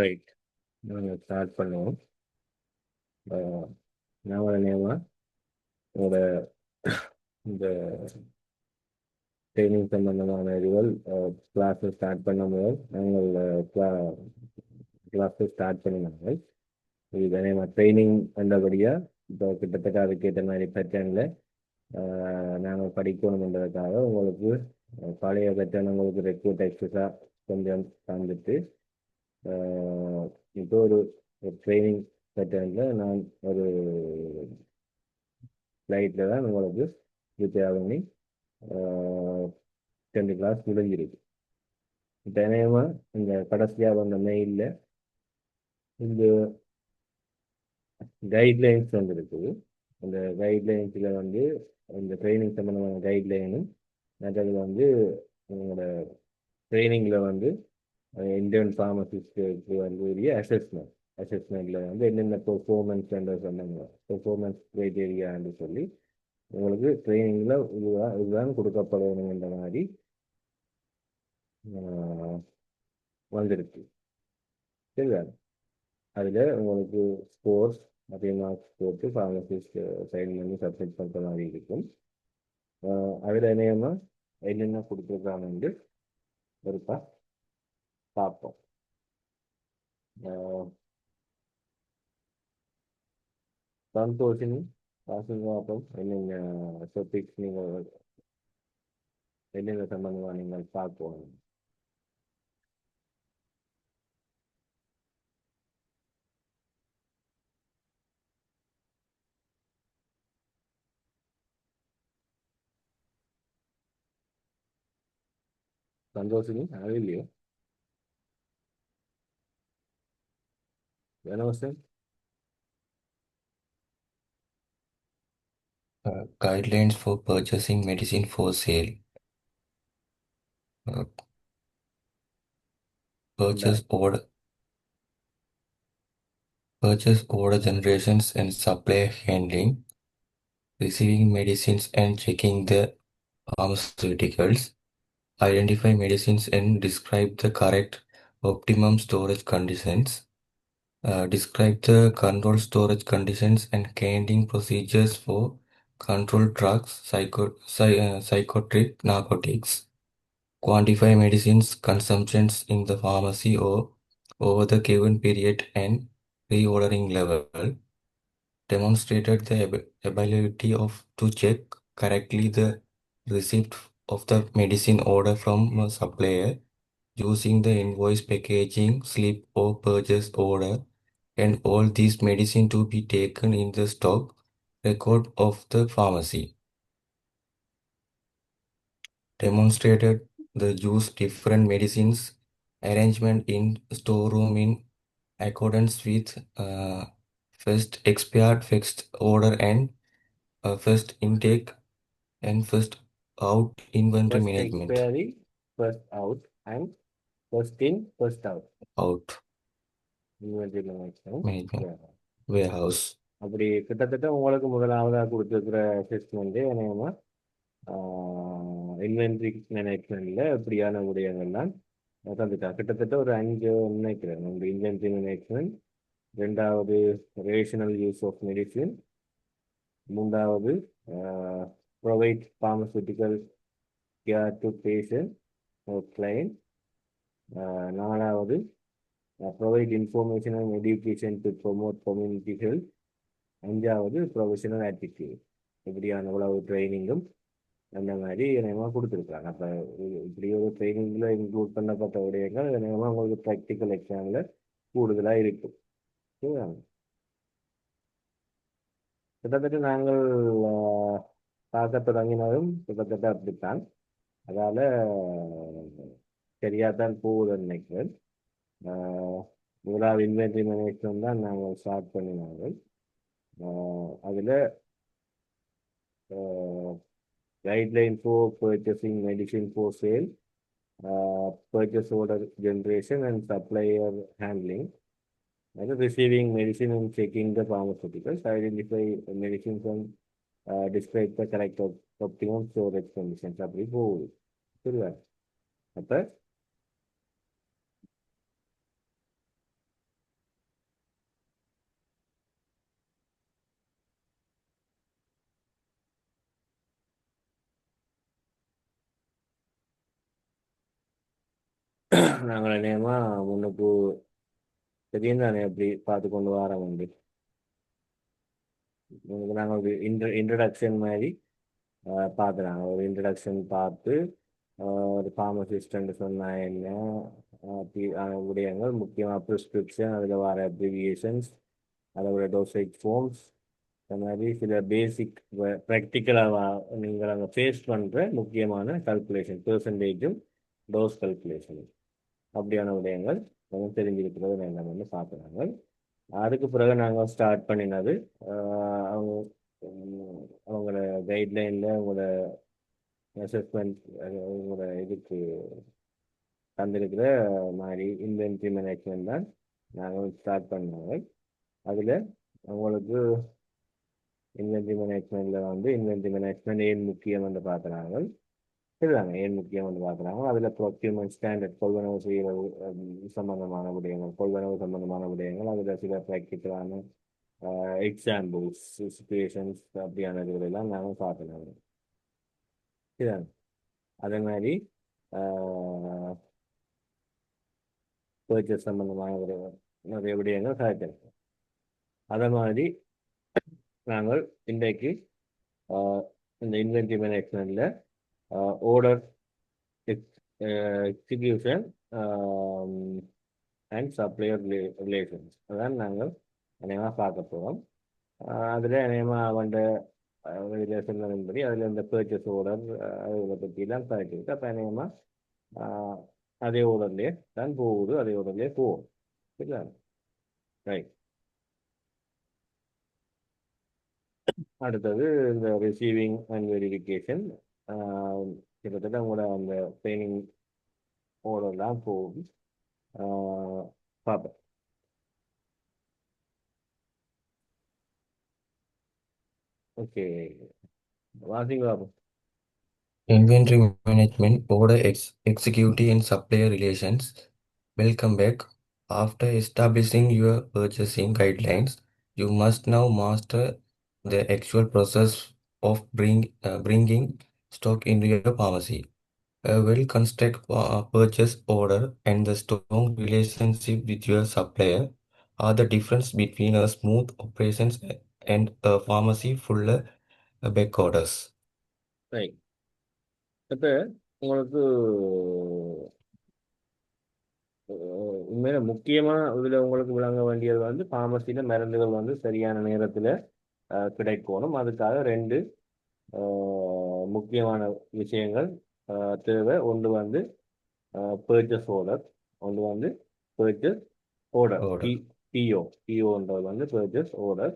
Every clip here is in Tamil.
ரைட். நாங்கள் ஸ்டார்ட் பண்ணுவோம். நான் நேமா உங்களோட இந்த ட்ரைனிங் சம்பந்தமான இதுகள் கிளாஸஸ் ஸ்டார்ட் பண்ண முதல் நாங்கள் கிளாஸஸ் ஸ்டார்ட் பண்ணினாங்க. இது நேமா ட்ரைனிங் வந்தபடியாக இப்போ கிட்டத்தட்ட அதுக்கேற்ற மாதிரி பேட்டர்னில் நாங்கள் படிக்கணுன்றதுக்காக உங்களுக்கு பழைய பேட்டர்ன் உங்களுக்கு ரெக்ரூட் எக்ஸஸாக கொஞ்சம் தந்துட்டு இப்போ ஒரு ட்ரைனிங் பேட்டர்னில் நான் ஒரு ஃப்ளைட்டில் தான் உங்களுக்கு ப்ரிப்பேர் பண்ணி 10 கிளாஸ் முடிஞ்சிருக்கு. இப்போ என்னமா இந்த கடைசியாக வந்த மெயிலில் இந்த கைட்லைன்ஸ் வந்துருக்குது. அந்த கைட்லைன்ஸில் வந்து இந்த ட்ரைனிங் சம்மந்தமான கைட்லைனும் மற்றது வந்து உங்களோட ட்ரைனிங்கில் வந்து இந்தியன் ஃபார்மசிஸ்டுக்கு வந்து உரிய அசஸ்மெண்ட்டில் வந்து என்னென்ன பெர்ஃபார்மன்ஸ் சொன்னாங்க, பெர்ஃபார்மன்ஸ் க்ரைட்டீரியான்னு சொல்லி உங்களுக்கு ட்ரைனிங்கில் இதுதான் கொடுக்கப்படணுன்ற மாதிரி வந்துருக்கு. சரிதா? அதில் உங்களுக்கு ஸ்கோர்ஸ் அதே மார்க்ஸ் போட்டு ஃபார்மசிஸ்ட் சைட்லேருந்து சப்மிட் பண்ணுற மாதிரி இருக்கும். அதில் என்னென்ன கொடுத்துருக்காங்கன்னு ஒருக்கா பார்ப்போம். சந்தோஷினி பார்ப்போம் என்னென்ன டாபிக்ஸ் நீங்கள் என்னென்ன சம்பந்தமாக நீங்கள் பார்ப்போம். சந்தோஷினி இல்லையோ வேணவசன் Guidelines for purchasing medicine for sale. Uh, purchase order, purchase order generations and supply handling, receiving medicines and checking the pharmaceuticals, identify medicines and describe the correct optimum storage conditions, describe the control storage conditions and handling procedures for controlled drugs, psychotropic narcotics. Quantify medicines consumptions in the pharmacy or over the given period and reordering level. Demonstrated the ability of to check correctly the receipt of the medicine order from a supplier using the invoice, packaging slip or purchase order, and all these medicine to be taken in the stock record of the pharmacy. Demonstrated the use different medicines arrangement in storeroom in accordance with first expired fixed order and first intake and first out inventory first management. Expiry first out and first in first out Out inventory management warehouse. அப்படி கிட்டத்தட்ட உங்களுக்கு முதலாவதாக கொடுத்துருக்குற அசஸ்மெண்ட்டு என்னமா இன்வென்ட்ரி மேனேஜ்மெண்ட்ல இப்படியான விடயங்கள்லாம் தந்துட்டா. கிட்டத்தட்ட ஒரு 5 நினைக்கிறேன். ஒன்று இன்வென்ட்ரி மேனேஜ்மெண்ட், ரெண்டாவது ரேஷனல் யூஸ் ஆஃப் மெடிசின், மூன்றாவது provide pharmaceutical care to patient or client, நாலாவது provide information and education to promote community health, அஞ்சாவது ப்ரொஃபஷனல் ஆட்டிடியூட். இப்படியான உழவு ட்ரைனிங்கும் அந்த மாதிரி இணையமாக கொடுத்துருக்குறாங்க. அப்போ இப்படி ஒரு ட்ரைனிங்கில் இன்க்ளூட் பண்ணப்பட்ட விடயங்கள் இணையமாக உங்களுக்கு ப்ராக்டிக்கல் எக்ஸாமில் கூடுதலாக இருக்கும். சரிங்களா? கிட்டத்தட்ட நாங்கள் பார்க்க தொடங்கினாலும் கிட்டத்தட்ட அப்படித்தான். அதால் சரியாக தான் போகுதுன்னு நினைக்கிறேன். முதலாவது இன்வென்ட்ரி மேனேஜ்மெண்ட் தான் நாங்கள் ஸ்டார்ட் பண்ணினாங்க. அதில் guideline for purchasing medicine for sale, purchase order generation and supplier handling, and receiving medicine and checking the pharmaceuticals, identify medicines and describe the correct optimum storage conditions. அப்படி போகுது. சரியா? அப்போ நாங்கள் நேரமாக முன்னுக்கு தெரியும் தானே எப்படி பார்த்து கொண்டு வரோம் வந்து நாங்கள் ஒரு இன்ட்ரடக்ஷன் மாதிரி பார்க்குறாங்க. ஒரு இன்ட்ரடக்ஷன் பார்த்து ஒரு ஃபார்மசிஸ்ட்ன்னு சொன்னால் என்ன, விடயங்கள் முக்கியமாக ப்ரிஸ்கிரிப்ஷன், அதில் வர அப்ரிவியேஷன்ஸ், அதோட டோசேஜ் ஃபார்ம்ஸ், இந்த மாதிரி சில பேசிக் ப்ராக்டிக்கலாக நீங்கள் அங்கே ஃபேஸ் பண்ணுற முக்கியமான கல்குலேஷன், பெர்சன்டேஜும் டோஸ் கல்குலேஷனும் அப்படியான விடயங்கள் கொஞ்சம் தெரிஞ்சிருக்கிறது என்னன்னு பார்க்குறாங்க. அதுக்கு பிறகு நாங்கள் ஸ்டார்ட் பண்ணினது அவங்க அவங்களோட கைட்லைனில் உங்களோட அசஸ்மெண்ட், உங்களோட இதுக்கு தந்திருக்கிற மாதிரி இன்வென்ட்ரி மேனேஜ்மெண்ட் தான் நாங்கள் ஸ்டார்ட் பண்ணாங்க. அதில் உங்களுக்கு இன்வென்ட்ரி மேனேஜ்மெண்ட்டில் வந்து இன்வென்ட்ரி மேனேஜ்மெண்ட் ஏன் முக்கியம் என்று பார்க்குறாங்க. இதுதாங்க ஏன் முக்கியம் என்று பார்க்குறாங்க. அதில் ப்ரொக்யூர்மெண்ட் ஸ்டாண்டர்ட், கொள்வனவு செய்கிறது சம்பந்தமான விடயங்கள், கொள்வனவு சம்பந்தமான விடயங்கள், அதில் சில ப்ராக்டிக்கலான எக்ஸாம்பிள்ஸ், சுச்சுவேஷன்ஸ் அப்படியான இதுகளெல்லாம் நாங்கள் பார்க்கணும். இதுதாங்க அதே மாதிரி பர்ச்சேஸ் சம்பந்தமான நிறைய விடயங்கள் சாதிச்சிருக்கோம். அதே மாதிரி நாங்கள் இன்றைக்கு இந்த இன்வென்ட்ரி மேனேஜ்மெண்ட்டில் order execution and supplier relations அதான் நாங்கள் அநேகமாக பார்க்க போகிறோம். அதில் அநேகமாக அவன்ட வெளியில் சொன்னதன்படி அதில் இந்த பர்ச்சேஸ் ஆர்டர் அதை பற்றிலாம் கரெக்ட். அப்போ அநேகமாக அதே ஆர்டர்லேயே தான் போகுது, அதே ஆர்டர்லேயே போகும். சரிங்களா? ரைட். அடுத்தது இந்த ரிசீவிங் அண்ட் வெரிஃபிகேஷன், கிட்டத்தட்ட உங்களோட அந்த ட்ரைனிங் ஓடலாம் போகும். பார்ப்பேன். ஓகே, வாசிங்க பார்ப்போம். Inventory management, order executive and supplier relations. Welcome back. After establishing your purchasing guidelines, you must now master the actual process of bringing stock into your pharmacy. A well-constructed purchase order and the strong relationship with your supplier are the difference between a smooth operations and a pharmacy full of back orders. Right. இப்போ உங்களுக்கு உண்மையில முக்கியமாக இதில் உங்களுக்கு விளங்க வேண்டியது வந்து ஃபார்மசியில் மருந்துகள் வந்து சரியான நேரத்தில் கிடைக்கணும். அதுக்காக ரெண்டு முக்கியமான விஷயங்கள் தேவை. ஒன்று வந்து பர்ச்சேஸ் ஆர்டர், ஒன்று வந்து பர்ச்சேஸ் ஆர்டர், Order. பிஓன்றது வந்து பர்ச்சேஸ் ஆர்டர்.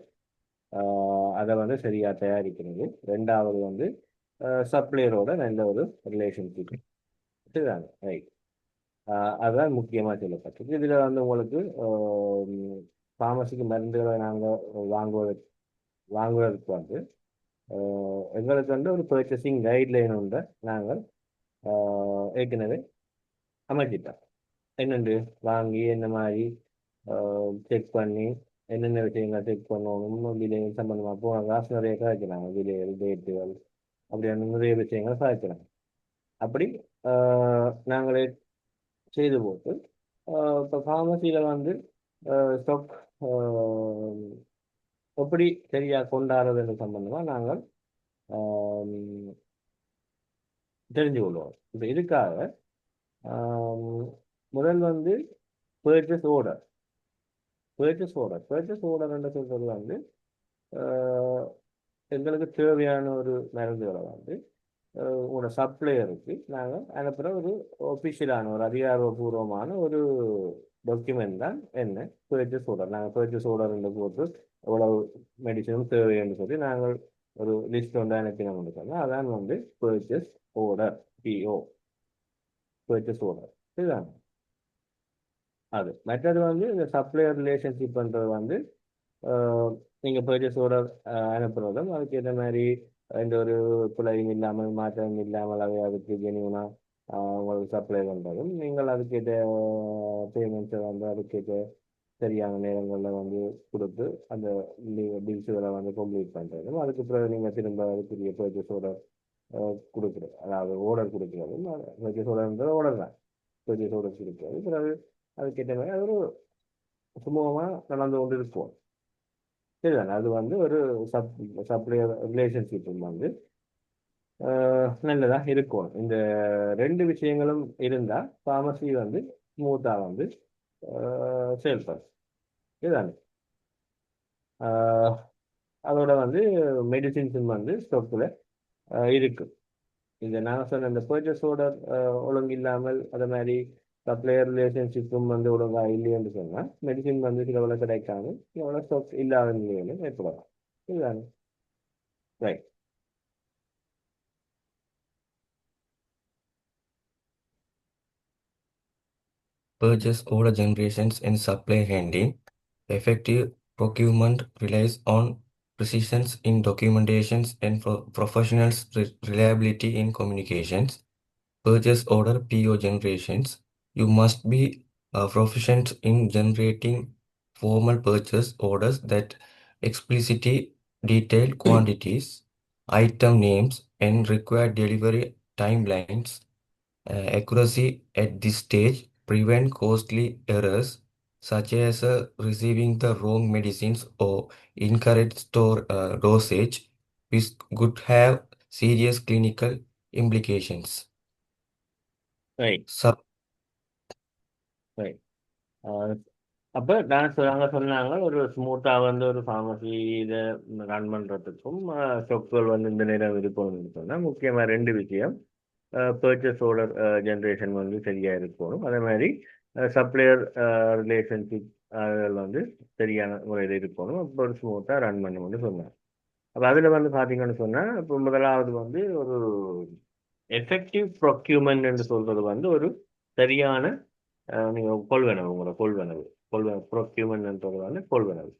அதை வந்து சரியாக தயாரிக்கிறது. ரெண்டாவது வந்து சப்ளையரோட நல்ல ஒரு ரிலேஷன்ஷிப். சரிதாங்க? ரைட். அதுதான் முக்கியமாக சொல்லப்பட்டிருக்கு. இதில் வந்து உங்களுக்கு ஃபார்மசிக்கு மருந்துகளை நாங்கள் வாங்குவதற்கு வந்து எங்களுக்கு வந்து ஒரு பர்ச்சேசிங் கைட்லைன் உண்டு. நாங்கள் ஏற்கனவே அமைச்சிட்டோம். என்னென்று வாங்கி என்ன மாதிரி செக் பண்ணி என்னென்ன விஷயங்கள் செக் பண்ணணும், விலைகள் சம்பந்தமாக போன காசு நிறைய காய்க்கிறாங்க, விலைகள் டேட்டுகள் அப்படியான நிறைய விஷயங்கள் காய்க்கிறாங்க. அப்படி நாங்களே செய்து போட்டு இப்போ ஃபார்மசியில் வந்து ஸ்டாக் எப்படி சரியாக கொண்டாடுறதுன்னு சம்பந்தமாக நாங்கள் தெரிஞ்சு கொள்வோம். இப்போ இதுக்காக முதல் வந்து பர்ச்சேஸ் ஆர்டர். பர்ச்சேஸ் ஆர்டர் என்று சொல்றது வந்து எங்களுக்கு தேவையான ஒரு மருந்துகளை வந்து உங்களோட சப்ளையருக்கு நாங்கள் அனுப்புகிற ஒரு ஒஃபிஷியலான ஒரு அதிகாரப்பூர்வமான ஒரு டாக்குமெண்ட் தான் என்ன பர்ச்சேஸ் ஆர்டர். நாங்கள் பர்ச்சேஸ் ஆர்டர் போட்டு எவ்வளவு மெடிசனும் தேவைன்னு சொல்லி நாங்கள் ஒரு லிஸ்ட் வந்து அனுப்பினோம்னு சொன்னால் அதான் வந்து purchase order, PO, purchase order. இதுதான் அது. மற்றது வந்து இந்த சப்ளையர் ரிலேஷன்ஷிப் பண்ணுறது வந்து நீங்கள் பர்ச்சேஸ் ஆர்டர் அனுப்புறதும் அதுக்கு ஏற்ற மாதிரி எந்த ஒரு பிழையும் இல்லாமல் மாற்றம் இல்லாமல் அதை அதுக்கு ஜெனியூனாக உங்களுக்கு சப்ளை பண்ணுறதும், நீங்கள் அதுக்கேற்ற பேமெண்ட்ஸை வந்து அதுக்கேற்ற சரியான நேரங்களில் வந்து கொடுத்து அந்த பில்ஸுகளை வந்து கம்ப்ளீட் பண்ணுறதும், அதுக்கு பிறகு நீங்கள் திரும்ப அதுக்குரிய பர்ச்சேஸ் ஆர்டர் கொடுக்குறது, அதாவது ஆர்டர் கொடுக்குறதும். பர்ச்சேஸ் ஆர்டர்ன்றது ஆர்டர் தான். பர்ச்சேஸ் ஆர்டர்ஸ் இருக்காது. பிறகு அதுக்கேற்ற மாதிரி அது ஒரு சுமூகமாக நடந்து கொண்டு இருக்கும். சரிதானே? அது வந்து ஒரு சப்ளையர் ரிலேஷன்ஷிப் வந்து நல்லதாக இருக்கும். இந்த ரெண்டு விஷயங்களும் இருந்தால் ஃபார்மசி வந்து ஸ்மூத்தாக வந்து செயல்படும். இதுதானே அதோட வந்து மெடிசின்ஸும் வந்து ஸ்டொக்கில் இருக்கு. இந்த நான் சொன்ன இந்த பர்ச்சேஸ் ஆர்டர் ஒழுங்கு இல்லாமல் அதை மாதிரி சப்ளையர் ரிலேஷன்ஷிப்பும் வந்து ஒழுங்காக இல்லைன்னு சொன்னால் மெடிசின் வந்து சில கிடைக்காம சில ஸ்டாக் இல்லாத நிலையிலும் ஏற்படலாம். இதுதானே right. Purchase order generations and supply handling. Effective procurement relies on precision in documentations and professionals' reliability in communications. Purchase order PO generations. You must be proficient in generating formal purchase orders that explicitly detail quantities, item names, and required delivery timelines. Accuracy at this stage prevent costly errors such as receiving the wrong medicines or incorrect store dosage, which could have serious clinical implications. Right Sub right. அப்போ நாங்கள் சொன்னாங்க ஒரு ஸ்மூத்தாக வந்து ஒரு ஃபார்மசி இதை ரன் பண்ணுறதுக்கும் ஸ்டொக்குகள் வந்து இந்த நேரம் இருக்கணும்னு சொன்னால் முக்கியமாக ரெண்டு விஷயம். பர்ச்சேஸ் ஆர்டர் ஜென்ரேஷன் வந்து சரியாக இருக்கணும். அதே மாதிரி சப்ளையர் ரிலேஷன்ஷிப் வந்து சரியான முறையில் இருக்கணும். அப்போ ஒரு ஸ்மூத்தாக ரன் பண்ணணும்னு சொன்னாங்க. அப்போ அதில் வந்து பார்த்தீங்கன்னு சொன்னால் இப்போ முதலாவது வந்து ஒரு எஃபெக்டிவ் ப்ரொக்யூமெண்ட் என்று சொல்கிறது வந்து ஒரு சரியான நீங்கள் கொள்வனவு, உங்களோட கொள்வனவு ப்ரொக்யூமெண்ட்ன்றது வந்து கொள்வனவு.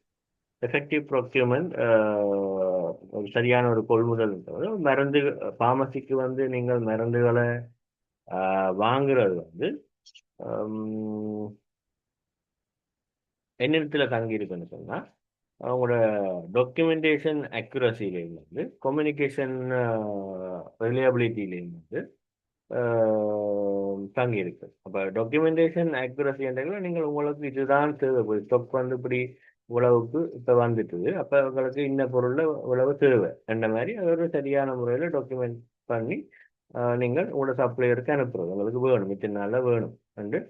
எஃபெக்டிவ் ப்ரொக்யூமெண்ட் ஒரு சரியான ஒரு கொள்முதல்ன்றது மருந்து ஃபார்மசிக்கு வந்து நீங்கள் மருந்துகளை வாங்குறது வந்து என்னிடத்தில் தங்கி இருக்குன்னு சொன்னால் அவங்களோட டாக்குமெண்டேஷன் அக்யூரஸிலேயும் வந்து கம்யூனிகேஷன் ரிலையபிலிட்டிலேயும் வந்து தங்கி இருக்கு. அப்போ டாக்குமெண்டேஷன் அக்யூரஸின்றதுல நீங்கள் உங்களுக்கு இதுதான் தேவை, ஸ்டாக் வந்து இப்படி உழவுக்கு இப்போ வந்துட்டுது, அப்போ உங்களுக்கு இந்த பொருளில் உழவு தேவை என்ற மாதிரி அது ஒரு சரியான முறையில் டாக்குமெண்ட் பண்ணி நீங்கள் உங்களோட சப்ளையருக்கு அனுப்புறது. உங்களுக்கு வேணும் இத்தனை நாளில் வேணும் என்று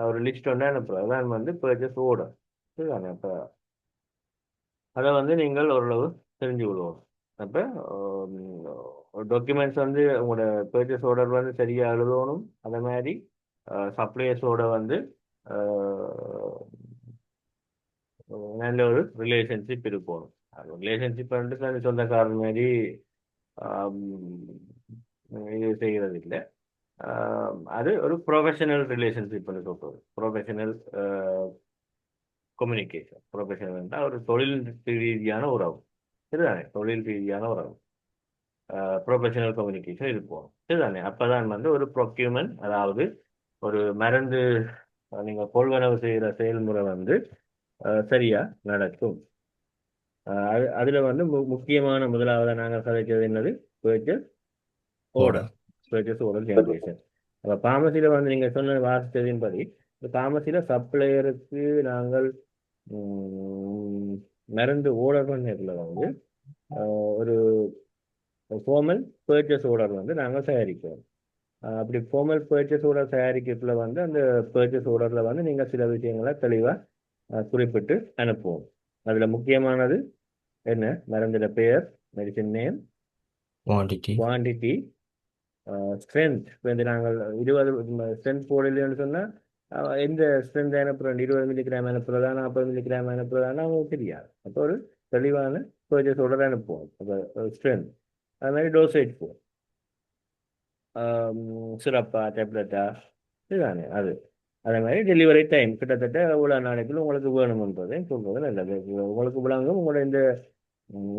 ஒரு லிஸ்ட் ஒன்று அனுப்புறது. அதான் வந்து பர்ச்சேஸ் ஆர்டர். இதுதானே? அப்போ அதை வந்து நீங்கள் ஓரளவு தெரிஞ்சு கொள்வோம். அப்போ டாக்குமெண்ட்ஸ் வந்து உங்களோட பர்ச்சேஸ் ஆர்டர் வந்து சரியாக எழுதணும். அதே மாதிரி சப்ளையர்ஸோட வந்து நல்ல ஒரு ரிலேஷன்ஷிப் இருக்கணும். ரிலேஷன்ஷிப் வந்து சொந்தக்காரன் மாதிரி இது செய்கிறது இல்லை. அது ஒரு ப்ரொஃபஷனல் ரிலேஷன்ஷிப்னு சொல்கிறது. Professional communication. ப்ரொஃபஷனல் என்றால் ஒரு தொழில் ரீதியான உறவு. இதுதானே தொழில் ரீதியான உறவு. ப்ரொஃபஷனல் கம்யூனிகேஷன் இருப்போம். இதுதானே? அப்போ தான் வந்து ஒரு ப்ரொக்யூமெண்ட், அதாவது ஒரு மருந்து நீங்கள் கொள்வனவு செய்கிற செயல்முறை வந்து சரியாக நடக்கும். அதில் வந்து முக்கியமான முதலாவது நாங்கள் கதைச்சது என்னது? Purchase order. Purchase order generation. அப்போ ஃபார்மசியில் வந்து நீங்கள் சொன்ன வாசித்ததின்படி இந்த ஃபார்மசியில் சப்ளையருக்கு நாங்கள் மருந்து ஆர்டர் பண்ணதில் வந்து ஒரு ஃபார்மல் பர்ச்சேஸ் ஆர்டர் வந்து நாங்கள் தயாரிக்கிறோம். அப்படி ஃபார்மல் பர்ச்சேஸ் ஆர்டர் தயாரிக்கிறதுல வந்து அந்த பர்ச்சேஸ் ஆர்டரில் வந்து நீங்கள் சில விஷயங்களை தெளிவாக குறிப்பிட்டு அனுப்புவோம். அதில் முக்கியமானது என்ன? மருந்திட பெயர், மெடிசின் நேம், குவான்டிட்டி, ஸ்ட்ரென்த். இப்போ இந்த நாங்கள் 20 ஸ்ட்ரென்த் போடலைன்னு சொன்னால் எந்த ஸ்ட்ரென்த் அனுப்புகிறோம், 20 மில்லிகிராம் அனுப்புகிறதா 40 மில்லிகிராம் அனுப்புகிறதானா அவங்களுக்கு தெரியாது. அப்போ ஒரு தெளிவான பர்ச்சேஸ் ஆர்டர் அனுப்புவோம். அப்போ ஸ்ட்ரென்த், அது மாதிரி டோசேஜ் போகும், சிரப்பா டேப்லெட்டா, இதுதானே அது. அதே மாதிரி டெலிவரி டைம் கிட்டத்தட்ட எவ்வளோ நாளைக்குள்ள உங்களுக்கு வேணும்ன்றதை சொல்கிறது நல்லது. உங்களுக்கு விளங்கும். உங்களோட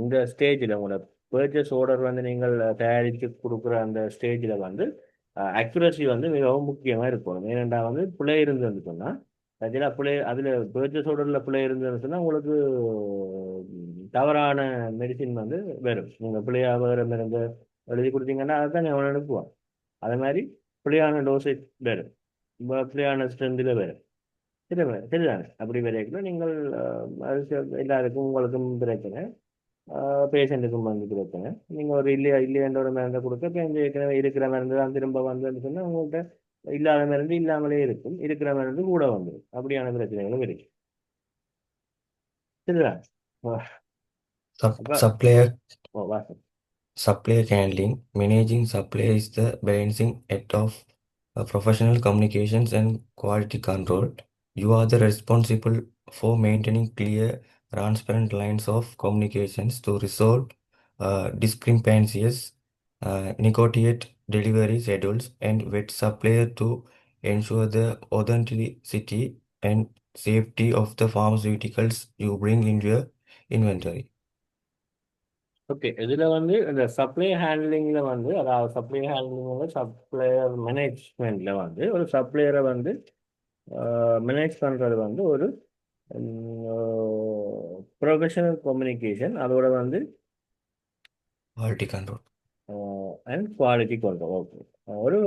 இந்த ஸ்டேஜில் உங்களோட பர்ச்சேஸ் ஆர்டர் வந்து நீங்கள் தயாரித்து கொடுக்குற அந்த ஸ்டேஜில் வந்து அக்யூரசி வந்து மிகவும் முக்கியமாக இருக்கணும். ஏனெண்டா வந்து பிழை இருந்ததுன்னு சொன்னால் அதில் பர்ச்சேஸ் ஆர்டரில் பிழை இருந்ததுன்னு சொன்னால் உங்களுக்கு தவறான மெடிசின் வந்து வரும். நீங்கள் பிள்ளையாக வேறு மருந்து எழுதி கொடுத்தீங்கன்னா அதை தான் அவன் அனுப்புவான். அதே மாதிரி பிள்ளையான டோசேஜ் வரும். அப்படியான ஸ்ட்ரென்த்தில் வரும். சரிதானே? அப்படி வரைக்கும் நீங்கள் அது எல்லாருக்கும் உங்களுக்கும் பிரச்சனை, பேஷண்ட்டுக்கும் வந்து பிரச்சனை. நீங்கள் ஒரு இல்லையன்ற ஒரு மருந்தை கொடுக்க இப்போ இந்த ஏற்கனவே இருக்கிற மருந்து தான் திரும்ப வந்ததுன்னு சொன்னால் உங்கள்கிட்ட இல்லாத மருந்து இல்லாமலே இருக்கும், இருக்கிற மருந்து கூட வந்துடும். அப்படியான பிரச்சனைகளும் இருக்கு. சரிதான். அப்போ Supplier வாசம். Supplier handling. Managing supply is the balancing act of professional communications and quality control. You are the responsible for maintaining clear, transparent lines of communications to resolve discrepancies, negotiate delivery schedules, and vet supplier to ensure the authenticity and safety of the pharmaceuticals you bring into your inventory. Okay, இதில் வந்து இந்த சப்ளை ஹேண்ட்லிங்கில் வந்து, அதாவது சப்ளை ஹேண்ட்லிங்கில் சப்ளையர் மேனேஜ்மெண்ட்டில் வந்து ஒரு சப்ளையரை வந்து மேனேஜ் பண்ணுறது வந்து ஒரு ப்ரொஃபஷனல் கம்யூனிகேஷன், அதோட வந்து Quality control. And quality control. Okay, ஒரு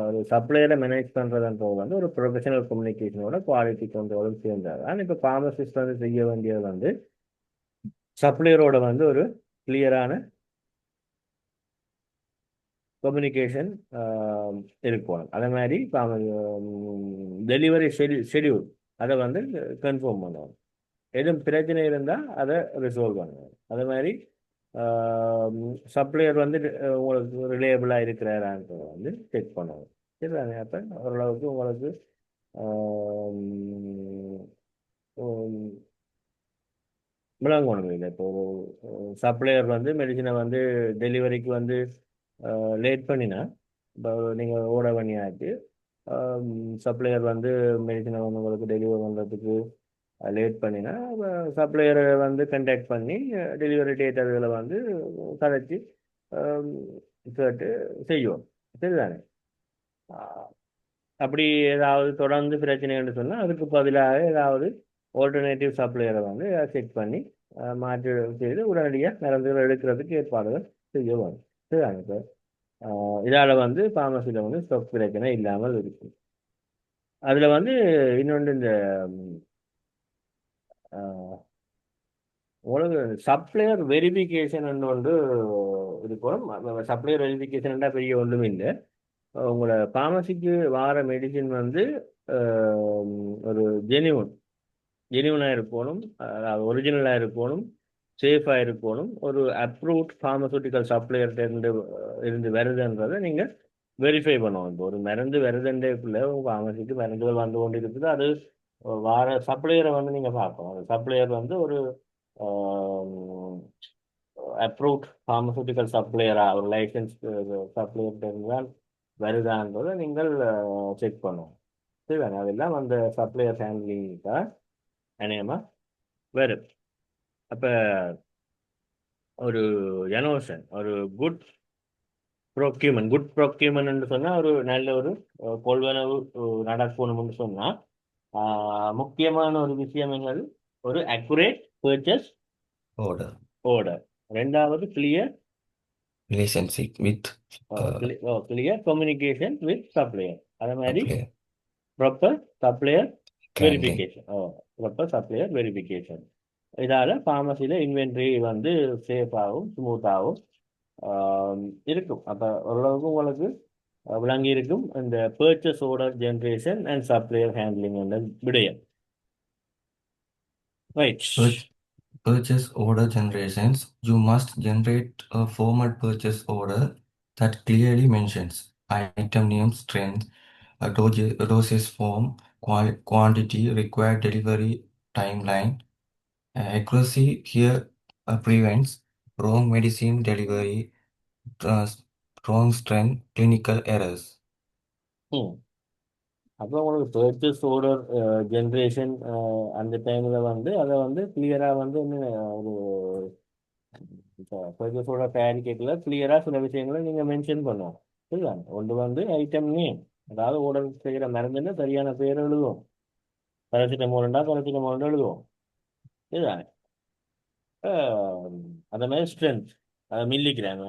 ஒரு சப்ளையரை மேனேஜ் பண்ணுறதுன்றது வந்து ஒரு ப்ரொஃபஷனல் கம்யூனிகேஷனோட குவாலிட்டி கண்ட்ரோலும் சேர்ந்தாது. ஆனால் இப்போ ஃபார்மசிஸ்ட் வந்து செய்ய வேண்டியது வந்து சப்ளையரோட வந்து ஒரு கிளியரான கம்யூனிகேஷன் இருக்கணும். அதே மாதிரி இப்போ டெலிவரி ஷெடியூல் அதை வந்து கன்ஃபார்ம் பண்ணணும். எதுவும் பிரச்சனை இருந்தால் அதை ரிசால்வ் பண்ணணும். அதே மாதிரி சப்ளையர் வந்து உங்களுக்கு ரிலேபிளாக இருக்கிறாரான்றதை வந்து செக் பண்ணணும். சரிதானே? அப்போ ஓரளவுக்கு உங்களுக்கு விளங்கணும். இல்லை இப்போ சப்ளையர் வந்து மெடிசினை வந்து டெலிவரிக்கு வந்து லேட் பண்ணினா, இப்போ நீங்கள் ஓட பண்ணியாச்சு, சப்ளையர் வந்து மெடிசினை வந்து உங்களுக்கு டெலிவரி பண்ணுறதுக்கு லேட் பண்ணினா, சப்ளையரை வந்து கண்டாக்ட் பண்ணி டெலிவரி டேட் அதில் வந்து கதைச்சி கேட்டு செய்வோம். சரிதானே? அப்படி ஏதாவது தொடர்ந்து பிரச்சனைன்னு சொன்னால் அதுக்கு பதிலாக ஏதாவது ஆல்டர்னேட்டிவ் சப்ளையரை வந்து செக் பண்ணி மாற்றி செய்து உடனடியாக மருந்துகள் எடுக்கிறதுக்கு ஏற்பாடுகள் செய்யணும். சரிதானே சார்? இதால் வந்து ஃபார்மசியில் வந்து ஸ்டாக் பிரச்சனை இல்லாமல் இருக்கும். அதில் வந்து இன்னொன்று இந்த உங்களுக்கு சப்ளையர் வெரிஃபிகேஷன் ஒன்று இருக்கும். சப்ளையர் வெரிஃபிகேஷன் பெரிய ஒன்றும் இல்லை. உங்களோட ஃபார்மசிக்கு வார மெடிசின் வந்து ஒரு ஜெனியூனாக இருக்கணும், அதாவது ஒரிஜினலாக இருக்கணும், சேஃபாக இருக்கணும், ஒரு அப்ரூவ்ட் ஃபார்மசூட்டிக்கல் சப்ளையர்கிட்ட இருந்து வருதுன்றதை நீங்கள் வெரிஃபை பண்ணுவோம். இப்போ ஒரு மருந்து வருதுன்றக்குள்ள உங்கள் ஃபார்மசிக்கு மருந்துகள் வந்து கொண்டு இருக்குது, அது வார சப்ளையரை வந்து நீங்கள் பார்க்கணும். அந்த சப்ளையர் வந்து ஒரு அப்ரூவ்ட் ஃபார்மசூட்டிக்கல் சப்ளையராக ஒரு லைசன்ஸ் சப்ளையர்கிட்ட இருந்தால் வருதான்றதை நீங்கள் செக் பண்ணுவோம். சரிதானே? அதெல்லாம் அந்த சப்ளையர் ஹேண்ட்லிங் தான் அநேகமாக வரும். அப்போ ஒரு எனோஷன், ஒரு குட் ப்ரொக்யூமெண்ட் சொன்னால் ஒரு நல்ல ஒரு கொள்வனவு நடக்கணும்னு சொன்னால் முக்கியமான ஒரு விஷயம் என்னது? ஒரு அக்குரேட் பர்ச்சேஸ் ஆர்டர். ரெண்டாவது clear relationship with clear communication with supplier. அதே மாதிரி supplier proper supplier handling. Verification. இதால் ஃபார்மசியில் இன்வென்ட்ரி வந்து சேஃபாகவும் ஸ்மூத்தாகவும் இருக்கும். அப்போ ஓரளவுக்கு உங்களுக்கு விளங்கி இருக்கும் இந்த purchase order generation and supplier handling என்ற விடயம். Right. Purchase order generations. You must generate a formal purchase order that clearly mentions item name, strength, a dosage form, quantity, required delivery timeline. Accuracy here prevents wrong medicine delivery, wrong strength, clinical errors. அப்போ உங்களுக்கு பர்ச்சேஸ் ஆர்டர் ஜென்ரேஷன் அந்த டைமில் வந்து அதை வந்து கிளியராக வந்து ஒரு பர்ச்சேஸ் ஆர்டர் தயாரிக்கல கிளியராக சில விஷயங்களை நீங்கள் மென்ஷன் பண்ணுவோம். சரிதான்? ஒன்று வந்து ஐட்டம் நேம், அதாவது ஆர்டர் செய்கிற மருந்துன்னு சரியான பேர் எழுதுவோம். பேராசிட்டமோல் எழுதுவோம். இதுதானே? அதே மாதிரி ஸ்ட்ரென்த், மில்லிகிராம்,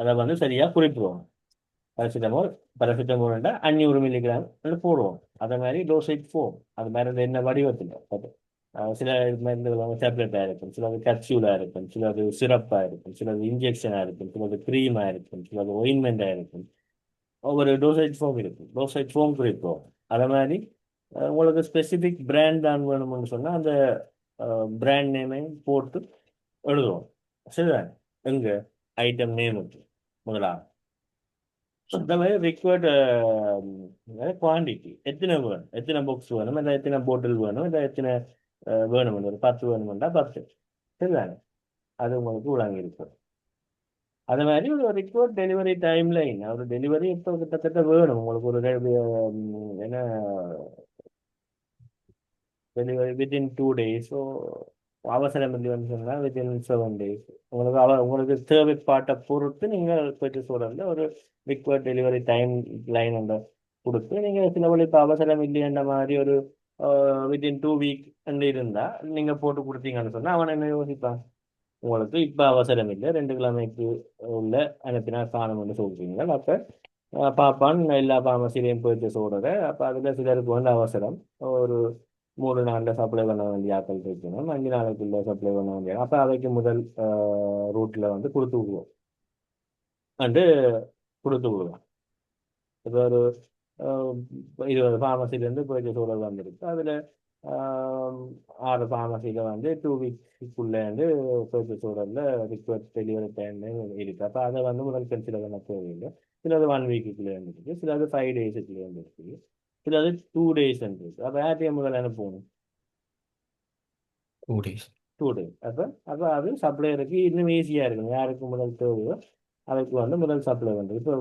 அதை வந்து சரியாக குறிப்பிடுவோம். பேராசிட்டமால் பேராசிட்டமால்ண்டா 500 மில்லிகிராம் போடுவோம். அதே மாதிரி டோசேஜ் ஃபோம் அது மருந்து என்ன வடிவத்தில் சில மருந்துகள் வந்து டேப்லெட்டாக இருக்கும், சிலது கேப்சூலாக இருக்கும், சிலது சிரப்பாக இருக்கும், சிலது இன்ஜெக்ஷனாக இருக்கும், சிலது க்ரீமாக இருக்கும், சிலது ஒயின்மெண்ட்டாக இருக்கும். ஒவ்வொரு டோசேஜ் ஃபோம் இருக்கும், டோசேஜ் ஃபோம் குறிப்போம். அதே மாதிரி உங்களுக்கு ஸ்பெசிஃபிக் பிராண்ட் தான் வேணும்னு சொன்னால் அந்த பிராண்ட் நேமையும் போட்டு எழுதுவோம். சரிதான், எங்க ஐட்டம் நேமுக்கு முதலாக இந்த மாதிரி ரிக்வயர்டு குவான்டிட்டி எத்தனை வேணும், எத்தனை பாக்ஸ் வேணும், இல்லை எத்தனை போட்டில் வேணும், இல்லை எத்தனை வேணும், ஒரு 10 வேணுமெண்டா 10. சரிதானே, அது உங்களுக்கு விளங்கியிருக்கும். அது மாதிரி ஒரு ரிக்வயர்ட் டெலிவரி டைம் லைன், ஒரு டெலிவரி இப்போ கிட்டத்தட்ட வேணும் உங்களுக்கு ஒரு என்ன டெலிவரி வித்தின் 2 days. ஸோ அவசரம் இல்லைன்னு சொன்னால் வித்தின் 7 days. உங்களுக்கு தேவைப்பாட்டை பொறுத்து நீங்கள் பர்ச்சேஸ் ஆர்டரில் ஒரு ரிக்வயர்ட் டெலிவரி டைம் லைன் ஒன்று கொடுத்து நீங்கள் சில வழி இப்போ அவசரம் இல்லைன்ற மாதிரி ஒரு வித்தின் 2 week இருந்தால் நீங்கள் போட்டு கொடுத்தீங்கன்னு சொன்னால் அவன் என்ன யோசிப்பான், உங்களுக்கு இப்போ அவசரம் இல்லை 2 கிழமைக்கு உள்ள அனுப்பினா காணும்னு சொல்றீங்க. அப்போ பாப்பான் எல்லா ஃபார்மசிலையும் பர்ச்சேஸ் ஆர்டரை. அப்போ அதில் சிலருக்கு வந்து அவசரம், ஒரு 3 நாளில் சப்ளை பண்ண வேண்டிய ஆட்கள் இருக்கணும், 5 நாளைக்குள்ள சப்ளை பண்ண வேண்டிய, அப்போ அவைக்கு முதல் ரூட்டில் வந்து கொடுத்து விடுவோம் அண்டு கொடுத்து விடுவோம். இப்போ ஒரு 20 ஃபார்மசிலேருந்து பர்ச்சேஸ் ஆர்டர் வந்திருக்கு. அதில் 6 ஃபார்மசியில் வந்து 2 weeks வந்து பர்ச்சேஸ் ஆர்டரில் ரிக்வயர்ட் டெலிவரி டைம் இருக்குது. அப்போ அதை வந்து முதல் கன்சிடர் பண்ண தேவையில்லை. சிலது 1 week இருந்துருக்கு, சிலது 5 days இருந்துருக்கு, சிலது 2 days இருந்துருக்கு. அப்போ யார்ட்டையும் முதல் அனுப்பணும் 2 days. 2 days. அப்போ அப்போ அது சப்ளையருக்கு இன்னும் ஈஸியாக இருக்கும். யாருக்கு முதல் தேவையோ அதுக்கு வந்து முதல் சப்ளை பண்ணுறது. இப்போ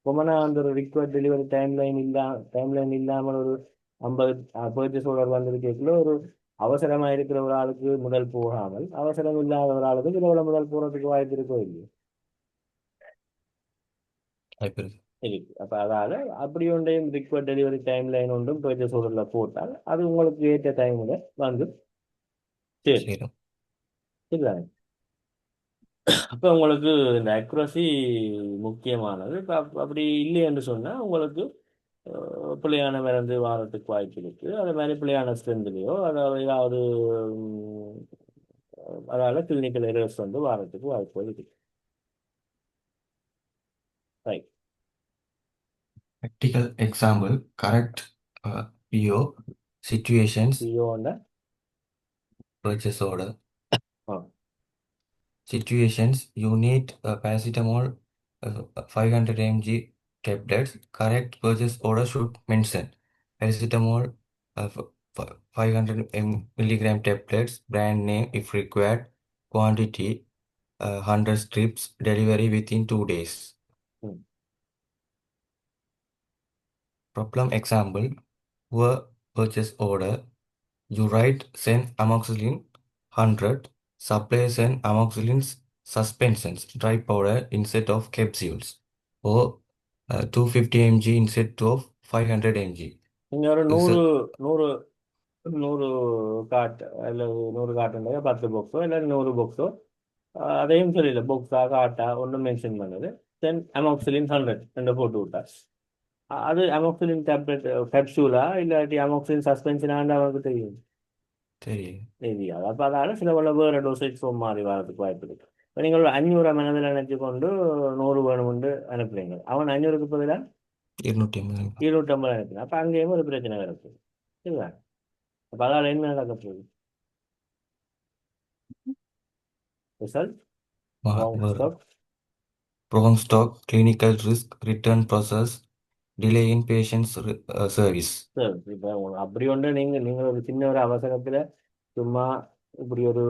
கொமனா அந்த ஒரு ரிக்வயர்ட் டெலிவரி டைம் லைன் இல்லாமல் ஒரு 50 பர்ச்சேஸ் ஆர்டர் வந்திருக்கக்குள்ள ஒரு அவசரமாக இருக்கிற ஒரு ஆளுக்கு முதல் போகாமல் அவசரம் இல்லாத ஒரு ஆளுக்கு இதில் முதல் போகிறதுக்கு வாய்ப்பு இருக்கோ இல்லையோ வாய்ப்பு இருக்கு. இருக்கு. அப்போ அதால் அப்படி ஒன்றையும் ரிக்வயர்ட் டெலிவரி டைம் லைன் ஒன்றும் பர்ச்சேஸ் ஆர்டரில் போட்டால் அது உங்களுக்கு ஏற்ற டைமில் வந்து சரி சேரும். சரிதானே. அப்போ உங்களுக்கு இந்த அக்யூரசி முக்கியமானது. இப்போ அப்படி இல்லை என்று சொன்னால் உங்களுக்கு பிள்ளையான மருந்து வாரத்துக்கு வாய்ப்பு இருக்கு. அதே மாதிரி பிள்ளையான ஸ்ட்ரென்த்லையோ அதாவது ஏதாவது அதால் கிளினிக்கல் எரர்ஸ் வந்து வாரத்துக்கு வாய்ப்பு இருக்கு. Right. Practical example, correct PO situations, பிஓண்ட purchase order. ஆ Situations, you need paracetamol 500 mg tablets. Correct purchase order should mention paracetamol 500 milligram tablets, brand name if required, quantity 100 strips, delivery within 2 days. ம் Problem example, poor purchase order. You write send amoxicillin 100, supply send amoxicillin suspensions, dry powder instead of capsules, or 250 mg instead of 500 mg. நீங்கள் ஒரு Is 100 a 100 100 காட்டு இல்லை 100 காட்டுண்டாக 10 பாக்ஸோ இல்லை 100 பாக்ஸோ அதையும் சொல்லல, பாக்ஸா காட்டா ஒன்றும் மென்ஷன் பண்ணுது. தென் அமோக்சிலின் 100 ரெண்டு போட்டு விட்டா அது அமோக்சிலின் டேப்லெட் கேப்சூலா இல்லாட்டி அமோக்சிலின் சஸ்பென்ஷனான்னு அவனுக்கு தெரியும் தெரியும். தெரியாது. அப்போ அதால சில உள்ள வேறு டோசேஜ் ஃபோம் மாறி வரதுக்கு வாய்ப்பு இருக்கு. இப்போ நீங்கள் ஒரு 500 மனதில் நினைச்சு கொண்டு 100 வேணும்னு அனுப்புறீங்க, அவன் 500க்கு பதிலாக 250. 250 அனுப்பினான். அப்போ அங்கேயும் ஒரு பிரச்சனை வருது. சரிதா. அப்போ அதால் என்ன நடக்க போகுது? Result wrong stock, Wrong stock, clinical risk, return process, delay in patient's service. சரி. இப்போ அப்படி ஒன்று நீங்கள் ஒரு சின்ன ஒரு அவசரத்தில் சும்மா இப்படி ஒரு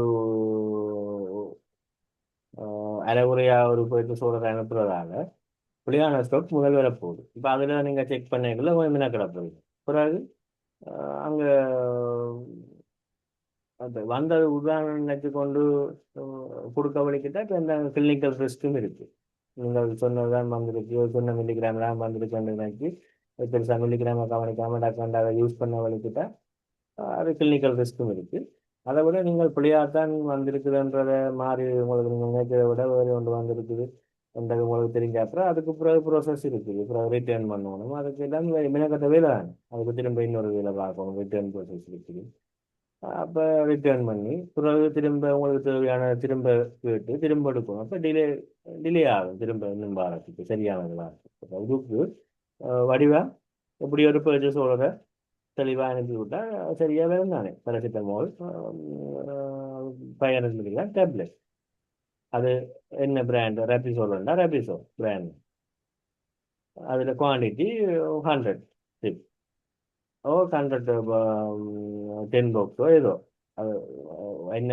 அரைகுறையாக ஒரு போயிட்டு சோழரை அனுப்புறதால புளியான ஸ்டாக் முதல் வரப்போகுது. இப்போ அதில் நீங்கள் செக் பண்ணிக்கல மீனா கிடப்போகுது. பிறகு அங்கே அந்த வந்த உதாரணம் நினைச்சு கொண்டு கொடுக்க வலிக்கிட்டா இப்போ இந்த கிளினிக்கல் ரிஸ்க்கும் இருக்குது. நீங்கள் சொன்னதான் வந்திருக்கு, சொன்ன மில்லிகிராம் தான் வந்திருக்குன்னு நினைச்சு பெருசாக மில்லிகிராமை கவனிக்காமல் டாக்டர் யூஸ் பண்ண வலிக்கிட்டா அது கிளினிக்கல் ரிஸ்க்கும் இருக்குது. அதை விட நீங்கள் பிள்ளையாத்தான் வந்திருக்குதுன்றதை மாறி உங்களுக்கு நீங்கள் நினைக்கிறத விட வேறு ஒன்று வந்திருக்குது, என்றது உங்களுக்கு தெரிஞ்ச அப்புறம் அதுக்கு பிறகு ப்ரோசஸ் இருக்குது, பிறகு ரிட்டர்ன் பண்ணணும், அதுக்கு எல்லாம் மினக்கட்ட வேலை தான். அதுக்கு திரும்ப இன்னொரு வேலை பார்க்கணும், ரிட்டர்ன் ப்ரோசஸ் இருக்குது. அப்போ ரிட்டர்ன் பண்ணி பிறகு திரும்ப உங்களுக்கு தேவையான திரும்ப கேட்டு திரும்ப எடுக்கணும். அப்போ டிலே ஆகும், திரும்ப இன்னும் வாரத்துக்கு சரியானது வாரத்துக்கு. இதுக்கு வடிவா இப்படி ஒரு பர்ச்சேஸோட தெளிவாக அனுப்பி விட்டா சரியா வேணும் தானே. Paracetamol 500 milligram tablet. அது என்ன பிராண்ட்? ரெபிசோல்ண்டா ரெபிசோ பிராண்ட். அதில் குவான்டிட்டி 100 சிப் ஓ 100 10 பாக்ஸோ ஏதோ. அது என்ன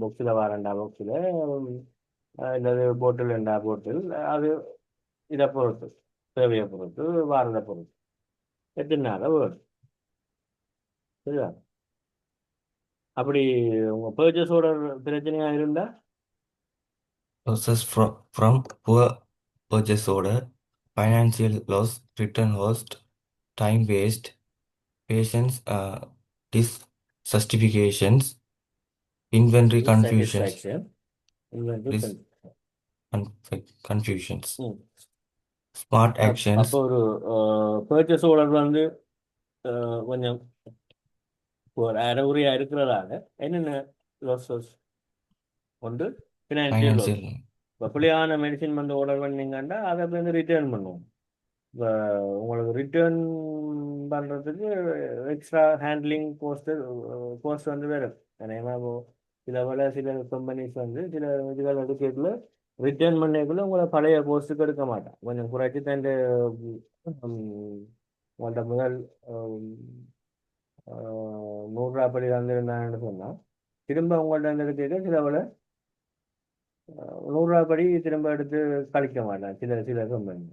பாக்ஸில் வரண்டா பாக்ஸில் இல்லது போட்டில் ரெண்டா போட்டில், அது இதை பொறுத்து, தேவையை பொறுத்து, வாரதை பொறுத்து எத்தனை நாள் வரும். சரியா? அப்படி உங்கள் பர்ச்சேஸ் ஆர்டர் பிரச்சனையாக இருந்தால் Losses from poor purchase order, financial loss, return cost, time waste, patience disjustifications, inventory confusions, dissatisfaction inventory dis confusions, ம். smart actions, அப்போ ஒரு பர்ச்சேஸ் ஆர்டர் வந்து கொஞ்சம் ஒரு அரைகுறையாக இருக்கிறதால என்னென்ன லாஸஸ்? ஒன்று ஃபினான்ஷியல் லாஸ். financial இப்போ பிள்ளையான மெடிசின் வந்து ஆர்டர் பண்ணீங்கன்னா அதை வந்து ரிட்டர்ன் பண்ணுவோம். இப்போ உங்களுக்கு ரிட்டர்ன் பண்ணுறதுக்கு எக்ஸ்ட்ரா ஹேண்ட்லிங் கோஸ்ட் வந்து வேறு. ஏன்னா சில வேலை சில கம்பெனிஸ் வந்து சில இதுகள் எடுக்கிறதுல ரிட்டர்ன் பண்ணக்குள்ள உங்களை பழைய கோஸ்ட்டுக்கு எடுக்க மாட்டான், கொஞ்சம் குறைச்சி தன் உங்கள்கிட்ட முதல் நூறுரூவா படி தந்துருந்தாங்கன்னு சொன்னால் திரும்ப உங்கள்கிட்ட அந்த எடுக்க சில வேலை 100 ரூபா படி திரும்ப எடுத்து கழிக்க மாட்டேன் சில சில கம்பெனி.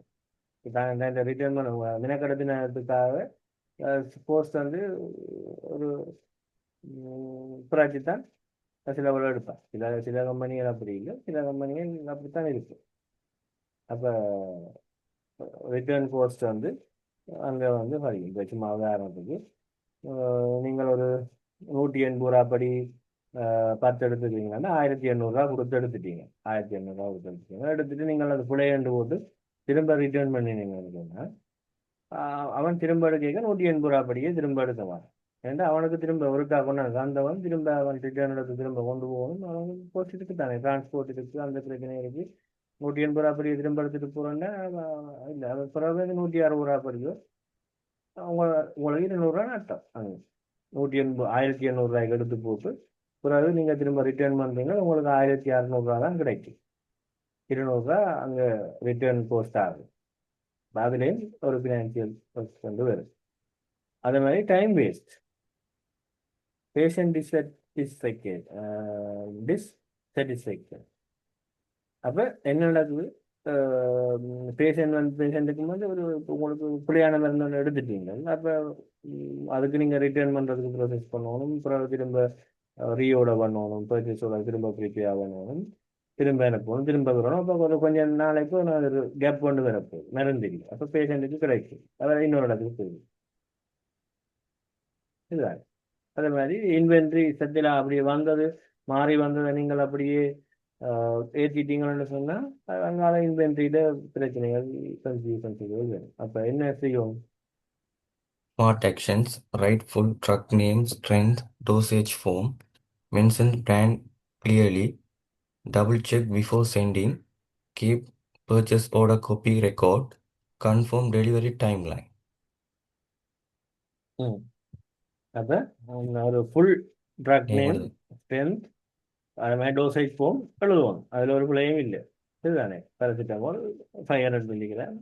இந்த ரிட்டர்ன் பண்ண மினக்கடத்தினதுக்காக போஸ்ட் வந்து ஒரு குறைச்சி தான் சில வேலை எடுப்பேன். சில சில கம்பெனிகள் அப்படி இல்லை, சில கம்பெனிகள் அப்படித்தான் இருக்கு. அப்போ ரிட்டர்ன் போஸ்ட் வந்து அங்கே வந்து குறையும். இப்போ சும்மா உதாரணத்துக்கு நீங்கள் ஒரு 180 ரூபா படி 10 எடுத்துக்கிட்டீங்கன்னா 1800 ரூபா கொடுத்து எடுத்துட்டீங்க. 1800 ரூபா கொடுத்து எடுத்துட்டீங்க. எடுத்துட்டு நீங்கள் அது பிள்ளையண்டு போட்டு திரும்ப ரிட்டர்ன் பண்ணினீங்கன்னா அவன் திரும்ப எடுக்க 180 ரூபா படியே திரும்ப எடுக்கவான். ஏன்னா அவனுக்கு திரும்ப ஒருக்கா கொண்டாந்து வந்தவன் திரும்ப அவன் ரிட்டர்ன் எடுத்து திரும்ப கொண்டு போகணும். அவனுக்கு போஸ்ட் இருக்கு தானே, டிரான்ஸ்போர்ட் இருக்கு, அந்த பிரச்சனை இருக்கு. 180 ரூபா படியை திரும்ப எடுத்துட்டு போறேன்னா இல்லை, அது பிறகு 160 ரூபா படியோ உங்களுக்கு 200 ரூபா நட்டம். 180 1800 ரூபாய்க்கு எடுத்து போட்டு பிறகு நீங்கள் திரும்ப ரிட்டர்ன் பண்ணுறீங்க, உங்களுக்கு 1600 ரூபா தான் கிடைக்கும். 200 ரூபா அங்கே ரிட்டர்ன் போஸ்ட் ஆகுது. அதுலேயும் ஒரு ஃபினான்சியல் வந்து வரும். அதே மாதிரி டைம் வேஸ்ட், பேஷண்ட் டிஸ்சாட்டிஸ்ஃபேக்ஷன். அப்போ என்ன நடக்குது? பேஷண்ட்டுக்கு வந்து ஒரு உங்களுக்கு பிள்ளையான மருந்து ஒன்று எடுத்துட்டீங்க. அப்போ அதுக்கு நீங்கள் ரிட்டர்ன் பண்ணுறதுக்கு ப்ரோசஸ் பண்ணணும், அப்புறம் திரும்ப ரீஓட பண்ணணும், பர்ச்சேஸோட திரும்ப ப்ரிப்பேர் பண்ணணும், திரும்ப அனுப்பணும், திரும்ப வரணும். அப்போ ஒரு கொஞ்சம் நாளைக்கு ஒரு கேப் கொண்டு வரப்போ மருந்து இல்லை. அப்போ பேஷண்ட்டுக்கு கிடைக்கும், அதாவது இன்னொரு இடத்துக்கு போயிடும். இதுதான். அதே மாதிரி இன்வென்ட்ரி சத்தில அப்படி வந்தது மாறி வந்ததை நீங்கள் அப்படியே ஏற்றிட்டீங்கன்னு சொன்னால் அதனால இன்வென்ட்ரியில பிரச்சனைகள் கன்ஃபியூஷன்ஸுகள் வரும். அப்போ என்ன செய்யும்? smart actions, write full drug name, strength, dosage form, mention brand clearly, double check before sending, keep purchase order copy record, confirm delivery timeline. ம். அப்போ ஒரு ஃபுல் ட்ரக் Name நேம், எழுது. ஸ்ட்ரென்த், அது மாதிரி டோசேஜ் ஃபார்ம் எழுதுவோம். அதில் ஒரு பிள்ளையும் இல்லை. இதுதானே பேராசிட்டமால் 500 மில்லிகிராம்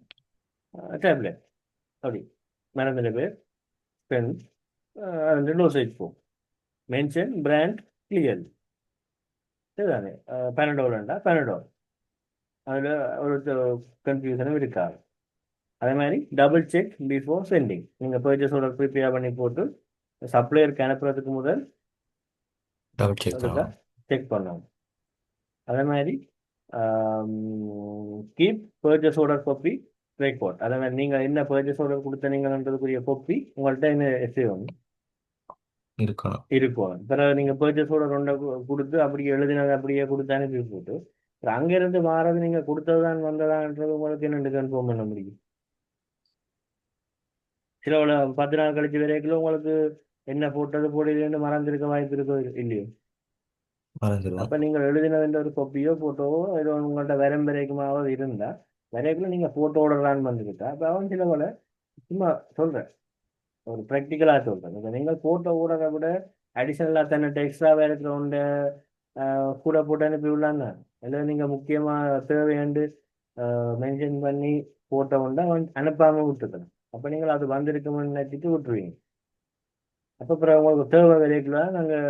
டேப்லெட் அப்படி மருந்தின பேர், ஸ்ட்ரென்த், அது dosage form, mention brand clear. இதுதானே பேனடோல்ண்டா பேனடோல். அதில் ஒரு கன்ஃபியூஷனும் இருக்காது. அதே மாதிரி டபுள் செக் பிஃபோர் சென்டிங். நீங்கள் பர்ச்சேஸ் ஆர்டர் ப்ரிப்பேர் பண்ணி போட்டு சப்ளையருக்கு அனுப்புறதுக்கு முதல் Double check அதுக்காக பண்ணணும். செக் பண்ணணும். அதே மாதிரி keep purchase order copy record. அதே மாதிரி நீங்கள் என்ன பர்ச்சேஸ் ஆர்டர் கொடுத்தீங்கன்றதுக்குரிய காப்பி உங்கள்கிட்ட என்ன செய்யணும், இருக்கணும். இருக்கும். பிறகு நீங்கள் பர்ச்சேஸ் ஆர்டர் ஒன்றை கொடுத்து அப்படியே எழுதினதை அப்படியே கொடுத்து அனுப்பி போட்டு அங்கிருந்து மாறது நீங்க கொடுத்ததுதான் வந்ததான்ன்றது உங்களுக்கு என்னென்று கன்ஃபார்ம் பண்ண முடியும்? சில 10 நாள் கழிச்சு வரைக்கும் உங்களுக்கு என்ன போட்டது போடலன்னு மறந்துருக்க வாய்ப்பு இருக்கோ இல்லையோ? மறந்துடுவோம். அப்ப நீங்கள் எழுதினதுன்ற ஒரு கொப்பியோ போட்டோவோ ஏதோ உங்கள்கிட்ட வரம் வரைக்குமாவது இருந்தா வரைக்குள்ள நீங்க போட்டோட தான் வந்துக்கிட்டா அப்ப அவன் சில போல சும்மா சொல்றேன், ஒரு ப்ராக்டிக்கலா சொல்றேன். இப்ப நீங்கள் போட்டோ ஓடுறத விட அடிஷனலா தன்னை எக்ஸ்ட்ரா இருக்கிற ஒன்று கூட போட்டு அனுப்பி விடலான்னு இல்லை நீங்க முக்கியமா தேவையாண்டு மென்ஷன் பண்ணி போட்டோ உண்டா அவன் அனுப்பாம விட்டுக்கணும். அப்ப நீங்கள் அது வந்திருக்குமென்னு நினைச்சிட்டு விட்டுருவீங்க. அப்போ அப்புறம் உங்களுக்கு தேவை விலைக்குள்ள நாங்கள்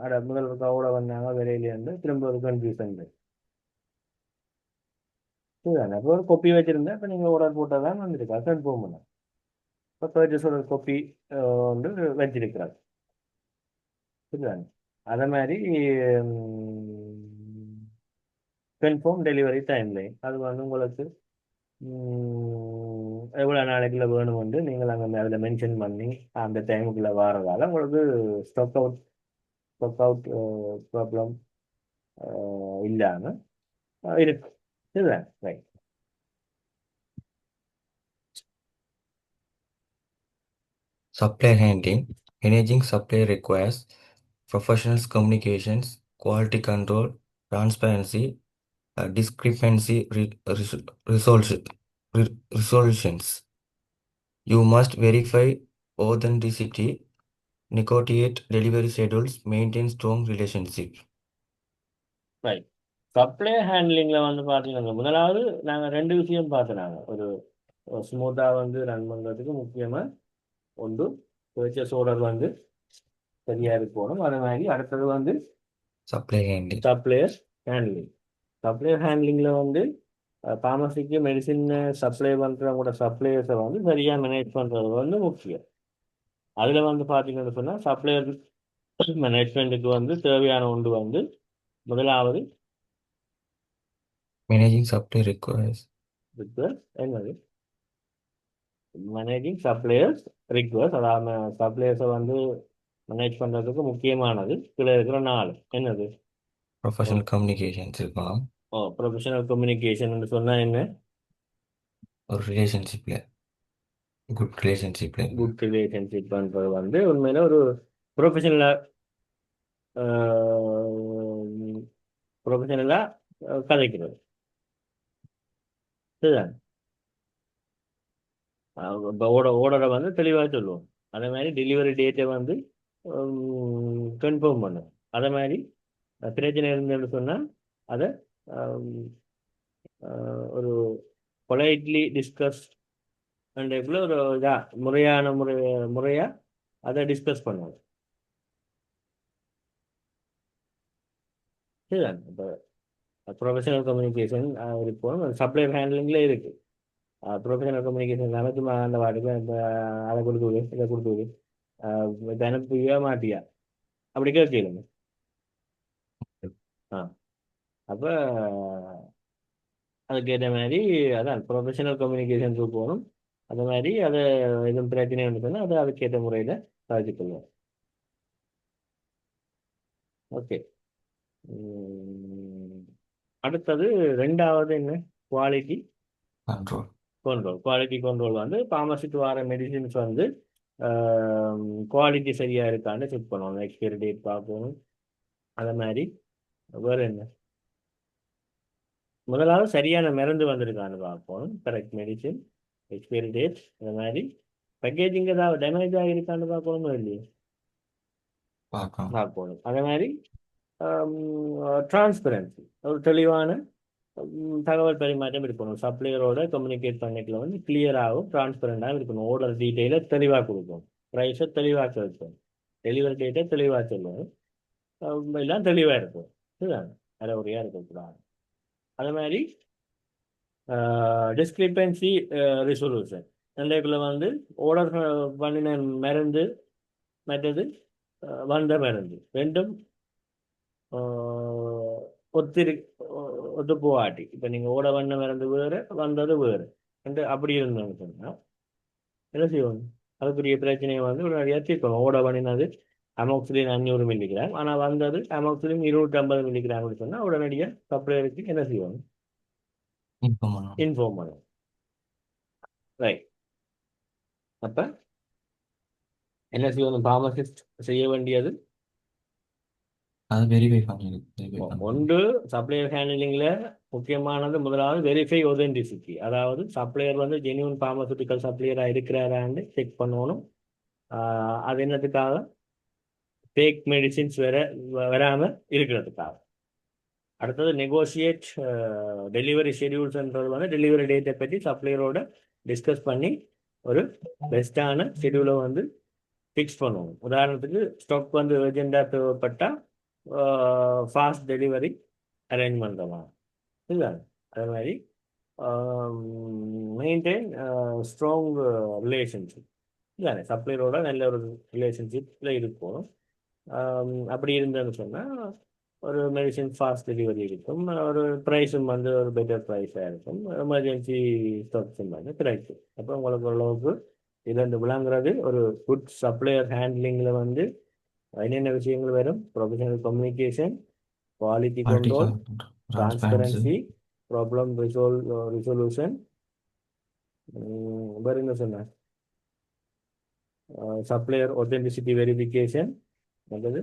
அட முதல் கவோட வந்தாங்க விலையிலேருந்து திரும்ப ஒரு கன்ஃபியூஷன் இதுதானே. அப்போ ஒரு கொப்பி வச்சிருந்தேன், இப்போ நீங்கள் ஆர்டர் போட்டால் தான் வந்திருக்கு கன்ஃபார்ம் பண்ண. இப்போ பர்ச்சேஸோட கொப்பி வந்து வச்சிருக்கிறாங்க இதுதானே. அதே மாதிரி கன்ஃபார்ம் டெலிவரி டைம்லைன் அது வந்து உங்களுக்கு எவ்வளோ நாளைக்குள்ள வேணுமென்று நீங்கள் அங்கே அதில் மென்ஷன் பண்ணி அந்த டைமுக்குள்ளே வாரதால உங்களுக்கு ஸ்டொக் அவுட் ப்ராப்ளம் இல்லாமல் இருக்கு இதுதான் right. Supply handling. Managing supply requires professional communications, quality control, transparency, discrepancy resolutions. You must verify authenticity, negotiate delivery schedules, maintain strong relationships. Right. Supply ஹேண்ட்லிங்கில் வந்து பார்த்தீங்கன்னா முதலாவது நாங்கள் 2 விஷயம் பார்த்துனாங்க. ஒரு ஸ்மூத்தாக வந்து ரன் பண்ணுறதுக்கு முக்கியமாக ஒன்று பர்ச்சேஸ் ஆர்டர் வந்து சரியாக இருக்கணும். அதே மாதிரி அடுத்தது வந்து Supply handling. Supplier handling. Supplier ஹேண்ட்லிங்கில் வந்து ஃபார்மசிக்கு மெடிசின் சப்ளை பண்ணுறவங்களோட சப்ளையர்ஸை வந்து சரியாக மேனேஜ் பண்ணுறது வந்து முக்கியம். அதில் வந்து பார்த்தீங்கன்னு சொன்னால் சப்ளையர் மேனேஜ்மெண்ட்டுக்கு வந்து தேவையான ஒன்று வந்து முதலாவது Managing supply requires என்னது மேனேஜிங் சப்ளையர்ஸ் ரிக்வஸ்ட். அதாவது சப்ளையர்ஸை வந்து மேனேஜ் பண்ணுறதுக்கு முக்கியமானது கீழே இருக்கிற 4 என்னது? professional communications இருக்கணும். ப்ரொஃபஷனல் கம்யூனிகேஷன் சொன்னால் என்ன? ஒரு ரிலேஷன்ஷிப்ல குட் ரிலேஷன்ஷிப்ல குட் ரிலேஷன்ஷிப் பண்ணுறது வந்து உண்மையில ஒரு ப்ரொஃபஷனலாக கதைக்கிறது சரிதான். இப்போ ஓர்டரை வந்து தெளிவாக சொல்லுவோம். அதே மாதிரி டெலிவரி டேட்டை வந்து கன்ஃபார்ம் பண்ணும். அதே மாதிரி பிரச்சனை இருந்ததுன்னு சொன்னால் அதை ஒரு பொலைட்லி டிஸ்கஸ் டைப்பில் ஒரு முறையான முறையாக அதை டிஸ்கஸ் பண்ணுவோம் சரிதான். இப்போ ப்ரொஃபஷனல் கம்யூனிகேஷன் இருக்கும், சப்ளையர் ஹேண்ட்லிங்கில் இருக்குது. ப்ரொஃபஷனல் கம்யூனிகேஷன் நமக்கு அந்த வாட்டுக்கு இப்போ அதை கொடுத்து விடு இதை கொடுத்து விடு இப்போ அனுப்பியா மாட்டியா அப்படி கேட்கலுங்க. ஆ அப்போ அதுக்கேற்ற மாதிரி அதான் ப்ரொஃபஷனல் கம்யூனிகேஷனுக்கு போகணும். அந்த மாதிரி அதை எதுவும் பிரச்சனை சொன்னால் அதை அதுக்கேற்ற முறையில் சாதிச்சுக்கொள்வோம். ஓகே. அடுத்தது 2வது என்ன? Quality control. Control. Quality control வந்து ஃபார்மசிக்கு வர மெடிசின்ஸ் வந்து குவாலிட்டி சரியாக இருக்கான்னு செக் பண்ணணும். எக்ஸ்பைரி டேட் பார்க்கணும். அதே மாதிரி வேறு என்ன? முதலாவது சரியான மருந்து வந்திருக்கான்னு பார்ப்போம். கரெக்ட் மெடிசின், எக்ஸ்பைரி டேட், அந்த மாதிரி பேக்கேஜிங் ஏதாவது டேமேஜ் ஆகிருக்கான்னு பார்க்கணும் இல்லையா? பார்க்கணும். அதே மாதிரி டிரான்ஸ்பரன்சி, ஒரு தெளிவான தகவல் பரிமாற்றம் இருக்கணும். சப்ளையரோட கம்யூனிகேட் பண்ணிக்கல வந்து கிளியராகவும் டிரான்ஸ்பரண்டாகவும் இருக்கணும். ஆர்டர் டீட்டெயிலை தெளிவாக கொடுக்கணும், ப்ரைஸை தெளிவாக சொல்லணும், டெலிவரி டேட்டை தெளிவாக சொல்லணும், எல்லாம் தெளிவாக இருக்கும் இதுதான் அரைகுறையாக இருக்கக்கூடாது. அதே மாதிரி டிஸ்கிரிப்பன்சி ரிசொல்யூஷன் ரெண்டுக்குள்ள வந்து ஆர்டர் பண்ணின மருந்து மற்றது வந்த மருந்து ரெண்டும் ஒத்து போவாட்டி, இப்போ நீங்கள் ஓட வண்ண மருந்து வேறு வந்தது வேறு ரெண்டு அப்படி இருந்தோம்னு சொன்னால் என்ன செய்வோம்? அதுக்குரிய பிரச்சனையை வந்து உடனடியாக தீர்க்கணும். ஓட பண்ணினது அமோக்சிலின் 500 மில்லிகிராம், ஆனால் வந்தது அமோக்சிலின் 250 மில்லிகிராம் சொன்னால் உடனடியாக சப்ளையருக்கு என்ன செய்வாங்க? இன்ஃபார்ம் பண்ணணும். இன்ஃபார்ம் பண்ணுவோம். ரைட். அப்போ என்ன செய்யணும்? ஃபார்மசிஸ்ட் செய்ய வேண்டியது அதை வெரிஃபை பண்ணணும். ஒன்று சப்ளையர் ஹேண்ட்லிங்கில் முக்கியமானது முதலாவது வெரிஃபை ஒதென்டிசிட்டி, அதாவது சப்ளையர் வந்து ஜென்யூன் ஃபார்மசூட்டிக்கல் சப்ளையராக இருக்கிறாரான்னு செக் பண்ணணும். அது என்னத்துக்காக? ஃபேக் மெடிசின்ஸ் வராமல் இருக்கிறதுக்காக. அடுத்தது நெகோசியேட் டெலிவரி ஷெடியூல்ஸ்ன்றது வந்து டெலிவரி டேட்டை பற்றி சப்ளையரோட டிஸ்கஸ் பண்ணி ஒரு பெஸ்ட்டான ஷெடியூலை வந்து ஃபிக்ஸ் பண்ணுவோம். உதாரணத்துக்கு ஸ்டாக் வந்து அர்ஜென்ட்டாக தேவைப்பட்டால் ஃபாஸ்ட் டெலிவரி அரேஞ்ச் பண்ணுறோம். இல்லை அதே மாதிரி மெயின்டைன் ஸ்ட்ராங் ரிலேஷன்ஷிப். இல்லை சப்ளையரோட நல்ல ஒரு ரிலேஷன்ஷிப்பில் இருக்கும். அப்படி இருந்ததுன்னு சொன்னால் ஒரு மெடிசின் ஃபாஸ்ட் டெலிவரி இருக்கும், ஒரு ப்ரைஸும் வந்து ஒரு பெட்டர் ப்ரைஸாக இருக்கும், எமர்ஜென்சி ஸ்டாக்ஸும் வந்து கிடைக்கும். அப்போ உங்களுக்கு ஓரளவுக்கு இதில் விளங்குறது ஒரு குட் சப்ளையர் ஹேண்ட்லிங்கில் வந்து என்னென்ன விஷயங்கள் வரும்? Professional communication, quality control, transparency, problem resolution, வேறு என்ன சொன்னேன்? சப்ளையர் ஒத்தென்டிசிட்டி வெரிஃபிகேஷன், அல்லது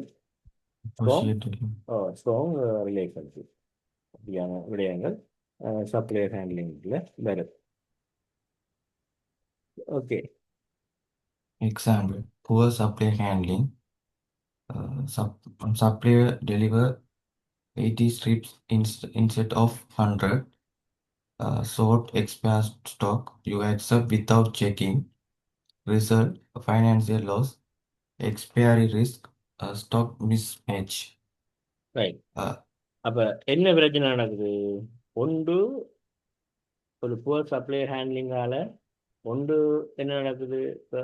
ஸ்ட்ராங் ரிலேஷன்ஷிப். அப்படியான விடயங்கள் சப்ளையர் ஹேண்ட்லிங்கில் வரும். Okay. Example: poor supplier handling. Supplier deliver 80 strips instead of 100. Short expired stock you accept without checking. Result: financial loss, expiry risk, stock mismatch. Right. அப்போ என்ன பிரச்சனை நடக்குது? ஒன்று ஒரு புவர் சப்ளையர் ஹேண்ட்லிங்கால் ஒன்று என்ன நடக்குது? இப்போ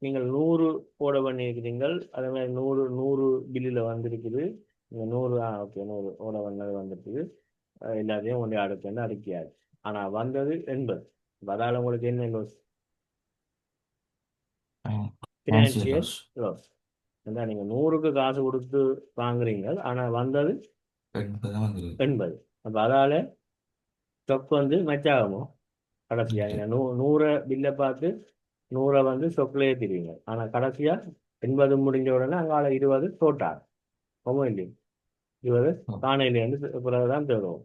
நீங்கள் 100 போட பண்ணியிருக்கிறீங்கள், அதே மாதிரி 100 பில்லில் வந்திருக்குது. நீங்கள் 100 ஓகே 100 ஓட வந்தது வந்துருக்குது, எல்லாத்தையும் ஒன்றே அடுத்து அடுக்கியாது. ஆனால் வந்தது 80. அதால் உங்களுக்கு என்ன லோஸ்? Financial loss. ஏன்னா நீங்கள் 100க்கு காசு கொடுத்து வாங்குறீங்க, ஆனால் வந்தது 80. அப்போ அதால் ஸ்டொக் வந்து மெச்சாகுமோ? கடைசியாக நீங்கள் 100 பில்லை பார்த்து 100 வந்து ஸ்டொக்லேயே தெரியுங்க, ஆனால் கடைசியாக 80 முடிஞ்ச உடனே அங்கால 20 தோட்டார் ரொம்ப இல்லையா? 20 காணையிலேருந்து பிறகுதான் தருவோம்.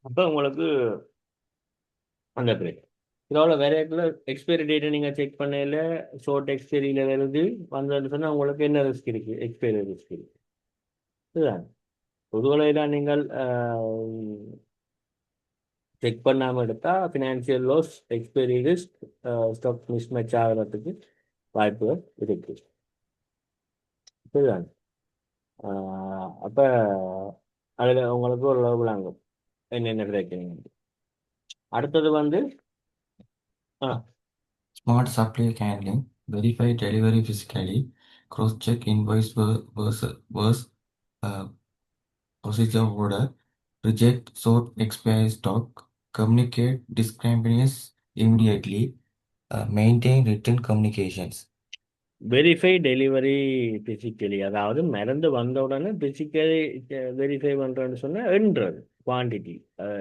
அப்போ உங்களுக்கு அந்த பிரேக் இதோட வேறையக்குள்ள எக்ஸ்பைரி டேட்டை நீங்கள் செக் பண்ணல, ஷோர்ட் எக்ஸ்பைரியில் வருது வந்ததுன்னு சொன்னால் உங்களுக்கு என்ன ரிஸ்க் இருக்குது? எக்ஸ்பைரி ரிஸ்க் இருக்குது. இதுதான் பொதுவலையில் நீங்கள் செக் பண்ணாமல் எடுத்தால் financial loss, expiry risk, stock mismatch ஆகிறதுக்கு வாய்ப்புகள் இருக்குது. இதுதான். அப்போ அதில் உங்களுக்கு ஒரு அளவு விளங்கும் என்னென்ன கிடைக்கிறீங்க. அடுத்தது வந்து Smart supplier handling: verify delivery physically, cross-check invoice versus procedure order, reject short expiry stock, communicate discrepancies immediately, maintain written communications. Verify delivery physically, அதாவது மருந்து வந்த உடனே பிசிக்கலி வெரிஃபை பண்ணுறோன்னு சொன்னால் எண்ணுறது, குவான்டிட்டி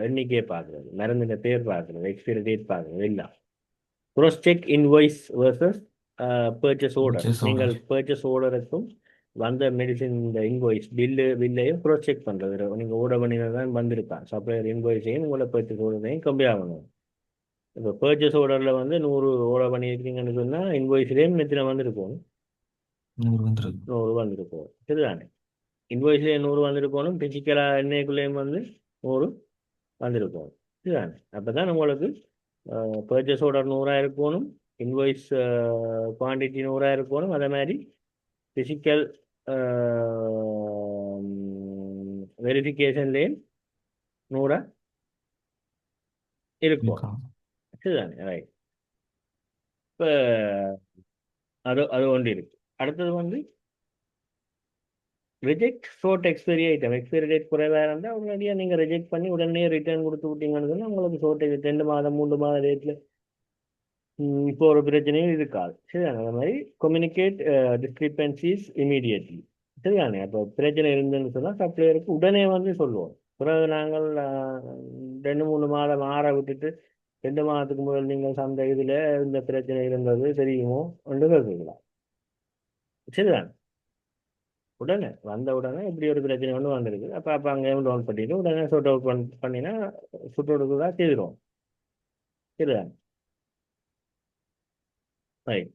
எண்ணிக்கையை பார்க்குறது, மருந்தின பேர் பார்க்குறது, எக்ஸ்பைரி டேட் பார்க்குறது எல்லாம். Cross check invoice versus purchase order. நீங்கள் பர்ச்சேஸ் ஆர்டருக்கும் வந்த மெடிசின் இந்த இன்வாய்ஸ் பில்லையும் க்ராஸ் செக் பண்ணுறது. நீங்கள் ஆர்டர் பண்ணிதான் வந்திருக்கான் சப்ளையர் இன்வாய்ஸையும் உங்களை பர்ச்சேஸ் ஆர்டரையும் கம்பேர் பண்ணணும். இப்போ பர்ச்சேஸ் ஆர்டரில் வந்து 100 ஆர்டர் பண்ணியிருக்கீங்கன்னு சொன்னால் இன்வாய்ஸ்லேயும் எத்தனை வந்திருக்கும்? 100 வந்திருக்கும். சரிதானே? இன்வாய்ஸ்லேயே 100 வந்திருக்கணும், பிசிக்கலாக எண்ணெய்க்குள்ளேயும் வந்து 100 வந்திருக்கும். சரிதானே? அப்போ தான் உங்களுக்கு பர்ச்சேஸ் ஆர்டர் 100 இருக்கணும், இன்வாய்ஸ் குவான்டிட்டி 100 இருக்கணும், அதே மாதிரி பிசிக்கல் வெரிஃபிகேஷன்லேயும் 100 இருக்கும். சரிதானே? ரைட். இப்போ அது ஒன்று இருக்கு. அடுத்தது வந்து reject short expiry item. Expiry date குறைவாக இருந்தால் உடனடியாக நீங்கள் ரிஜெக்ட் பண்ணி உடனே ரிட்டர்ன் கொடுத்து விட்டீங்கன்னு சொன்னால் உங்களுக்கு ஷோர்ட் 2 மாதம் 3 மாதம் ரேட்டில் இப்போ ஒரு பிரச்சனையும் இருக்காது. சரிதானே? அந்த மாதிரி கம்யூனிகேட் டிஸ்கிரிப்பன்சிஸ் இமீடியட்லி. சரிதானே? அப்போ பிரச்சனை இருந்துன்னு சொன்னால் சப்ளையருக்கு உடனே வந்து சொல்லுவோம். பிறகு நாங்கள் 2 3 மாதம் ஆற விட்டுட்டு 2 மாதத்துக்கு முதல் நீங்கள் சந்தை இதில் இந்த பிரச்சனை இருந்தது தெரியுமோ என்று கேட்கலாம். சரிதானே? உடனே வந்த உடனே இப்படி ஒரு பிரச்சனை ஒன்று வந்திருக்கு, அப்போ அங்கேயும் டவுன் பண்ணிட்டு உடனே ஷூட் அவுட் பண்ணினா ஷூட் அவுட்டுக்கு தான் செய்திருவோம். சரிதானே? ரைட்.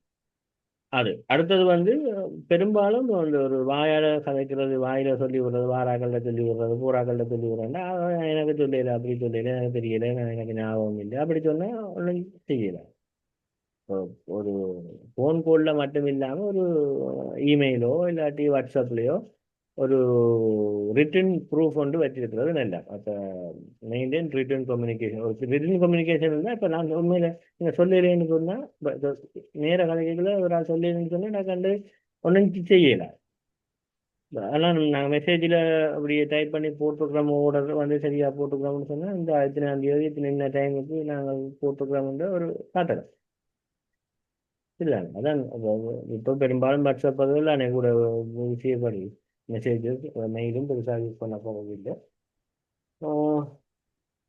அது அடுத்தது வந்து பெரும்பாலும் அந்த ஒரு வாயால கதைக்கிறது, வாயில சொல்லி விடுறது, வாராக்கள்ல சொல்லி விடுறது, பூராக்கள்ல சொல்லி விடுறேன்னா அவன் எனக்கு சொல்லல, அப்படி சொல்லல, எனக்கு தெரியல, எனக்கு ஞாபகம் இல்லை, அப்படி சொன்னா ஒன்றும் செய்யல. இப்போ ஒரு ஃபோன் காலில் மட்டும் இல்லாமல் ஒரு இமெயிலோ இல்லாட்டி வாட்ஸ்அப்லேயோ ஒரு ரிட்டன் ப்ரூஃப் வந்து வச்சிருக்கிறது நல்லா. அப்போ மெயின்டைன் ரிட்டன் கம்யூனிகேஷன். ஒரு ரிட்டன் கம்யூனிகேஷன் இருந்தால் இப்போ நான் உண்மையில் நீங்கள் சொல்லலைன்னு சொன்னால் நேர கதைகளை ஒரு ஆள் சொல்லலைன்னு சொன்னால் நான் கண்டு ஒன்றும் செய்யலை. ஆனால் நாங்கள் மெசேஜில் அப்படியே டைப் பண்ணி போட்டுருக்கிறோம், ஓர்டர் வந்து சரியாக போட்டுக்கிறோம்னு சொன்னால் இந்த இத்தனாம் தேதி இத்தனை டைமுக்கு நாங்கள் போட்டுக்கிறோம்ன்ற ஒரு காட்டலை. இல்லை அதான் இப்போ பெரும்பாலும் வாட்ஸ்அப் பதில் அன்னைக்கு கூட விஷயப்படி மெசேஜஸ் மெயிலும் பெருசாக யூஸ் பண்ண போவதில்லை.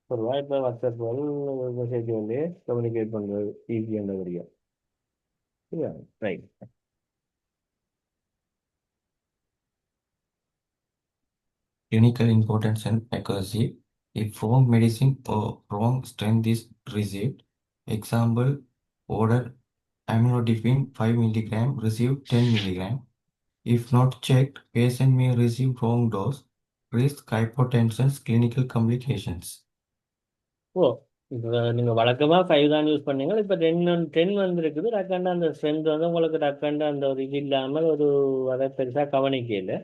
பொதுவாக இப்போ வாட்ஸ்அப் மெசேஜ் வந்து கம்யூனிகேட் பண்ணுறது ஈஸியானபடியா. இல்லை right. Clinical importance and accuracy. If wrong medicine or wrong strength is received, example, order amlodipine 5 milligram, receive 10 milligram. If not checked, patient may receive wrong dose, risk hypotension, clinical complications. ஓ, இப்போ நீங்கள் வழக்கமாக 5 தான் யூஸ் பண்ணீங்க, இப்போ 10 வந்துருக்குது. டக்காண்டு அந்த ஸ்ட்ரென்த் வந்து உங்களுக்கு டக்காண்டு அந்த ஒரு இது இல்லாமல் ஒரு அதை பெருசாக கவனிக்கல.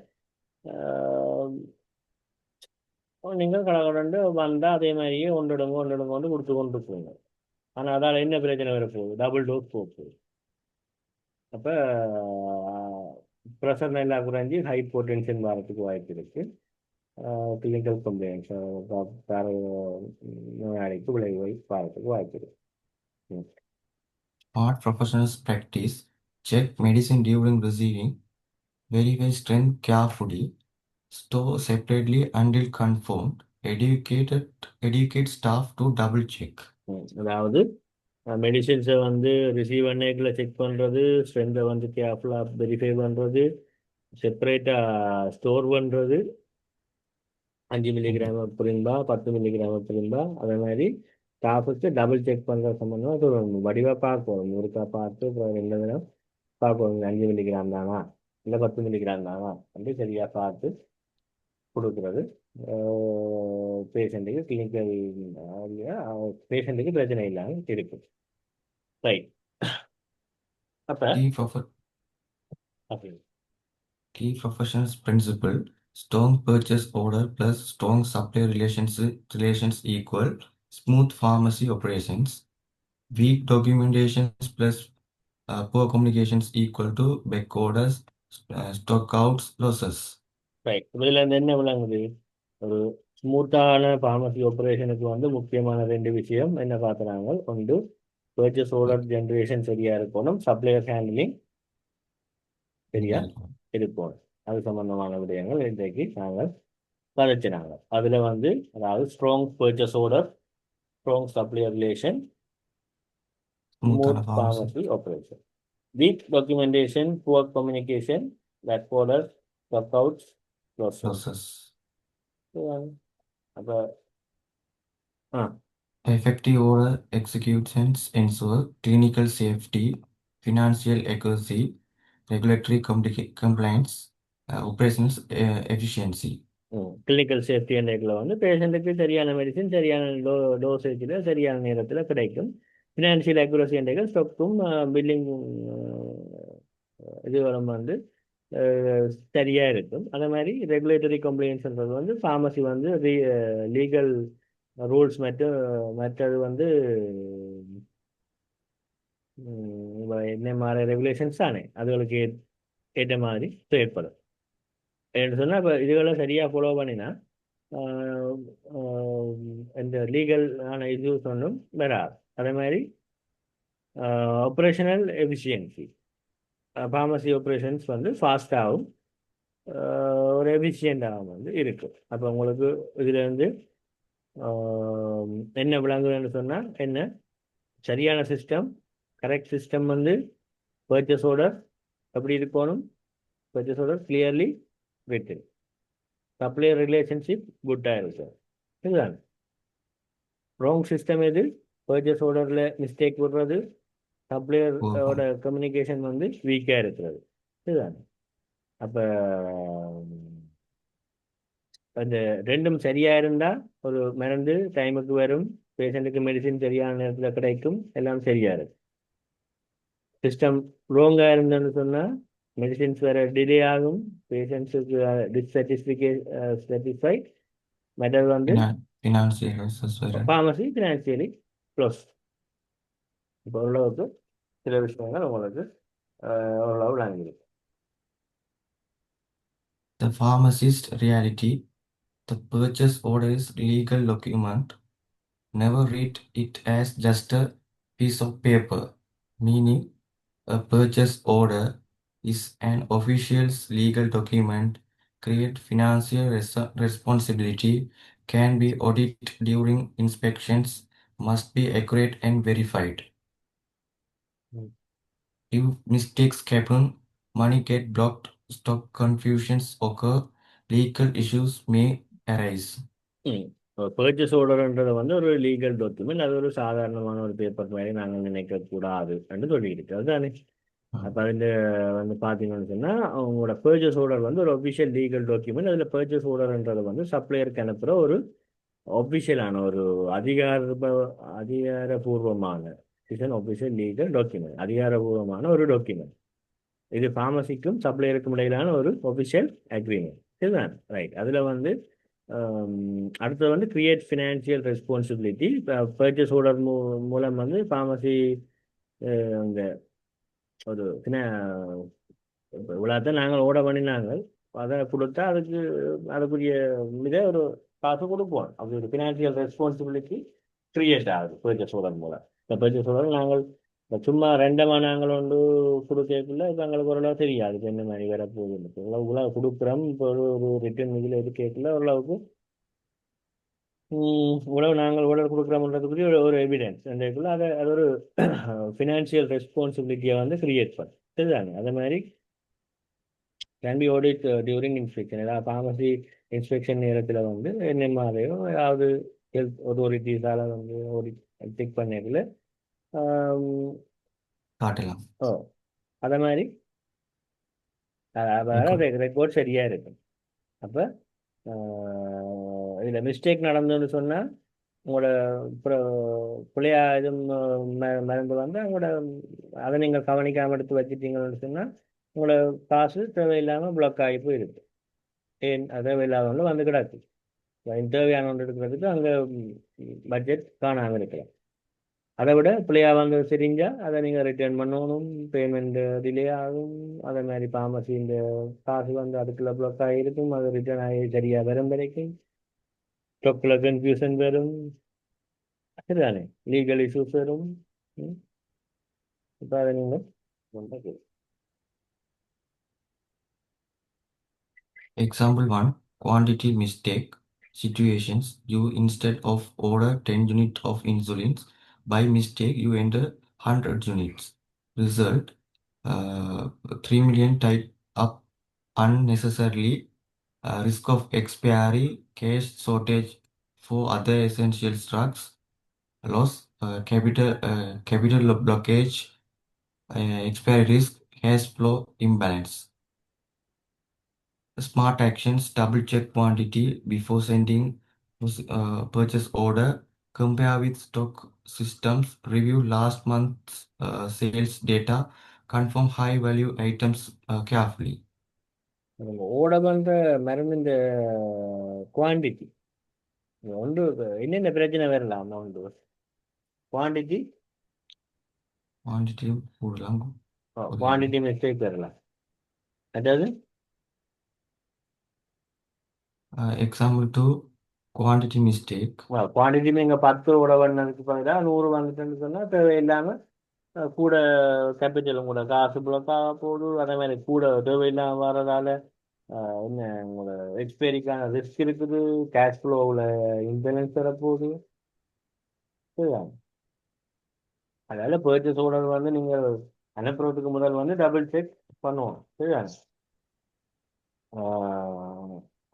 நீங்கள் கடகடண்டு வந்தால் அதே மாதிரியே ஒன்றிடுங்க கொடுத்து கொண்டு போங்க. ஆனால் அதால் என்ன பிரச்சனை வரப்போகுது? டபுள் டோஸ் போகுது. அப்போ ப்ரெஷர் நல்லா குறைஞ்சி ஹைப்போ டென்ஷன் வரத்துக்கு வாய்ப்பு இருக்குது. கிளினிக்கல் கம்ப்ளைண்ட்ஸ் வேற நோயாளிக்கு விளைவை வரத்துக்கு வாய்ப்பு இருக்குது. Smart professionals practice, check medicine during receiving, verify strength carefully, store separately until confirmed, educate staff to double check. அதாவது மெடிசின்ஸை வந்து ரிசீவ் அன்னைக்கில் செக் பண்ணுறது, ஸ்ட்ரென்த்தை வந்து கேர்ஃபுல்லாக வெரிஃபை பண்ணுறது, செப்பரேட்டாக ஸ்டோர் பண்ணுறது, 5 மில்லிகிராம் புரியும்பா 10 மில்லிகிராம் புரியும்பா, அதே மாதிரி ஸ்டாஃபுக்கு டபுள் செக் பண்ணுற சம்பந்தமாக அது ஒரு வடிவாக பார்க்கணும். ஒருக்கா பார்த்து அப்புறம் 2 தினம் பார்க்கணும், 5 மில்லிகிராம் தானா இல்லை 10 மில்லிகிராம் தானா அப்படி சரியாக பார்த்து கொடுக்குறது பேஷண்ட்டுக்கு கிளினிக்கல் பேஷண்ட்டுக்கு பிரச்சனை இல்லாமல் இருக்கும். ரைட். அப்போ Key, prof- அப்படி key professionals principle, strong purchase order plus strong supply relations equal smooth pharmacy operations. Weak documentations plus poor communications equal to back orders, stock outs, losses. Right. இதில் இருந்து என்ன விளங்குது? ஒரு ஸ்மூத்தான ஃபார்மசி ஆப்ரேஷனுக்கு வந்து முக்கியமான 2 விஷயம் என்ன பார்க்குறாங்க. ஒன்று பர்ச்சேஸ் ஆர்டர் ஜென்ரேஷன் சரியாக இருக்கணும், சப்ளையர் ஹேண்ட்லிங் சரியா இருக்கணும். அது சம்பந்தமான விடயங்கள் இன்றைக்கு நாங்கள் கதைச்சினாங்க. அதில் வந்து அதாவது strong purchase order, strong supplier relation, smooth pharmacy operation. Weak documentation, poor communication, back orders, stockouts, losses. அப்போ Effective order executions ensure clinical safety, financial accuracy, regulatory compliance, operations efficiency. Clinical safety என்ற வந்து பேஷண்ட்டுக்கு சரியான மெடிசின் சரியான டோசேஜில் சரியான நேரத்தில் கிடைக்கும். ஃபினான்ஷியல் அக்யூரசி என்ற ஸ்டொக்கும் பில்லிங் இதுவரம் வந்து சரியாக இருக்கும். அதே மாதிரி ரெகுலேட்டரி கம்ப்ளைண்ட்ஸ்ன்றது வந்து ஃபார்மசி வந்து லீகல் ரூல்ஸ் மற்றது வந்து என்ன மாதிரி ரெகுலேஷன்ஸ் தானே அதுகளுக்கு ஏற்ற மாதிரி செயற்படும். என்று சொன்னால் இப்போ இதுகளை சரியாக ஃபாலோ பண்ணினா இந்த லீகல் ஆன இஷ்யூஸ் ஒன்றும் வராது. அதே மாதிரி ஆப்ரேஷனல் எஃபிஷியன்சி. ஃபார்மசி ஆப்ரேஷன்ஸ் வந்து ஃபாஸ்ட்டாகவும் ஒரு எஃபிஷியண்டாகவும் வந்து இருக்கும். அப்போ உங்களுக்கு இதில் வந்து என்ன விளங்குதுன்னு சொன்னால் என்ன சரியான சிஸ்டம், கரெக்ட் சிஸ்டம் வந்து பர்ச்சேஸ் ஆர்டர் எப்படி இருக்கணும், purchase order clearly written, supplier relationship குட்டாக இருக்கும். இதுதான் ராங் சிஸ்டம். எது பர்ச்சேஸ் ஆர்டரில் மிஸ்டேக் விடுறது, சப்ளையரோட கம்யூனிகேஷன் வந்து வீக்காக இருக்கிறது. இதுதான். அப்போ அந்த ரெண்டும் சரியா இருந்தா ஒரு மருந்து டைமுக்கு வரும், பேஷண்ட்டுக்கு மெடிசின் சரியான நேரத்தில் கிடைக்கும், எல்லாம் சரியா இருக்கும். சிஸ்டம் ரோங்கா இருந்ததுன்னு சொன்னா மெடிசின்ஸ் வேற டிலே ஆகும், பேஷண்ட்ஸுக்கு டிஸ்சாட்டிஸ்ஃபைட், மெட்டர் வந்து Financial losses were. Pharmacy financially close. இப்போ ஓரளவுக்கு சில விஷயங்கள் உங்களுக்கு ஓரளவு விளங்கிடும். The pharmacist reality. The purchase order is legal document. Never read it as just a piece of paper. Meaning, a purchase order is an official legal document. Create financial responsibility. Can be audited during inspections. Must be accurate and verified. If mistakes happen, money get blocked, stock confusions occur, legal issues may arise. பர்ச்சேஸ் ஆர்டர்ன்றது வந்து ஒரு லீகல் டாக்குமெண்ட். அது ஒரு சாதாரணமான ஒரு பேப்பர் மாதிரி நாங்கள் நினைக்கக்கூடாது என்று சொல்லிக்கிட்டு அதுதானே. அப்போ அதில் வந்து பார்த்தீங்கன்னு சொன்னால் அவங்களோட பர்ச்சேஸ் ஆர்டர் வந்து ஒரு ஒஃபிஷியல் லீகல் டாக்குமெண்ட். அதில் பர்ச்சேஸ் ஆர்டர்ன்றது வந்து சப்ளையருக்கு அனுப்புகிற ஒரு ஒஃபிஷியலான ஒரு அதிகாரபூர்வமான ஒஃபிஷியல் லீகல் டாக்குமெண்ட், அதிகாரபூர்வமான ஒரு டாக்குமெண்ட். இது ஃபார்மசிக்கும் சப்ளையருக்கும் இடையிலான ஒரு ஒஃபிஷியல் அக்ரிமெண்ட். இதுதான் ரைட். அதில் வந்து அடுத்தது வந்து create financial responsibility. Purchase order மூலம் வந்து ஃபார்மசி அந்த ஒரு இவ்வளோத்தான் நாங்கள் ஓட பண்ணினாங்க, அதை கொடுத்தா அதுக்குரிய இதை ஒரு காசு கொடுப்போம். அப்படி ஒரு ஃபினான்சியல் ரெஸ்பான்சிபிலிட்டி கிரியேட் ஆகுது பர்ச்சேஸ் ஆர்டர் மூலம். இந்த பர்ச்சேஸ் ஆர்டர் நாங்கள் சும்மா ரெண்டமாக நாங்கள் வந்து கொடுக்கக்குள்ள இப்போ எங்களுக்கு ஓரளவு தெரியாது இப்போ என்ன மாதிரி வேற போகுதுன்னு. இவ்வளோ கொடுக்குறோம். இப்போ ஒரு ரிட்டர்ன் இதில் கேட்கல ஓரளவுக்கு உழவு நாங்கள் ஓர்டர் கொடுக்குறோம்ன்றதுக்குரிய ஒரு எவிடன்ஸ் ரெண்டுக்குள்ள அது ஒரு ஃபினான்சியல் ரெஸ்பான்சிபிலிட்டியை வந்து கிரியேட் பண்ணும். சரிதானே? அதே மாதிரி can be audit during inspection. ஏதாவது ஃபார்மசி இன்ஸ்பெக்ஷன் நேரத்தில் வந்து என்ன மாதிரியோ ஏதாவது ஹெல்த் அத்தாரிட்டிஸால் வந்து செக் பண்ணதில் காட்டலாம். அதே மாதிரி ரெக்கார்ட் சரியாக இருக்கும். அப்போ இதில் மிஸ்டேக் நடந்ததுன்னு சொன்னால் உங்களோட பிள்ளையா இதுவும் மருந்து வந்து அவங்களோட அதை நீங்கள் கவனிக்காமல் எடுத்து வச்சுட்டீங்கன்னு சொன்னால் உங்களோட காசு தேவையில்லாமல் பிளாக் ஆகி போயிருக்கு. ஏன் தேவையில்லாதவங்க வந்து கிடாது. தேவையான ஒன்று எடுக்கிறதுக்கு அங்கே பட்ஜெட் காணாமல் இருக்கலாம். அதை விட பிள்ளையா வந்து தெரிஞ்சால் அதை நீங்கள் ரிட்டர்ன் பண்ணணும், பேமெண்ட் டிலே ஆகும். அதே மாதிரி ஃபார்மசி இந்த காசு வந்து அதுக்குள்ள பிளாக் ஆகிருக்கும், அது ரிட்டர்ன் ஆகி சரியாக வரும் வரைக்கும் ஸ்டாக்ல கன்ஃபியூஷன் வரும். சரிதானே? லீகல் இஷ்யூஸ் வரும். இப்போ அதை நீங்கள் Example 1. Quantity mistake situations. You instead of order 10 units of insulin, by mistake you enter 100 units. Result, 3 million type up unnecessarily, risk of expiry, cash shortage for other essential drugs, loss, capital blockage, expiry risk, cash flow imbalance. Smart actions: double check quantity before sending purchase order, compare with stock systems, review last month's sales data, confirm high value items carefully. ஓட பண்ணுற மருந்து குவான்டிட்டி ஒன்று என்னென்ன பிரச்சனை வரலாம்? ஒன்று குவான்டிட்டி மிஸ்டேக் வரலாம். அதாவது எக்ஸாம்பிள் 2 குவான்டிட்டி மிஸ்டேக். குவான்டிட்டி நீங்கள் 10 ஓட பண்ணதுக்கு பதிலாக 100 வந்துட்டுன்னு சொன்னால் தேவையில்லாமல் கூட கேபிட்டலும் கூட காசு புழக்காக போகுது, அதே மாதிரி கூட தேவையில்லாமல் வர்றதால என்ன உங்களோட எக்ஸ்பைரிக்கான ரிஸ்க் இருக்குது, கேஷ் ஃப்ளோவில் இம்பேலன்ஸ் வரப்போகுது. சரியா? அதனால பர்ச்சேஸ் ஆர்டர் வந்து நீங்கள் அனுப்புறதுக்கு முதல் வந்து டபுள் செக் பண்ணுவோம். சரியா?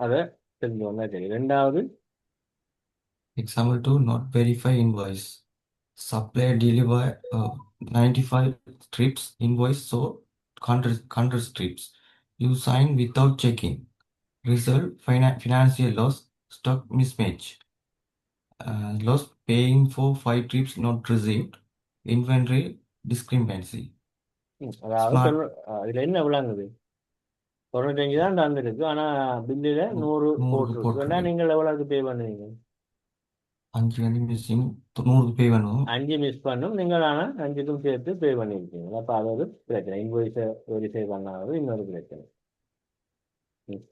அதை தெரிஞ்சு வந்தா சரி. ரெண்டாவது, Example 2, not verify invoice. Supplier deliver 95 strips invoice, so 100 strips. You sign without checking. Result, financial loss, stock mismatch. Loss paying for 5 trips not received. Inventory discrepancy. அதாவது Smart இதில் என்ன விளங்குது? 95 தான் தந்துருக்கு, ஆனால் பில்லில் 100 100 போட்டிருக்கு. ஏன்னா போட்டிருக்கு. நீங்கள் எவ்வளோக்கு பே பண்ணுவீங்க? 5 வந்து மிஸ்ஸிங் 100 பே பண்ணுவோம். 5 மிஸ் பண்ணும் நீங்கள், ஆனால் 5க்கும் சேர்த்து பே பண்ணியிருக்கீங்க. அப்போ அது ஒரு பிரச்சனை. இன்வாய்ஸை வெரிஃபை பண்ணாதது இன்னொரு பிரச்சனை.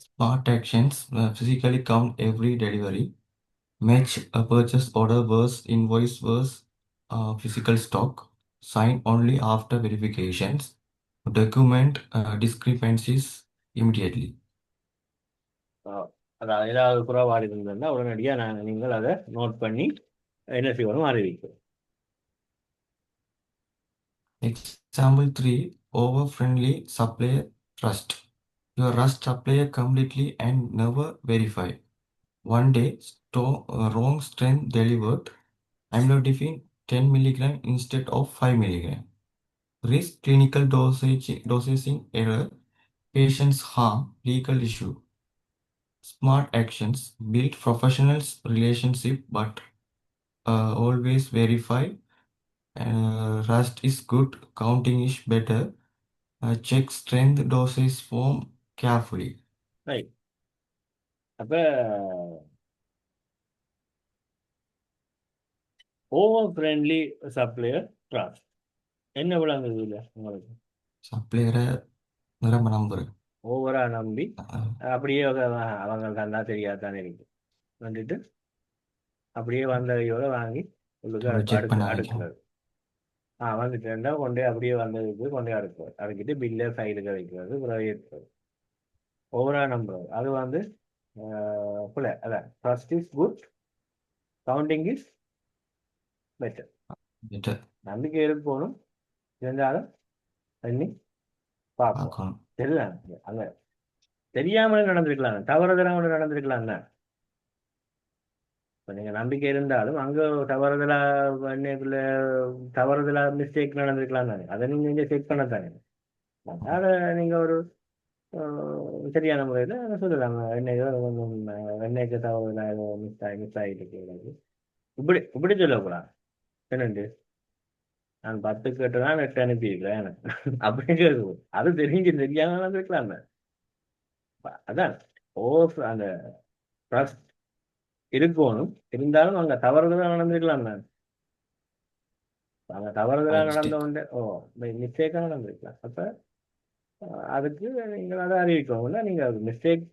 Smart actions, physically count every delivery. Match a purchase order versus invoice versus physical stock. Sign only after verifications. Document discrepancies immediately. அதாவது ஏதாவது குறைபாடு இருந்ததுன்னா உடனடியாக நீங்கள் அதை நோட் பண்ணி என்ன செய்யணும் அறிவிக்கும். Example 3, over friendly supplier trust. Your trust supplier completely and never verify. One day, wrong strength delivered amlodipine 10 milligram instead of 5 milligram. Risk clinical dosaging error, patient's harm, legal issue. Smart actions, build professionals relationship, but always verify. Rust is good, counting is better. Check strength dosage form carefully. Right. அப்போ ஓவர் ஃப்ரெண்ட்லி சப்ளையர் ட்ராஸ்ட் என்ன விளங்குது இல்லை உங்களுக்கு? சப்ளையரை நிரம்ப நம்புறேன். ஓவராக நம்பி அப்படியே அவங்க தந்தா தெரியாதானே இருக்கு வந்துட்டு அப்படியே வந்ததையோட வாங்கி உள்ளுக்கு செக் பண்ண அடுக்கிறது. வந்துட்டேன்டா கொண்டே அப்படியே வந்ததுக்கு கொண்டே அடுக்குறது, அடுக்கிட்டு பில்லை ஃபைலுக்கு வைக்கிறது, பிறகு ஏற்றுறது. ஓவராக நம்புறது அது வந்து பிள்ளை. அதான் trust is good, counting is better. better. நம்பிக்கை இருக்கணும், இருந்தாலும் பண்ணி பார்ப்போம். பார்க்கணும். தெரியல அங்க தெரியாமலே நடந்திருக்கலாம், தவறுதலாக நடந்திருக்கலாம் தான். இப்போ நீங்கள் நம்பிக்கை இருந்தாலும் அங்கே தவறுதலா மிஸ்டேக் நடந்திருக்கலாம் தானே, அதை நீங்கள் இங்கே செக் பண்ண தானே. அதை நீங்கள் ஒரு சரியான முறையில் சொல்லலாம். என்னைக்கோ கொஞ்சம் என்னைக்கு தவறுதலா ஏதோ மிஸ் ஆகிட்டு இப்படி இப்படி சொல்லக்கூடாது. என்னண்டு நான் 10 கேட்டு தான் 8 அனுப்பியிருக்கிறேன் அப்படி கேட்கும். அது தெரியாம நடந்திருக்கலாம். அதான் அந்த ட்ரஸ்ட் இருக்கணும், இருந்தாலும் அங்க தவறுதலா நடந்திருக்கலாம் தான். அங்க தவறுதலா நடந்த உடனே மிஸ்டேக்கா நடந்திருக்கலாம். அப்ப அதுக்கு நீங்கள் அதை அறிவிக்கணும்ல. நீங்க மிஸ்டேக்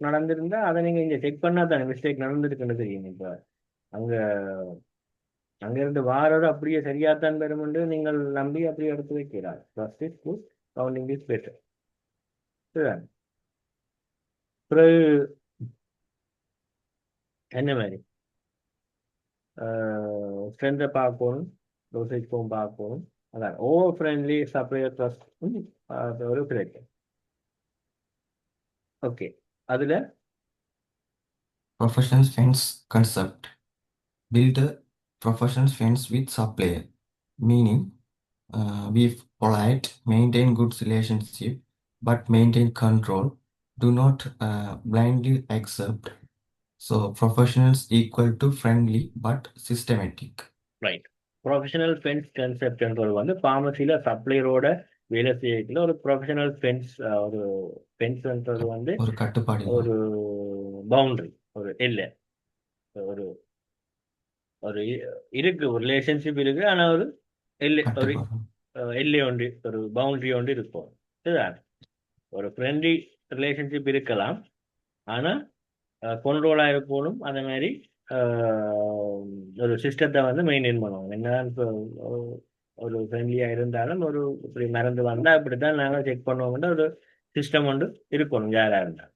நடந்திருந்தா அதை நீங்க இங்க செக் பண்ணா தானே மிஸ்டேக் நடந்திருக்குன்னு தெரியும். இப்ப அங்க அங்கிருந்து வாரது அப்படியே சரியாத்தான் பெறும் நீங்கள் நம்பி அப்படியே எடுத்து வைக்கிறார். Trust is good, counting is better. பிறகு என்ன மாதிரி ஸ்ட்ரென்த்தை பார்க்கணும், டோசேஜ் ஃபார்ம் பார்க்கணும். அதான் ஓவர் ஃப்ரெண்ட்லி சப்ளையர் ட்ரஸ்ட் ஒரு கிடைக்கும். ஓகே, அதில் Professional fence concept. Build a professional fence with supplier, meaning be polite, maintain good relationship, but maintain control. Do not blindly accept. So professionals equal to friendly but systematic. Right. Professional fence கன்செப்ட்ன்றது வந்து ஃபார்மசியில் சப்ளையரோட வேலை செய்யறதுல ஒரு ப்ரொஃபஷனல் ஃபென்ஸ், ஒரு ஃபென்ஸ்ன்றது வந்து ஒரு கட்டுப்பாடு, ஒரு பவுண்டரி, ஒரு எல்லை, ஒரு ஒரு இருக்கு, ஒரு ரிலேஷன்ஷிப் இருக்கு, ஆனால் ஒரு எல்லை, ஒரு எல்லை ஒன்று, ஒரு பவுண்டரி ஒன்று இருக்கும். சரிதான்? ஒரு ஃப்ரெண்ட்லி ரிலேஷன்ஷிப் இருக்கலாம், ஆனால் கண்ட்ரோலாக இருக்கணும். அதே மாதிரி ஒரு சிஸ்டத்தை வந்து மெயின்டைன் பண்ணுவாங்க. என்ன இப்போ ஒரு ஃப்ரெண்ட்லியாக இருந்தாலும் ஒரு இப்படி மறந்து வந்தால் இப்படித்தான் நாங்கள் செக் பண்ணுவோம்ன்ற ஒரு சிஸ்டம் ஒன்று இருக்கணும் யாராக இருந்தாலும்.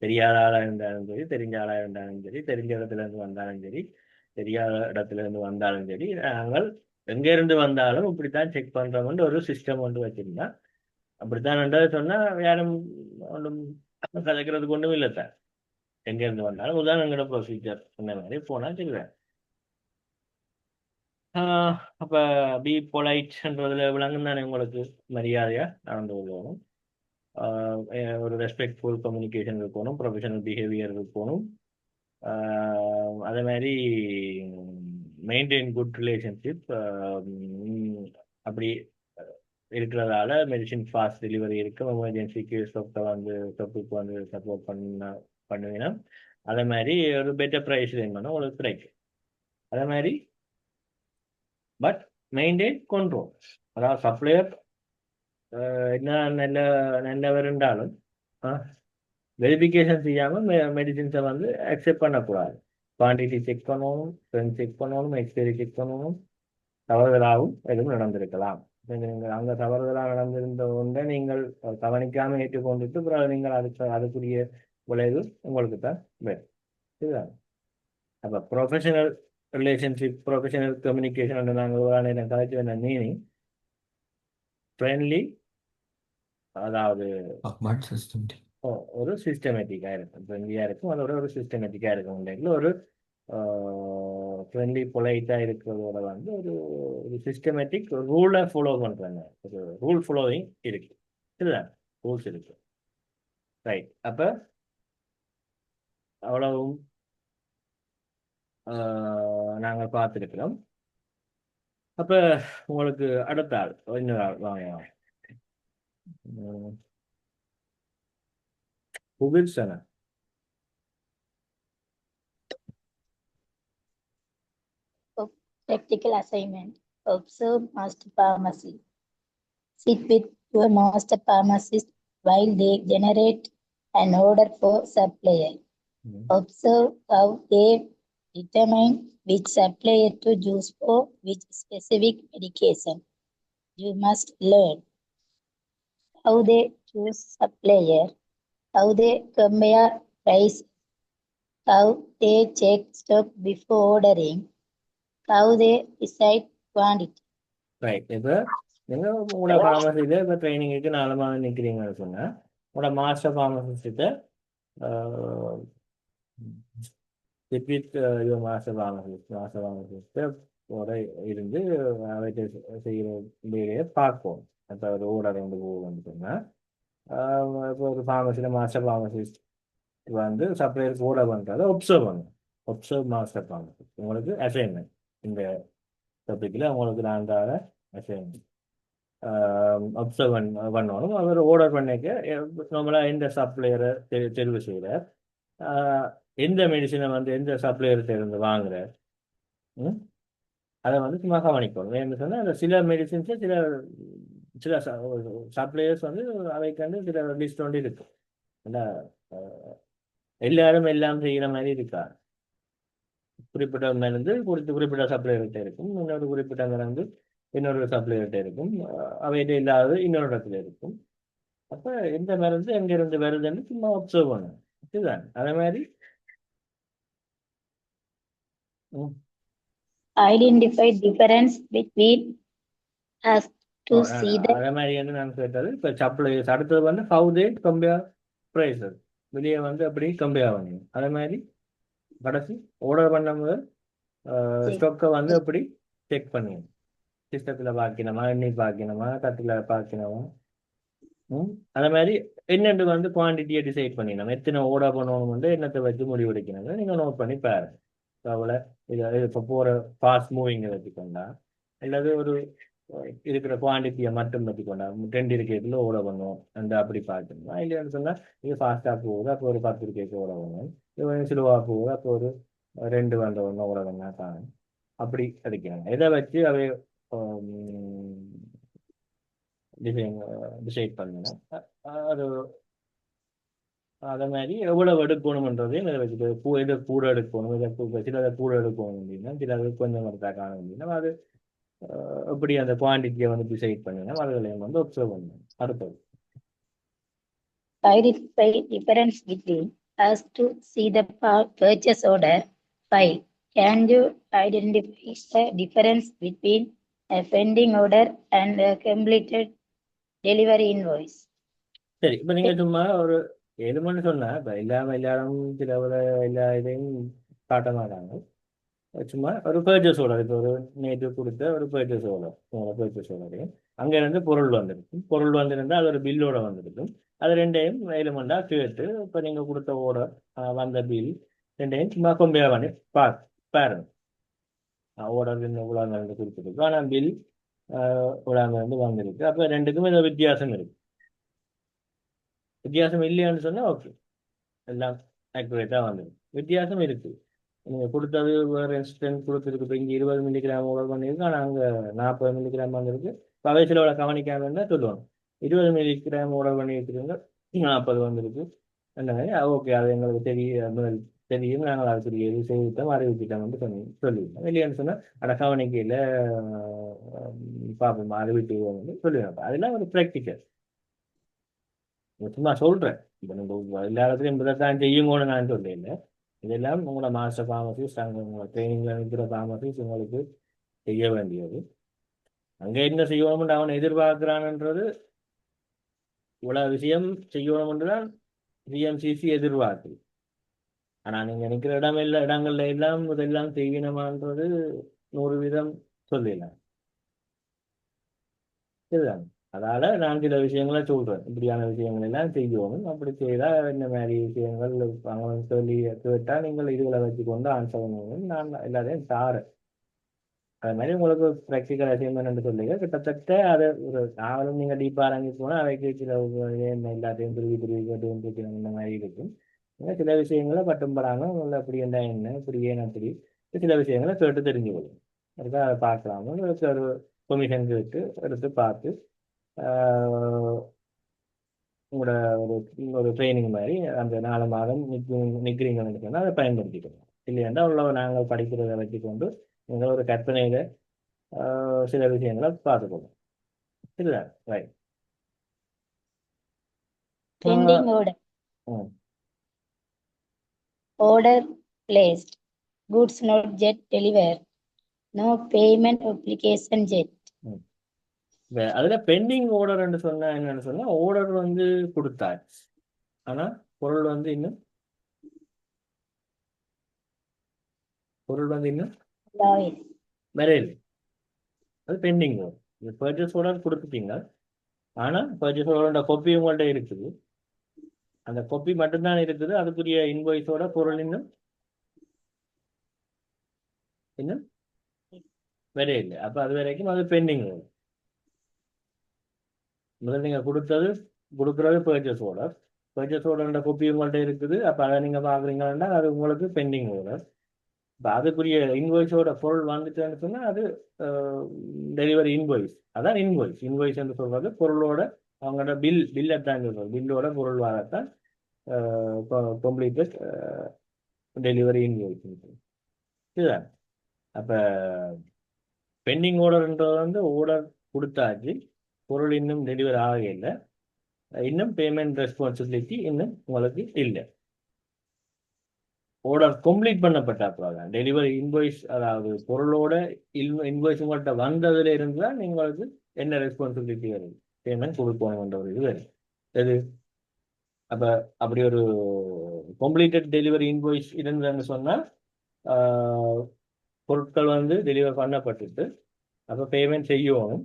தெரியாத ஆளாக இருந்தாலும் சரி, தெரிஞ்ச ஆளாக இருந்தாலும் சரி, தெரிஞ்ச இடத்துல இருந்து வந்தாலும் சரி, தெரியாத இடத்துல இருந்து வந்தாலும் சரி, நாங்கள் எங்கே இருந்து வந்தாலும் இப்படித்தான் செக் பண்ணுறோம்னு ஒரு சிஸ்டம் ஒன்று வச்சிருந்தா அப்படித்தான் சொன்னா யாரும் ஒன்றும் கதைக்கிறதுக்கு ஒன்றும் இல்லை சார். எங்க இருந்து வந்தாலும் உதாரணம் எங்களோட ப்ரொசீஜர் இந்த மாதிரி போனா சொல்லுவேன். அப்ப பி பொலைட்ன்றதுல விளங்கும் தானே உங்களுக்கு, மரியாதையா நடந்து கொள்ளணும். ஒரு ரெஸ்பெக்ட்ஃபுல் கம்யூனிகேஷன் இருக்கணும், ப்ரொஃபஷனல் பிஹேவியர் இருக்கணும். அதே மாதிரி மெயின்டைன் குட் ரிலேஷன்ஷிப் அப்படி இருக்கிறதால மெடிசின் ஃபாஸ்ட் டெலிவரி இருக்கும். எமர்ஜென்சி கேஸ் வந்து தொப்புக்கு வந்து சப்போர்ட் பண்ணுவீங்கன்னா அதே மாதிரி ஒரு பெட்டர் ப்ரைஸ் வேணும்னா உங்களுக்கு கிடைக்கும். அதே மாதிரி பட் மெயின்டைன் கண்ட்ரோல், அதாவது சப்ளையர் என்ன நல்லவர் இருந்தாலும் வெரிஃபிகேஷன் செய்யாமல் மெடிசின்ஸை வந்து அக்செப்ட் பண்ணக்கூடாது. குவான்டிட்டி செக் பண்ணணும், ஸ்ட்ரென்த் செக் பண்ணணும், எக்ஸ்பைரி செக் பண்ணணும். தவறுதலாகவும் எதுவும் நடந்திருக்கலாம். நீங்கள் அங்கே தவறுதலாக நடந்திருந்த ஒன்றை நீங்கள் கவனிக்காமல் ஏற்றுக்கொண்டுட்டு பிறகு நீங்கள் அதுக்குரிய விளைவு உங்களுக்கு தான் வேணும். இதுதான் அப்போ ப்ரொஃபஷனல் ரிலேஷன்ஷிப், ப்ரொஃபஷனல் கம்யூனிகேஷன் நாங்கள் கதைச்சு வேண மீனிங் ஃப்ரெண்ட்லி, அதாவது But systematic. ஒரு சிஸ்டமேட்டிக்காக இருக்கும், ஃப்ரெண்ட்லியாக இருக்கும், அதோட ஒரு சிஸ்டமேட்டிக்காக இருக்கும். ஒரு ஃப்ரெண்ட்லி பொலைட்டாக இருக்கிறதோட வந்து ஒரு சிஸ்டமேட்டிக் ரூலை ஃபாலோ பண்ணுறாங்க, ஒரு ரூல் ஃபாலோவிங் இருக்கு. இதுதான் ரூல்ஸ் இருக்கு. ரைட். அப்போ அவ்வளவும் நாங்கள் பார்த்துருக்கிறோம். அப்போ உங்களுக்கு அடுத்த ஆள் இன்னொரு ஆள் வாங்க. புகிர்சனா. Practical assignment. Observe master pharmacy. Sit with your master pharmacist while they generate an order for supplier. Observe how they determine which supplier to use for which specific medication. You must learn how they choose supplier, how they compare price, how they check stock before ordering, how they decide quantity. Right. இப்போ நீங்கள் உங்களோட ஃபார்மசியில் இப்போ ட்ரைனிங்குக்கு 4 மாதம் நிற்கிறீங்கன்னு சொன்னால் உங்களோட மாஸ்டர் ஃபார்மசிஸ்ட்டை வித் யுவர் மாஸ்டர் இருந்து அவற்றை செய்கிற வேலையை பார்ப்போம். இப்போ ஒரு ஓடர் வந்து போகுதுன்னு சொன்னால் இப்போ ஒரு ஃபார்மசியில் மாஸ்டர் ஃபார்மசிஸ்ட் வந்து சப்ளையருக்கு ஓடர் பண்ணுறதை ஒப்சர்வ் பண்ணுங்க. ஒப்சர்வ் மாஸ்டர் ஃபார்மசிஸ்ட் உங்களுக்கு அசைன்மெண்ட். இந்த டாபிக்கில் உங்களுக்கு நான் தர அசைன்மெண்ட் அப்சர்வ் பண்ணணும். அவர் ஓர்டர் பண்ணிக்க நம்மளாக எந்த சப்ளையரை தெரிவு செய்கிறார், எந்த மெடிசனை வந்து எந்த சப்ளையர்கிட்ட இருந்து வாங்குறார், அதை வந்து சும்மா கவனிக்கணும். ஏன்னு சொன்னால் அந்த சில மெடிசின்ஸை சில சில சப்ளையர்ஸ் வந்து அவைக்கு சில லிஸ்ட் ஒன்று இருக்கும். எல்லாரும் எல்லாம் செய்கிற மாதிரி இருக்காது. குறிப்பிட்ட மருந்து குறிப்பிட்ட சப்ளையர்கிட்ட இருக்கும், இன்னொரு குறிப்பிட்ட மருந்து இன்னொரு சப்ளையர்கிட்ட இருக்கும், அவைகிட்ட இல்லாத இன்னொரு இடத்துல இருக்கும். அப்போ எந்த மருந்து எங்கிருந்து வருதுன்னு சும்மா அப்சர்வ் பண்ணும். இதுதான் அதே மாதிரி Identify difference between us to see the. அதே மாதிரி வந்து நான் கேட்டது இப்போ சப்ளையர்ஸ். அடுத்தது வந்து ஹவு தே கம்பேர் ப்ரைஸஸ், வெளியே வந்து அப்படி கம்பேர் பண்ணுங்க. அதே மாதிரி கடைசி ஆர்டர் பண்ண முதல் ஸ்டாக்கை வந்து அப்படி செக் பண்ணுங்க. சிஸ்டத்தில் பார்க்கணுமா, எண்ணி பார்க்கணுமா, தட்டில் பார்க்கணுமா. அதே மாதிரி என்னென்று வந்து குவான்டிட்டியை டிசைட் பண்ணிடணும். எத்தனை ஆர்டர் பண்ணணும் வந்து என்னத்தை வச்சு முடிவெடுக்கணும் நீங்கள் நோட் பண்ணி பாருங்க. அவ்வளோ இது இப்போ போகிற ஃபாஸ்ட் மூவிங்கை வச்சுக்கொண்டா அல்லது ஒரு இருக்கிற குவான்டிட்டியை மட்டும் வச்சுக்கொண்டா 2 இருக்கைக்குள்ள ஆர்டர் பண்ணுவோம் அந்த அப்படி பார்க்கணுமா. இல்லைன்னு சொன்னால் இது ஃபாஸ்ட்டாக போகுது, அப்போ ஒரு 10 இருக்கைக்கு ஆர்டர் பண்ணுவோம். இது கொஞ்சம் ஸ்லோவாக போகுது, அப்போ ஒரு 2 வந்த ஒன்று ஆர்டர் பண்ணால் தான் அப்படி அடிக்கிறாங்க. இதை வச்சு அவை டிசைட் பண்ணணும். அது அதே மாதிரி எவ்வளவு எடுக்கணும்ன்றதையும் இதை வச்சுட்டு இதை கூட எடுக்கணும், இதை சிலதை கூட எடுக்கணும் அப்படின்னா சிலது கொஞ்சம் எடுத்தா காணும் அப்படின்னா அது எப்படி அந்த குவான்டிட்டியை வந்து டிசைட் பண்ணணும், அதுகளையும் வந்து ஒப்சர்வ் பண்ணணும். அடுத்தது Identify difference between us to see the purchase order file. Can you identify the difference between a pending order and a completed delivery invoice? சரி, இப்போ நீங்கள் சும்மா ஒரு எதுமன்னு சொன்னால், இப்போ எல்லாரும் சில எல்லா இதையும் காட்ட மாட்டாங்க. சும்மா ஒரு பர்ச்சேஸ் ஆர்டர், இப்போ ஒரு நேற்று கொடுத்த ஒரு பர்ச்சேஸ் ஆர்டர், அங்கேருந்து பொருள் வந்திருக்கும். பொருள் வந்திருந்தால் அது ஒரு பில்லோட வந்திருக்கும். அது ரெண்டையும் எலிமெண்டா கேட்டு, இப்போ நீங்கள் கொடுத்த ஆர்டர் வந்த பில் ரெண்டையும் சும்மா கம்பேர் பண்ணி பாருங்க. ஆர்டர் இவ்வளோங்க கொடுத்துருக்கு, ஆனால் பில் இவ்வளோங்க வந்திருக்கு. அப்போ ரெண்டுக்கும் ஏதோ வித்தியாசம் இருக்கு. வித்தியாசம் இல்லையான்னு சொன்னால் ஓகே, எல்லாம் ஆக்யூரேட்டாக வந்துடும். வித்தியாசம் இருக்குது. நீங்கள் கொடுத்தது வேறு இன்ஸ்டன்ட் கொடுத்துருக்கு. இப்போ இங்கே 20 மில்லிகிராம் ஆர்டர் பண்ணியிருக்கு, ஆனால் அங்கே 40 மில்லிகிராம் வந்திருக்கு. வயசில் கவனிக்காமல் இருந்தால் சொல்லுவாங்க, 20 மில்லிகிராம் ஆர்டர் பண்ணியிருக்கிறவங்க 40 வந்திருக்கு. அந்த மாதிரி ஓகே, அது எங்களுக்கு தெரியும், நாங்கள் அதுக்குரிய இது செய்துட்டோம், அறிவிச்சிட்டோம் வந்து சொல்லிவிட்டோம். இல்லையான்னு சொன்னால் அதை கவனிக்கையில் பார்ப்போம், அறிவிட்டு வந்து சொல்லுவேன். அதெல்லாம் ஒரு ப்ராக்டிக்கல். சும்மா சொல்கிறேன், இப்போ நம்ம எல்லா இடத்துலையும் இப்பதான் செய்யுங்கன்னு நான் சொல்லல. இதெல்லாம் உங்களோட மாஸ்டர் ஃபார்மசிஸ்ட், அங்கே உங்களை ட்ரைனிங்கில் நிற்கிற ஃபார்மசிஸ்ட் உங்களுக்கு செய்ய வேண்டியது. அங்கே என்ன செய்யணும்னு அவன் எதிர்பார்க்குறான்ன்றது, இவ்வளோ விஷயம் செய்யணும்னு தான் சிஎம்சிசி எதிர்பார்க்குது. ஆனால் நீங்கள் நிற்கிற இடங்கள்ல எல்லாம் இதெல்லாம் செய்யணுமான்றது 100% சொல்லிடலாம். இதுதான். அதால் நான் சில விஷயங்களை சொல்கிறேன், இப்படியான விஷயங்கள் எல்லாம் செய்யணும். அப்படி செய்தால் இந்த மாதிரி விஷயங்கள் அவங்க சொல்லி கேட்டால் நீங்கள் இதுகளை வச்சு கொண்டு ஆன்சர் பண்ணுவோம். நான் எல்லாத்தையும் தாரேன். அது மாதிரி உங்களுக்கு ப்ராக்டிக்கல் அசைன்மெண்ட் சொல்லுங்க. கிட்டத்தட்ட அதை ஒரு நாவலும் நீங்கள் டீப்பாக இறங்கி போனால் அவைக்கு சில எல்லாத்தையும் திருவி கேட்டு இந்த மாதிரி இருக்கும். சில விஷயங்களை பட்டும்படாங்க உங்களை அப்படி என்ன இப்படி ஏன் அப்படி சில விஷயங்களை கேட்டு தெரிஞ்சுக்கணும். அதுக்காக அதை பார்க்கலாமோ ஒரு பெர்மிஷன் கேட்டு எடுத்து பார்த்து உங்களோட ஒரு ட்ரைனிங் மாதிரி அந்த 4 மாதம் நிற்கிறீங்கன்னு சொன்னால் அதை பயன்படுத்திக்கணும். இல்லையாண்டா உள்ள நாங்கள் படிக்கிறத வச்சுக்கொண்டு நீங்கள் ஒரு கற்பனையில் சில விஷயங்களை பார்த்துக்கணும். இதுதான் right. Pending order. Order placed. Goods not yet delivered. No payment application yet. அதில் பெண்டிங் ஆர்டர்ன்னு சொன்னால் என்னன்னு சொன்னால், ஆர்டர் வந்து கொடுத்தாச்சு, ஆனால் பொருள் வந்து இன்னும் வரையில்லை. அது பெண்டிங் ஆர்டர். பர்ச்சேஸ் ஆர்டர் கொடுத்துட்டீங்க, ஆனால் பர்ச்சேஸ் ஆர்டரோட காப்பி உங்கள்கிட்ட இருக்குது. அந்த காப்பி மட்டும்தான் இருக்குது. அதுக்குரிய இன்வாய்ஸோட பொருள் இன்னும் வரையில்லை. அப்போ அது வரைக்கும் அது பெண்டிங் ஆர்டர். முதல் நீங்கள் கொடுக்குறது பர்ச்சேஸ் ஆர்டர். பர்ச்சேஸ் ஆர்டரோட காப்பி உங்கள்கிட்ட இருக்குது. அப்போ அதை நீங்கள் பார்க்குறீங்கன்னா அது உங்களுக்கு பெண்டிங் ஆர்டர். இப்போ அதுக்குரிய இன்வாய்ஸோட பொருள் வந்துட்டுன்னு சொன்னால் அது டெலிவரி இன்வாய்ஸ். அதான் இன்வாய்ஸ் என்று சொல்கிறது பொருளோட அவங்களோட பில்லை தான் சொல்கிறது. பில்லோட பொருள் வரத்தான் கம்ப்ளீட்டட் டெலிவரி இன்வாய்ஸ். இதுதான். அப்போ பெண்டிங் ஆர்டர்ன்றது வந்து ஆர்டர் கொடுத்தாச்சு, பொருள் இன்னும் டெலிவரி ஆகலை, இன்னும் பேமெண்ட் ரெஸ்பான்சிபிலிட்டி இன்னும் உங்களுக்கு இல்லை. ஆர்டர் கம்ப்ளீட் பண்ணப்பட்ட அப்புறம் டெலிவரி இன்வாய்ஸ், அதாவது பொருளோட இன்வாய்ஸ் உங்கள்கிட்ட வந்ததுல இருந்து தான் உங்களுக்கு என்ன ரெஸ்பான்சிபிலிட்டி வருது, பேமெண்ட் கொடுக்கணுன்ற ஒரு இது வருது. எது அப்போ அப்படி ஒரு கம்ப்ளீட்டட் டெலிவரி இன்வாய்ஸ் இருந்ததுன்னு சொன்னால் பொருட்கள் வந்து டெலிவர் பண்ணப்பட்டுட்டு அப்போ பேமெண்ட் செய்யணும்.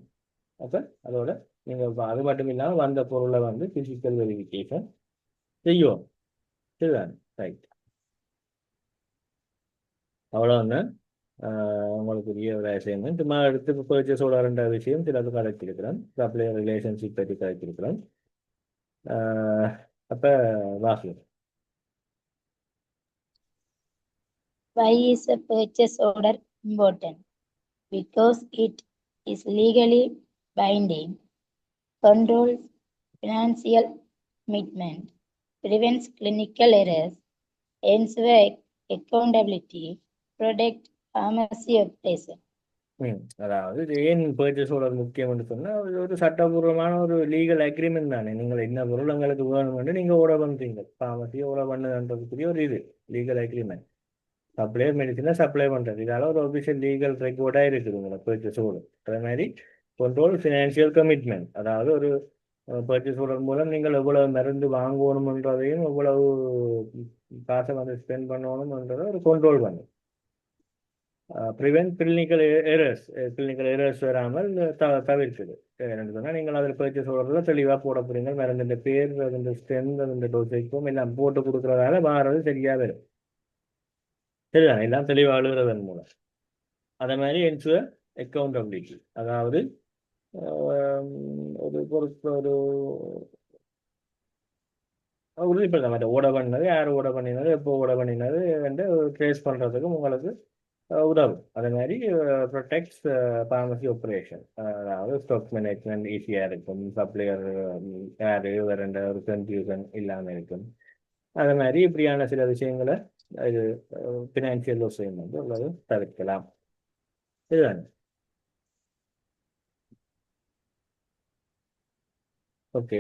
அப்போ அதோட நீங்கள் அது மட்டும் இல்லாமல் வந்த பொருளை வந்து பிசிக்கல் வெரிஃபிகேஷன் செய்யணும். சரிதான், ரைட். அவ்வளோன்னு உங்களுக்குரிய ஒரு அசைன்மெண்ட். சும்மா எடுத்து பர்ச்சேஸோட 2 விஷயம் சிலது கதைச்சிருக்கிறேன். சப்ளையர் ரிலேஷன்ஷிப் பற்றி கதைச்சிருக்கிறேன். அப்போ வாசல். Why is a purchase order important? Because it is legally binding, controls financial commitment, prevents clinical errors, ensures accountability, protects pharmacy operation. அதாவது இது ஏன் பர்ச்சேஸ் ஆர்டர் முக்கியம் என்று சொன்னால் ஒரு சட்டபூர்வமான ஒரு லீகல் அக்ரிமெண்ட் தானே. நீங்கள் என்ன பொருள் உங்களுக்கு வேணும்னு நீங்கள் ஓட பண்ணுறீங்க, ஃபார்மசி ஓட பண்ணுன்றதுக்குரிய ஒரு இது லீகல் அக்ரிமெண்ட். சப்ளையர் மெடிசனை சப்ளை பண்ணுறது, இதால ஒரு ஒபிஷியல் லீகல் ரெக்கார்டாக இருக்குது உங்களை பர்ச்சேஸ் ஆர்டர். அதே மாதிரி கண்ட்ரோல் ஃபினான்ஷியல் கமிட்மெண்ட், அதாவது ஒரு பர்ச்சேஸ் ஆர்டர் மூலம் நீங்கள் எவ்வளவு மருந்து வாங்கணுமன்றதையும் எவ்வளவு காசை வந்து ஸ்பெண்ட் பண்ணணும்ன்றதை ஒரு கண்ட்ரோல் பண்ணும். ப்ரிவென்ட் கிளினிக்கல் எரர்ஸ் வராமல் தவிர்க்குது. என்னென்னு சொன்னால் நீங்கள் அதில் பர்ச்சேஸ் ஆர்டரில் தெளிவாக போட போகிறீங்க, மருந்துன்ற பேர், அதுன்ற ஸ்ட்ரென்த், அதுன்ற டோசேஜும் எல்லாம் போட்டு கொடுக்குறதால வாரது சரியாக வரும். சரிதான், எல்லாம் தெளிவாக எழுதுறதன் மூலம். அதே மாதிரி என்ஷூர் அக்கௌண்டபிலிட்டி, அதாவது ஒரு பொறுப்பு ஒரு உறுதிப்படுத்த மாட்டேன் ஓட பண்ணினது, யார் ஓட பண்ணினது, எப்போ ஓட பண்ணினது வந்து ட்ரேஸ் பண்ணுறதுக்கும் உங்களுக்கு உதவும். அதே மாதிரி ப்ரொடெக்ட்ஸ் ஃபார்மசி ஆப்ரேஷன், அதாவது ஸ்டாக் மேனேஜ்மெண்ட் ஈஸியாக இருக்கும், சப்ளையர் யார் வேற ஒரு கன்ஃபியூஷன் இல்லாமல் இருக்கும். அதே மாதிரி இப்படியான சில விஷயங்களை இது ஃபினான்ஷியல் விஷயம் வந்து உள்ளது தவிர்க்கலாம். இதுதான். ஓகே,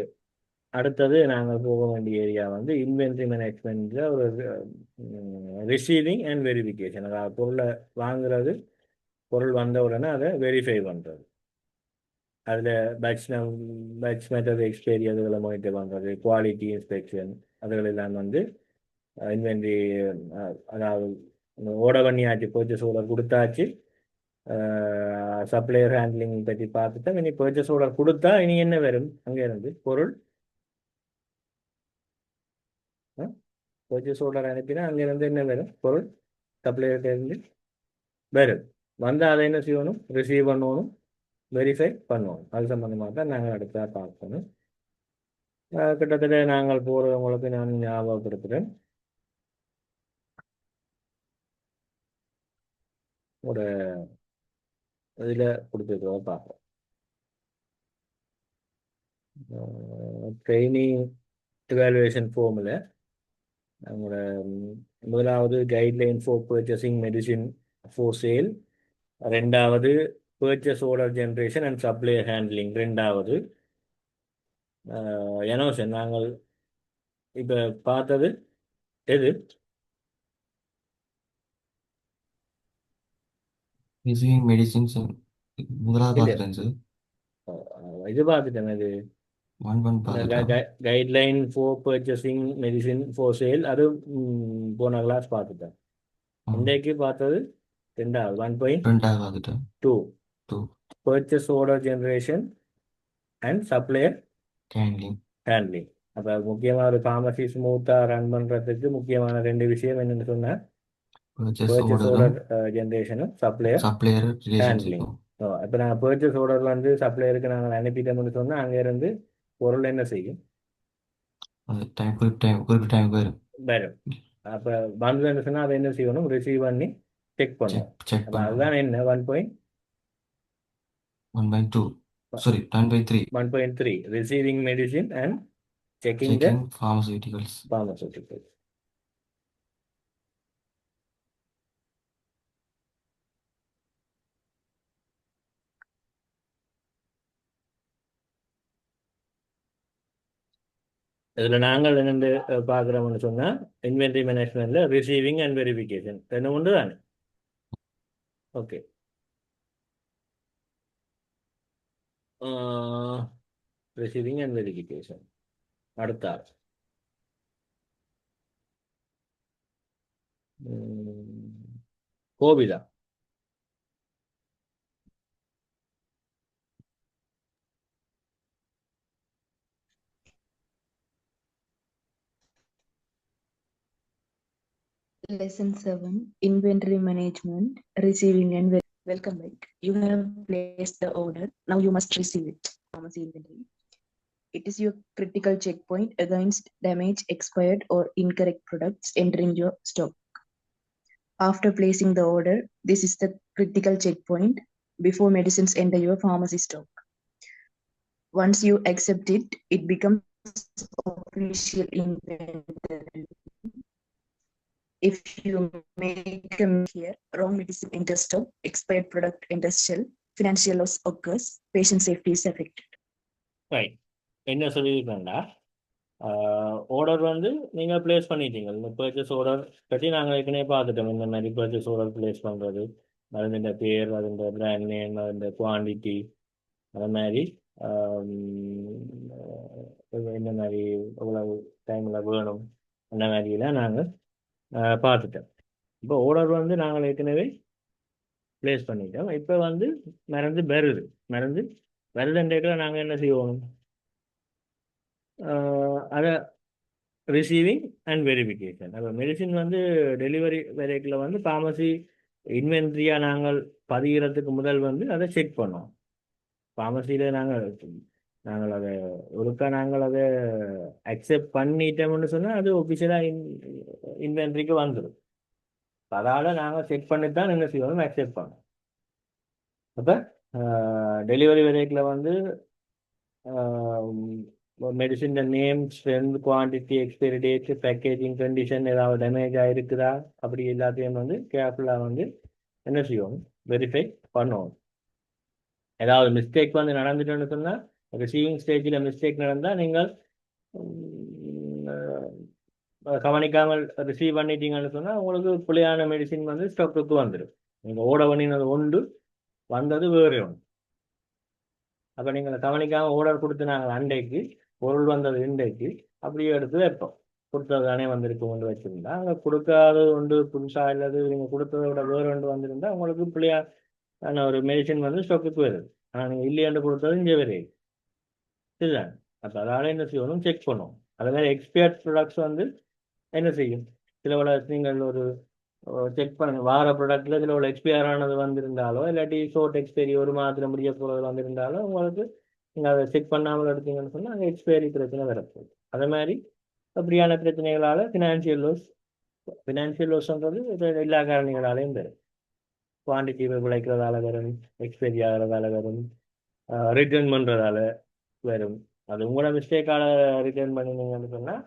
அடுத்தது நாங்கள் போக வேண்டிய ஏரியா வந்து இன்வென்ட்ரி மேனேஜ்மெண்ட்ல ஒரு ரிசீவிங் அண்ட் வெரிஃபிகேஷன், அதாவது பொருளை வாங்குறது, பொருள் வந்த உடனே அதை வெரிஃபை பண்ணுறது, அதில் பேட்ச் மெத்தட் எக்ஸ்பைரி அதுகளை மானிட்டர் பண்ணுறது, குவாலிட்டி இன்ஸ்பெக்ஷன் அதுகளெல்லாம் வந்து இன்வென்ட்ரி, அதாவது ஓட பண்ணியாச்சு, பர்ச்சேஸ் ஆர்டர் கொடுத்தாச்சு, சப்ளையர் ஹேண்ட்லிங் பற்றி பார்த்துட்டா இனி பர்ச்சேஸ் ஆர்டர் கொடுத்தா இனி என்ன வரும், அங்கே இருந்து பொருள் பர்ச்சேஸ் ஆர்டர் அனுப்பினா அங்கேருந்து என்ன வரும், பொருள் சப்ளையர்கிட்ட இருந்து வரும். வந்தால் அதை என்ன செய்யணும், ரிசீவ் பண்ணணும், வெரிஃபை பண்ணணும். அது சம்மந்தமாக தான் நாங்கள் அடுத்த பார்க்கணும். கிட்டத்தட்ட நாங்கள் போகிறவங்களுக்கு நான் ஞாபகப்படுத்துகிறேன், ஒரு இதில் கொடுத்துருக்கிறத பார்ப்போம். ட்ரைனிங் எவாலுவேஷன் ஃபார்மில் நம்மளோட முதலாவது guideline for purchasing medicine for sale, ரெண்டாவது purchase order generation and supplier handling, ரெண்டாவது எனோஷன். நாங்கள் இப்போ பார்த்தது எது? ரிசீவிங் மெடிசின்ஸ் முதலாவது இல்ல. பார்த்துட்டேன் சார். இது பார்த்துட்டேன், இது பார்த்துட்டேன். Guideline for purchasing medicine for sale, அது போன கிளாஸ் பார்த்துட்டேன். இன்றைக்கு பார்த்தது ரெண்டாவது 1.2 purchase order generation and supplier handling. அப்போ முக்கியமாக ஒரு ஃபார்மசி ஸ்மூத்தாக ரன் பண்ணுறதுக்கு முக்கியமான ரெண்டு விஷயம் என்னென்னு சொன்னால் பர்ச்சேஸ் ஆர்டர் ஜென்ரேஷனும் சப்ளையர் ஹேண்ட்லிங். இப்போ நாங்கள் பர்ச்சேஸ் ஆர்டர் வந்து சப்ளையருக்கு நாங்கள் அனுப்பிட்டோம்னு சொன்னால் அங்கே இருந்து பொருள் என்ன செய்யும், வரும். அப்போ வந்துன்னு சொன்னால் அதை என்ன செய்யணும், ரிசீவ் பண்ணி செக் பண்ணுவோம். அப்போ அதுதான் என்ன 1.3 receiving medicine and checking the pharmaceuticals. இதில் நாங்கள் என்னென்று பார்க்குறோம்னு சொன்னால் இன்வென்ட்ரி மேனேஜ்மெண்ட்டில் ரிசீவிங் அண்ட் வெரிஃபிகேஷன் ரெண்டு ஒன்று தானே. Okay, receiving and verification. அடுத்த Gopitha. Lesson 7, Inventory Management, Receiving and Welcome back. You have placed the order. Now you must receive it. Pharmacy inventory. It is your critical checkpoint against damaged, expired, or incorrect products entering your stock. After placing the order, this is the critical checkpoint before medicines enter your pharmacy stock. Once you accept it, it becomes official inventory. If you make a mistake here, wrong medicine enters stock, expired product enters shelf, financial loss occurs, patient safety is affected. Right. என்ன சொல்லியிருக்கேன்டா, ஆர்டர் வந்து நீங்கள் ப்ளேஸ் பண்ணிட்டீங்க. இந்த பர்ச்சேஸ் ஆர்டர் பற்றி நாங்கள் ஏற்கனவே பார்த்துட்டோம். இந்த மாதிரி பர்ச்சேஸ் ஆர்டர் ப்ளேஸ் பண்ணுறது, அதுன்ற பேர், அதுன்ற பிராண்ட் நேம், அதுன்ற குவான்டிட்டி, அது மாதிரி என்ன மாதிரி எவ்வளவு டைமில் வேணும், அந்த மாதிரிலாம் நாங்கள் பார்த்துட்டோம். இப்போ ஆர்டர் வந்து நாங்கள் ஏற்கனவே ப்ளேஸ் பண்ணிட்டோம். இப்போ வந்து மருந்து வருதுன்றதுல நாங்கள் என்ன செய்வோம், அதை ரிசீவிங் அண்ட் வெரிஃபிகேஷன். அப்போ மெடிசின் வந்து டெலிவரி வரைக்கில் வந்து ஃபார்மசி இன்வென்ட்ரியாக நாங்கள் பதிகிறதுக்கு முதல் வந்து அதை செக் பண்ணோம். ஃபார்மசியில் நாங்கள் அதை ஒருக்கா நாங்கள் அதை அக்செப்ட் பண்ணிட்டோம்னு சொன்னால் அது ஒஃபிஷியலாக இன்வென்ட்ரிக்கு வந்துடும். அதால் நாங்கள் செக் பண்ணி தான் என்ன செய்வோம், அக்செப்ட் பண்ணோம். அப்போ டெலிவரி வரைக்கில் வந்து medicine name, strength, quantity, expiry date, packaging condition ஏதாவது டேமேஜ் ஆகிருக்குதா, அப்படி எல்லாத்தையும் வந்து கேர்ஃபுல்லாக வந்து என்ன செய்வோம், வெரிஃபை பண்ணுவோம். ஏதாவது மிஸ்டேக் வந்து நடந்துட்டோன்னு சொன்னால், ரிசீவிங் ஸ்டேஜில் மிஸ்டேக் நடந்தால் நீங்கள் கவனிக்காமல் ரிசீவ் பண்ணிட்டீங்கன்னு சொன்னால் உங்களுக்கு புள்ளையான மெடிசின் வந்து ஸ்டாக்குக்கு வந்துடும். நீங்கள் ஓட பண்ணினது ஒன்று, வந்தது வேறு ஒன்று. அப்போ நீங்கள் கவனிக்காமல் ஆர்டர் கொடுத்து நாங்கள் அண்டைக்கு, பொருள் வந்தது இன்றைக்கு, அப்படியே எடுத்து வைப்போம். கொடுத்தது தானே வந்திருக்கு கொண்டு வச்சுருந்தா, அங்கே கொடுக்காதது ஒன்று புதுசாக இல்லது நீங்கள் கொடுத்ததை விட வேறு ஒன்று வந்திருந்தா உங்களுக்கு பிள்ளையான ஒரு மெடிசின் வந்து ஸ்டாக்குக்கு வருது. ஆனால் நீங்கள் இல்லையாண்டு கொடுத்தது இங்கே வருது. சரிதான். அப்போ அதால் என்ன செய்யணும், செக் பண்ணுவோம். அதே மாதிரி எக்ஸ்பயர்ட் ப்ராடக்ட்ஸ் வந்து என்ன செய்யும், சில நீங்கள் ஒரு செக் பண்ணுங்க, வார ப்ராடக்டில் சில எக்ஸ்பயர் ஆனது வந்திருந்தாலோ, இல்லாட்டி ஷோர்ட் எக்ஸ்பைரி ஒரு மாதத்தில் முடிய போகிறது வந்திருந்தாலோ, உங்களுக்கு நீங்கள் அதை செக் பண்ணாமல் எடுத்தீங்கன்னு சொன்னால் அங்கே எக்ஸ்பைரி பிரச்சனை வரப்போகுது. அதே மாதிரி அப்படியான பிரச்சனைகளால் ஃபினான்ஷியல் லோஸ்ன்றது எல்லா காரணிகளாலையும் வரும். குவான்டிட்டி விளைக்கிறதால வரும், எக்ஸ்பைரி ஆகிறதால வரும், ரிட்டர்ன் பண்ணுறதால வரும். அது உங்களோட மிஸ்டேக்கால் ரிட்டர்ன் பண்ணினீங்கன்னு சொன்னால்,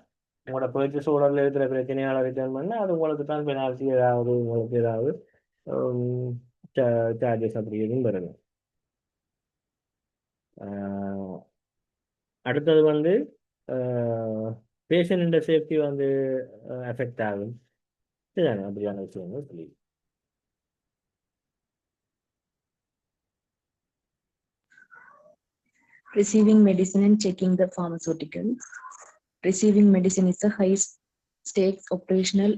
உங்களோட பர்ச்சேஸ் ஆர்டரில் இருக்கிற பிரச்சனையால் ரிட்டர்ன் பண்ணால் அது உங்களுக்கு தான் பெனால்ட்டி, ஏதாவது உங்களுக்கு ஏதாவது சார்ஜஸ் அப்படி எதுவும் வருது. அடுத்தது வந்து பேஷண்ட சேஃப்டி வந்து எஃபெக்ட் ஆகும். இதுதானே அப்படியான விஷயங்கள் சொல்லி. Receiving medicine and checking the pharmaceuticals. Receiving medicine is a high-stakes operational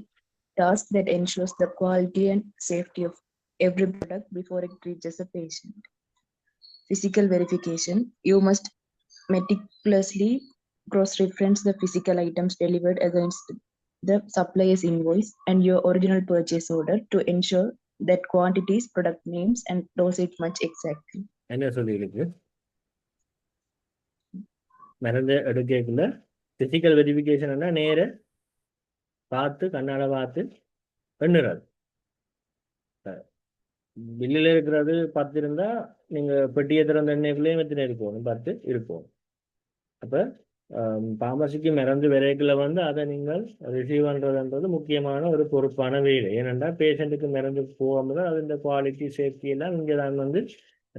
task that ensures the quality and safety of every product before it reaches a patient. Physical verification. You must meticulously cross-reference the physical items delivered against the supplier's invoice and your original purchase order to ensure that quantities, product names, and dosage match exactly. என்ன சொல்லியிருக்கு, மருந்து எடுக்கக்குள்ள பிசிக்கல் வெரிஃபிகேஷன்னா நேர பார்த்து கண்ணாட பார்த்து எண்ணுறது. பில்லில் இருக்கிறது 10 இருந்தால் நீங்கள் பெட்டியை திறந்த எண்ணெய்க்குள்ளேயும் எத்தனை இருக்கணும், 10 இருக்கும். அப்போ ஃபார்மசிக்கு மருந்து விரைக்கில் வந்து அதை நீங்கள் ரிசீவ் பண்ணுறதுன்றது முக்கியமான ஒரு பொறுப்பான வேலை. ஏனென்றால் பேஷண்ட்டுக்கு மருந்து போகும்போது அது இந்த குவாலிட்டி சேஃப்டி எல்லாம் இங்கே தான் வந்து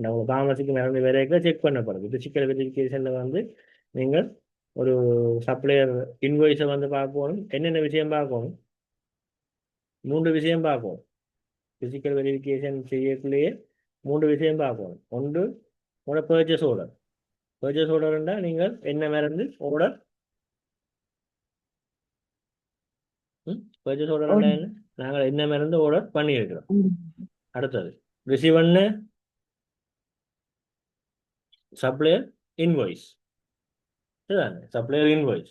நம்ம ஃபார்மசிக்கு மருந்து விரைக்கில் செக் பண்ணப்படுது. பிசிக்கல் வெரிஃபிகேஷனில் வந்து நீங்கள் ஒரு சப்ளையர் இன்வாய்ஸை வந்து பார்க்கணும். என்னென்ன விஷயம் பார்க்கணும், 3 விஷயம் பார்க்கணும். பிசிக்கல் வெரிஃபிகேஷன் செய்யக்குள்ளேயே 3 விஷயம் பார்க்கணும். ஒன்று உங்களோட பர்ச்சேஸ் ஆர்டர். பர்ச்சேஸ் ஆர்டர்னா நீங்கள் என்ன மருந்து ஆர்டர், பர்ச்சேஸ் ஆர்டர் நாங்கள் என்ன மருந்து ஆர்டர் பண்ணியிருக்கிறோம். அடுத்தது ரிசீவர்னு சப்ளையர் இன்வாய்ஸ். இதுதானே சப்ளையர் இன்வாய்ஸ்.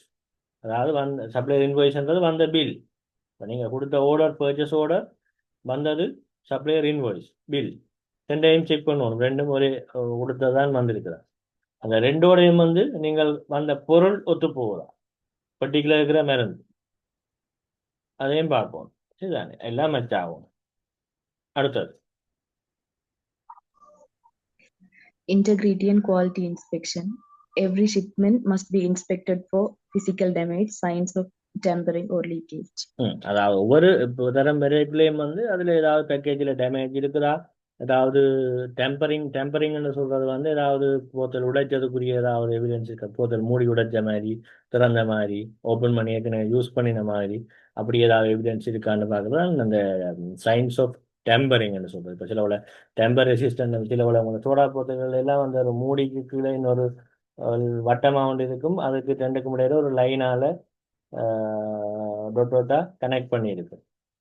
அதாவது சப்ளையர் இன்வாய்ஸ்ன்றது வந்த பில். இப்போ நீங்கள் கொடுத்த ஆர்டர் பர்ச்சேஸ் ஆர்டர் வந்தது, சப்ளையர் இன்வாய்ஸ், பில், ரெண்டையும் செக் பண்ணணும். ரெண்டும் ஒரே கொடுத்ததான் வந்திருக்கிறார். அந்த ரெண்டோடையும் வந்து நீங்கள் வந்த பொருள் ஒத்து போகலாம், பர்டிகுலர் இருக்கிற மருந்து, அதையும் பார்ப்போம். சரிதானே, எல்லாம் மேட்ச் ஆகும். அடுத்தது Integrity and quality inspection. Every shipment must be inspected for physical damage, signs of tampering or leakage. அதாவது ஒவ்வொரு இப்போ தரம் வெரைட்டிலையும் வந்து அதில் ஏதாவது பேக்கேஜில் டேமேஜ் இருக்குதா, ஏதாவது டெம்பரிங்னு சொல்கிறது வந்து ஏதாவது போத்தல் உடைச்சதுக்குரிய ஏதாவது எவிடன்ஸ் இருக்கா, போத்தல் மூடி உடைச்ச மாதிரி, திறந்த மாதிரி, ஓப்பன் பண்ணி ஏற்கனவே யூஸ் பண்ணின மாதிரி, அப்படி ஏதாவது எவிடன்ஸ் இருக்கான்னு பார்க்குறது அந்த சயின்ஸ் ஆஃப் டெம்பரிங்னு சொல்கிறது. இப்போ சில டெம்பர் ரெசிஸ்டன்ட் சில உங்களை சோடா போத்தல்கள் எல்லாம் வந்து ஒரு மூடிக்கு கீழே இன்னொரு வட்டமாக ஒன்று இருக்கும், அதுக்கு ரெண்டுக்கு முடியாத ஒரு லைனால் டொட்டா கனெக்ட் பண்ணியிருக்கு.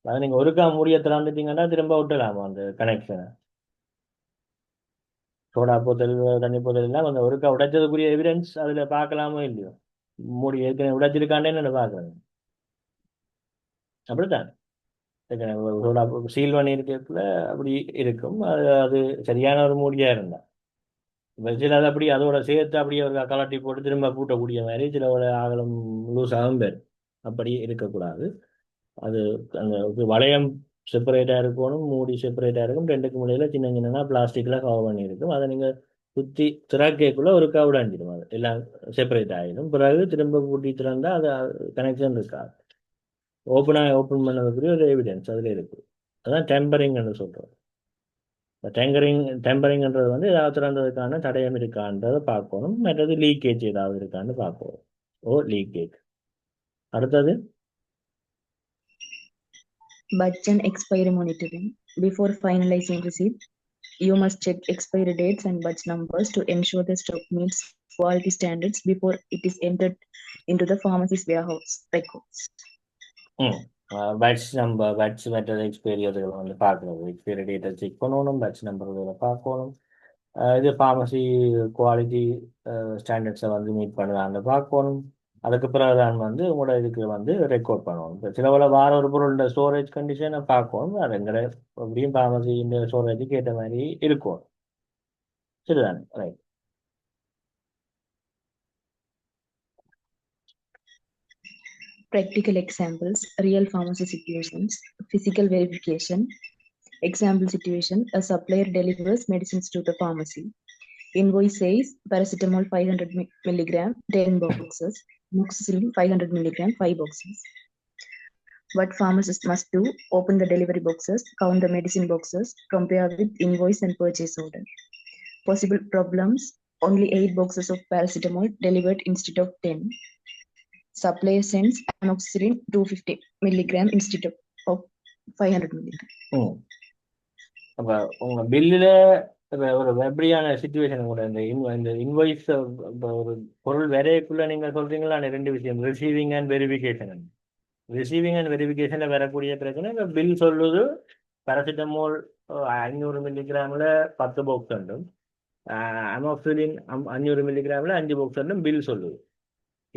அது நீங்கள் ஒருக்கா மூடிய திறந்துட்டீங்கன்னா திரும்ப விட்டுலாமா அந்த கனெக்ஷனை. சோடா போத்தல் தண்ணி போத்தல் எல்லாம் அந்த ஒருக்கா உடைச்சதுக்குரிய எவிடன்ஸ் அதில் பார்க்கலாமோ இல்லையோ, மூடி ஏற்கனவே உடைச்சிருக்காண்டே என்ன பார்க்குறேன். அப்படித்தான் சோடா சீல் பண்ணி இருக்கிறதுல அப்படி இருக்கும். அது சரியான ஒரு மூடியாக இருந்தால் சில அது அப்படி அதோட சேர்த்து அப்படியே ஒரு கலட்டி போட்டு திரும்ப பூட்டக்கூடிய மாதிரி சில ஆகலும் லூஸ் ஆகும் பேர். அப்படி இருக்கக்கூடாது. அது அந்த வளையம் செப்பரேட்டாக இருக்கணும், மூடி செப்பரேட்டாக இருக்கும், ரெண்டுக்கு முடியல சின்ன சின்னதாக பிளாஸ்டிக்கில் கவர் பண்ணியிருக்கும். அதை நீங்கள் சுற்றி திறக்கைக்குள்ளே ஒரு உடைஞ்சிடும், அது எல்லாம் செப்பரேட் ஆகிடும். பிறகு திரும்ப பூட்டி திறந்தால் அது கனெக்ஷன் இருக்காது. ஓப்பன் பண்ணதுக்குரிய ஒரு எவிடன்ஸ் அதில் இருக்குது. அதான் டெம்பரிங்னு சொல்கிறோம். டெம்பரிங்ன்றது வந்து ஏதாவது திறந்ததுக்கான தடயம் இருக்கான்றதை பார்க்கணும். மற்றது லீக்கேஜ் ஏதாவது இருக்கான்னு பார்க்கணும். லீக்கேஜ். அடுத்தது Batch and expiry monitoring. Before finalizing receipt, you must check expiry dates and batch numbers to ensure the stock meets quality standards before it is entered into the pharmacy's warehouse records. Batch number, batch மற்றது எக்ஸ்பைரி அதுகளை வந்து பார்க்குறது, எக்ஸ்பைரி டேட்டை செக் பண்ணணும், பேட்ச் நம்பர் இதில் பார்க்கணும். இது ஃபார்மசி குவாலிட்டி ஸ்டாண்டர்ட்ஸை வந்து மீட் பண்ணுறாங்க பார்க்கணும். அதுக்கு பிறகு தான் வந்து உங்களோட இதுக்கு வந்து ரெக்கார்ட் பண்ணணும். இப்போ சில வார ஒரு பொருளோட ஸ்டோரேஜ் கண்டிஷனை பார்க்கணும். அது எங்களை எப்படியும் ஃபார்மசி இந்த ஸ்டோரேஜுக்கு ஏற்ற மாதிரி இருக்கும். சரிதானே? Right. Practical examples, real pharmacy situations, physical verification. Example situation, a supplier delivers medicines to the pharmacy. Invoice says paracetamol 500 milligram, 10 boxes, amoxicillin 500 milligram, 5 boxes. What pharmacist must do? Open the delivery boxes, count the medicine boxes, compare with invoice and purchase order. Possible problems, only 8 boxes of paracetamol delivered instead of 10. Supplier sends amoxicillin 250 milligram instead of 500 milligram. அப்போ உங்கள் பில்லில் ஒரு எப்படியான சுச்சுவேஷன் கூட இந்த இன்வாய்ஸ் ஒரு பொருள் வரையக்குள்ளே நீங்கள் சொல்கிறீங்களா? ரெண்டு விஷயம், receiving and verification. Receiving and வெரிஃபிகேஷனில் வரக்கூடிய பிரச்சனை, இப்போ பில் சொல்லுது பேராசிட்டமோல் 500 மில்லிகிராமில் 10 பாக்ஸ் உண்டும், அமோக்சிலின் 500 மில்லிகிராமில் 5 பாக்ஸ் உண்டும் பில் சொல்லுது.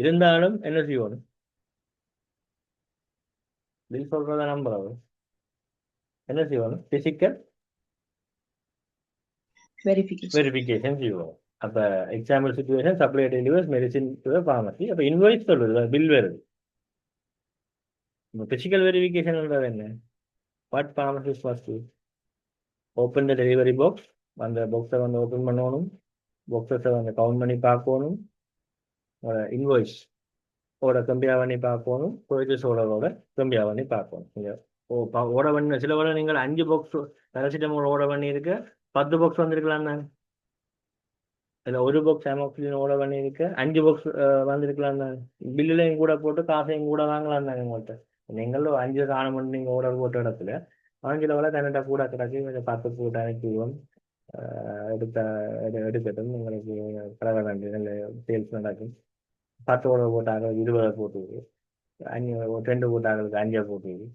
இருந்தாலும் என்ன செய்யணும்? பில் சொல்கிறத நம்புறது என்ன செய்யணும்? பிசிக்கல் வெரிஃபிகேஷன் செய்வோம். அப்போ example situation, supply delivers medicine to pharmacy. அப்போ இன்வாய்ஸ் சொல்லுது, பில் வருது. பிசிக்கல் வெரிஃபிகேஷன்ன்றது என்ன? What pharmacist must to open the delivery box, அந்த பாக்ஸை வந்து ஓப்பன் பண்ணணும், பாக்ஸஸை வந்து கவுண்ட் பண்ணி பார்க்கணும், இன்வாய்ஸ் ஓட கம்பியாக பண்ணி பார்க்கணும், பர்ச்சேஸ் ஓட கம்பியாக பண்ணி பார்க்கணும். நீங்கள் ஓட பண்ண சில வேலை நீங்கள் 5 பாக்ஸ் பேராசிட்டமால் ஓட பண்ணியிருக்க 10 பாக்ஸ் வந்திருக்கலாம் தானே. இல்லை 1 பாக்ஸ் அமோக்சிலின் ஓட பண்ணியிருக்க 5 பாக்ஸ் வந்திருக்கலாம் தானே. பில்லுலையும் கூட போட்டு காசையும் கூட வாங்கலாம் தானே உங்கள்கிட்ட. நீங்களும் 5 காணமெண்ட் நீங்கள் ஓர்டர் போட்ட இடத்துல சில வேலை கனெக்டா கூட கிடக்கு, கொஞ்சம் 10 போட்டு அனுப்பிடுவோம், எடுக்கட்டும், உங்களுக்கு பரவ வேண்டிய நல்ல சேல்ஸ் நடக்கும். 10 ஓர்டர் போட்டாங்க 20 போட்டுவிடு, 2 போட்டாங்களுக்கு 5 போட்டுவிடு,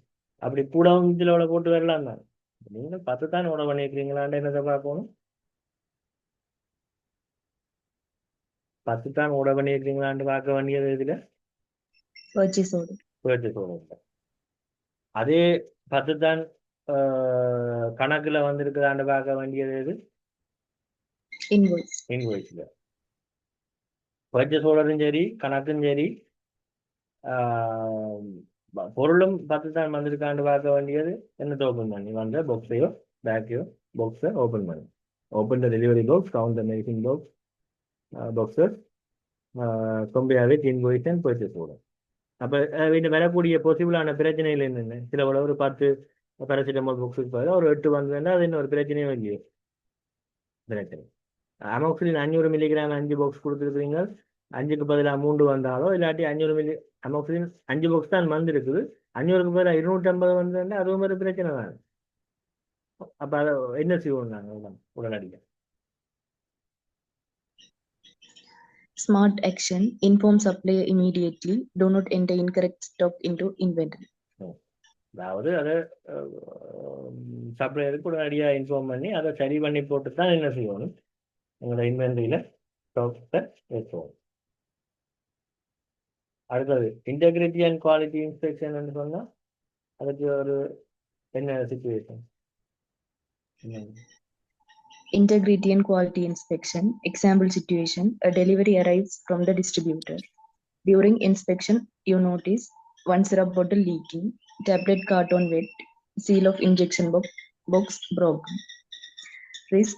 அப்படி கூட இதில் போட்டு வரலாம் தான். நீங்கள் 10 தான் ஓட பண்ணியிருக்கிறீங்களான்னு என்னதை பார்க்கணும்? 10 தான் ஓட பண்ணியிருக்கிறீங்களான்னு பார்க்க வேண்டியது இதில் பர்ச்சேஸ் ஆர்டர். அதே 10 தான் கணக்கில் வந்திருக்குதான்னு பார்க்க வேண்டியது இது இன்வாய்ஸில். பர்ச்சேஸ் ஆர்டரும் சரி கணக்கும் சரி பொருளும் 10 தான் வந்திருக்கான்னு பார்க்க வேண்டியது என்னத்தை ஓப்பன் பண்ணி வந்த பாக்ஸையோ பேக்கையோ பாக்ஸை ஓப்பன் பண்ணி open the delivery box, count the medicine box boxes, compare with invoice and purchase order. அப்போ இந்த வரக்கூடிய பாசிபிளான பிரச்சனைகள் என்னென்ன? சில ஒரு 10 பேராசிட்டமால் புக்ஸுக்கு பதிலாக ஒரு 8 வந்ததுன்னா அது இன்னொரு பிரச்சனையும் இல்லையே. பிரச்சனை அமோக்சிலின் 500 மில்லிகிராம் 5 பாக்ஸ் கொடுத்துருக்கீங்க, 5க்கு பதிலாக 3 வந்தாலோ இல்லாட்டி 500 மில்லி அமோக்சிலின் 5 பாக்ஸ் தான் வந்துருக்குது, 500க்கு பதிலாக 250 வந்ததுன்னா அதுவும் ஒரு பிரச்சனை தான். அப்போ அதை என்ன செய்வோம் நாங்கள் உடனடியாக? Smart action: inform supplier immediately. Do not enter incorrect stock into inventory. அதாவது அதை சப்ளையருக்கு உடனடியாக இன்ஃபார்ம் பண்ணி அதை சரி பண்ணி போட்டு தான் என்ன செய்யணும், எங்களோட இன்வென்ட்ரியில் ஸ்டாக்ஸை வைக்கணும். அடுத்தது இன்டெகிரிட்டி அண்ட் குவாலிட்டி இன்ஸ்பெக்ஷன் சொன்னால் அதுக்கு ஒரு என்ன situation? Integrity and quality inspection. Example situation: a delivery arrives from the distributor. During inspection, you notice one syrup bottle leaking, tablet carton wet, seal of injection box broken. Risk: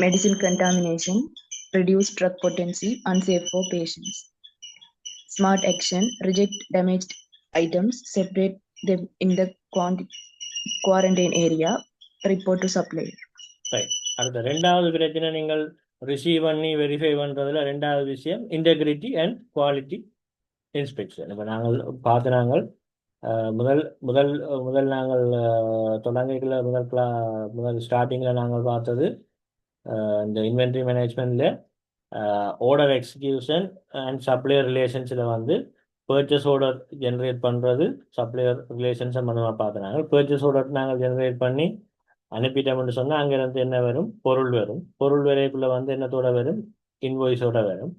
medicine contamination, reduced drug potency, unsafe for patients. Smart action: reject damaged items, separate them in the quarantine area, report to supplier. Right. அடுத்த ரெண்டாவது பிரச்சனை, நீங்கள் ரிசீவ் பண்ணி வெரிஃபை பண்ணுறதுல ரெண்டாவது விஷயம் இன்டெகிரிட்டி அண்ட் குவாலிட்டி இன்ஸ்பெக்ஷன். இப்போ நாங்கள் நாங்கள் முதல் முதல் முதல் நாங்கள் தொடங்கிக்கல முதல் ஸ்டார்டிங்கில் நாங்கள் பார்த்தது இந்த இன்வென்ட்ரி மேனேஜ்மெண்ட்டில் ஆர்டர் எக்ஸிக்யூஷன் அண்ட் சப்ளையர் ரிலேஷன்ஸில் வந்து பர்ச்சேஸ் ஆர்டர் ஜென்ரேட் பண்ணுறது, சப்ளையர் ரிலேஷன் சம்மந்தமாக பார்த்துனாங்க. பர்ச்சேஸ் ஆர்டர் நாங்கள் ஜென்ரேட் பண்ணி அனுப்பிட்டோம்னு சொன்னால் அங்கேருந்து என்ன வரும்? பொருள் வரும். பொருள் வரைக்குள்ளே வந்து என்னத்தோட வரும்? இன்வாய்ஸோட வரும்.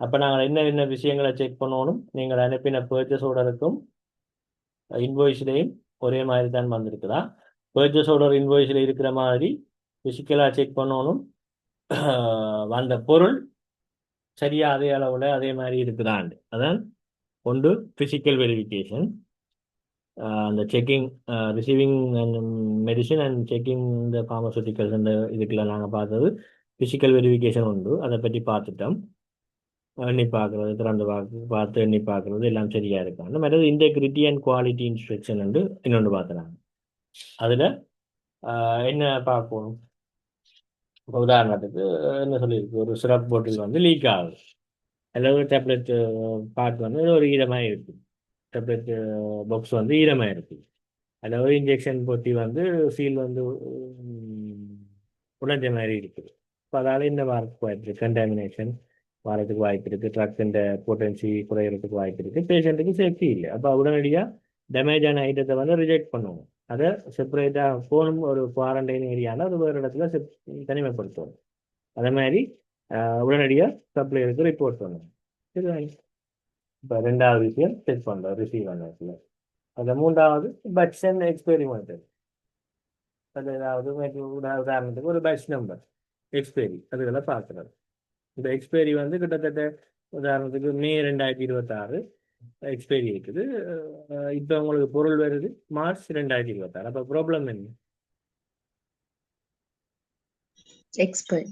அப்போ நாங்கள் என்ன விஷயங்களை செக் பண்ணணும்? நீங்கள் அனுப்பின பர்ச்சேஸ் ஆர்டருக்கும் இன்வாய்ஸ்லேயும் ஒரே மாதிரி தான் வந்திருக்குதா? பர்ச்சேஸ் ஆர்டர் இன்வாய்ஸில் இருக்கிற மாதிரி ஃபிசிக்கலாக செக் பண்ணணும். வந்த பொருள் சரியாக அதே அளவில் அதே மாதிரி இருக்குதாண்டு. அதான் ஒன்று ஃபிசிக்கல் வெரிஃபிகேஷன். அந்த checking receiving medicine and checking இந்த ஃபார்மசூட்டிக்கல்ஸ் அந்த இதுக்கெல்லாம் நாங்கள் பார்த்தது ஃபிசிக்கல் வெரிஃபிகேஷன் உண்டு. அதை பற்றி பார்த்துட்டோம். எண்ணி பார்க்குறது, திறந்து பார்த்து எண்ணி பார்க்குறது எல்லாம் சரியாக இருக்காங்க. மற்றது இன்டெகிரிட்டி அண்ட் குவாலிட்டி இன்ஸ்பெக்ஷன் வந்து இன்னொன்று பார்த்துனாங்க. அதில் என்ன பார்க்கணும்? இப்போ உதாரணத்துக்கு என்ன சொல்லியிருக்கு, ஒரு சிரப் பாட்டில் வந்து லீக் ஆகுது, அல்லது டேப்லெட் பார்ட் வந்து ஒரு ஈரமாக இருக்குது, டேப்லெட் பாக்ஸ் வந்து ஈரமாக இருக்குது, அதாவது இன்ஜெக்ஷன் போட்டி வந்து சீல் வந்து உடைஞ்ச மாதிரி இருக்குது. இப்போ அதால் இந்த வாரத்துக்கு வாய்ப்பு இருக்குது, கண்டாமினேஷன் வாரத்துக்கு வாய்ப்பு இருக்குது, ட்ரக்ஸிൻ്റെ பொட்டன்சி குறையிறதுக்கு வாய்ப்பு இருக்குது, பேஷண்ட்டுக்கு சேஃப்டி இல்லை. அப்போ உடனடியாக டேமேஜ் ஆன ஐட்டத்தை வந்து ரிஜெக்ட் பண்ணுவோம். அதை செப்பரேட்டாக போகணும், ஒரு குவாரண்டைன் ஏரியாவில் அது வேறு இடத்துல தனிமைப்படுத்தணும். அதே மாதிரி உடனடியாக சப்ளையருக்கு ரிப்போர்ட் பண்ணணும். சரி, இப்போ ரெண்டாவது விஷயம் செக் பண்ணுறோம் ரிசீவ் பண்ணத்தில். அதில் மூன்றாவது பட்ச் அண்ட் எக்ஸ்பெரிமெண்ட். அது ஏதாவது உதாரணத்துக்கு ஒரு பட்ச் நம்பர் எக்ஸ்பெரி அதுக்கெல்லாம் பார்க்குறது. இந்த எக்ஸ்பெரி வந்து கிட்டத்தட்ட உதாரணத்துக்கு மே 2026 எக்ஸ்பெரி இருக்குது. இப்போ உங்களுக்கு பொருள் வருது மார்ச் 2026. அப்போ ப்ராப்ளம் என்ன? Expert.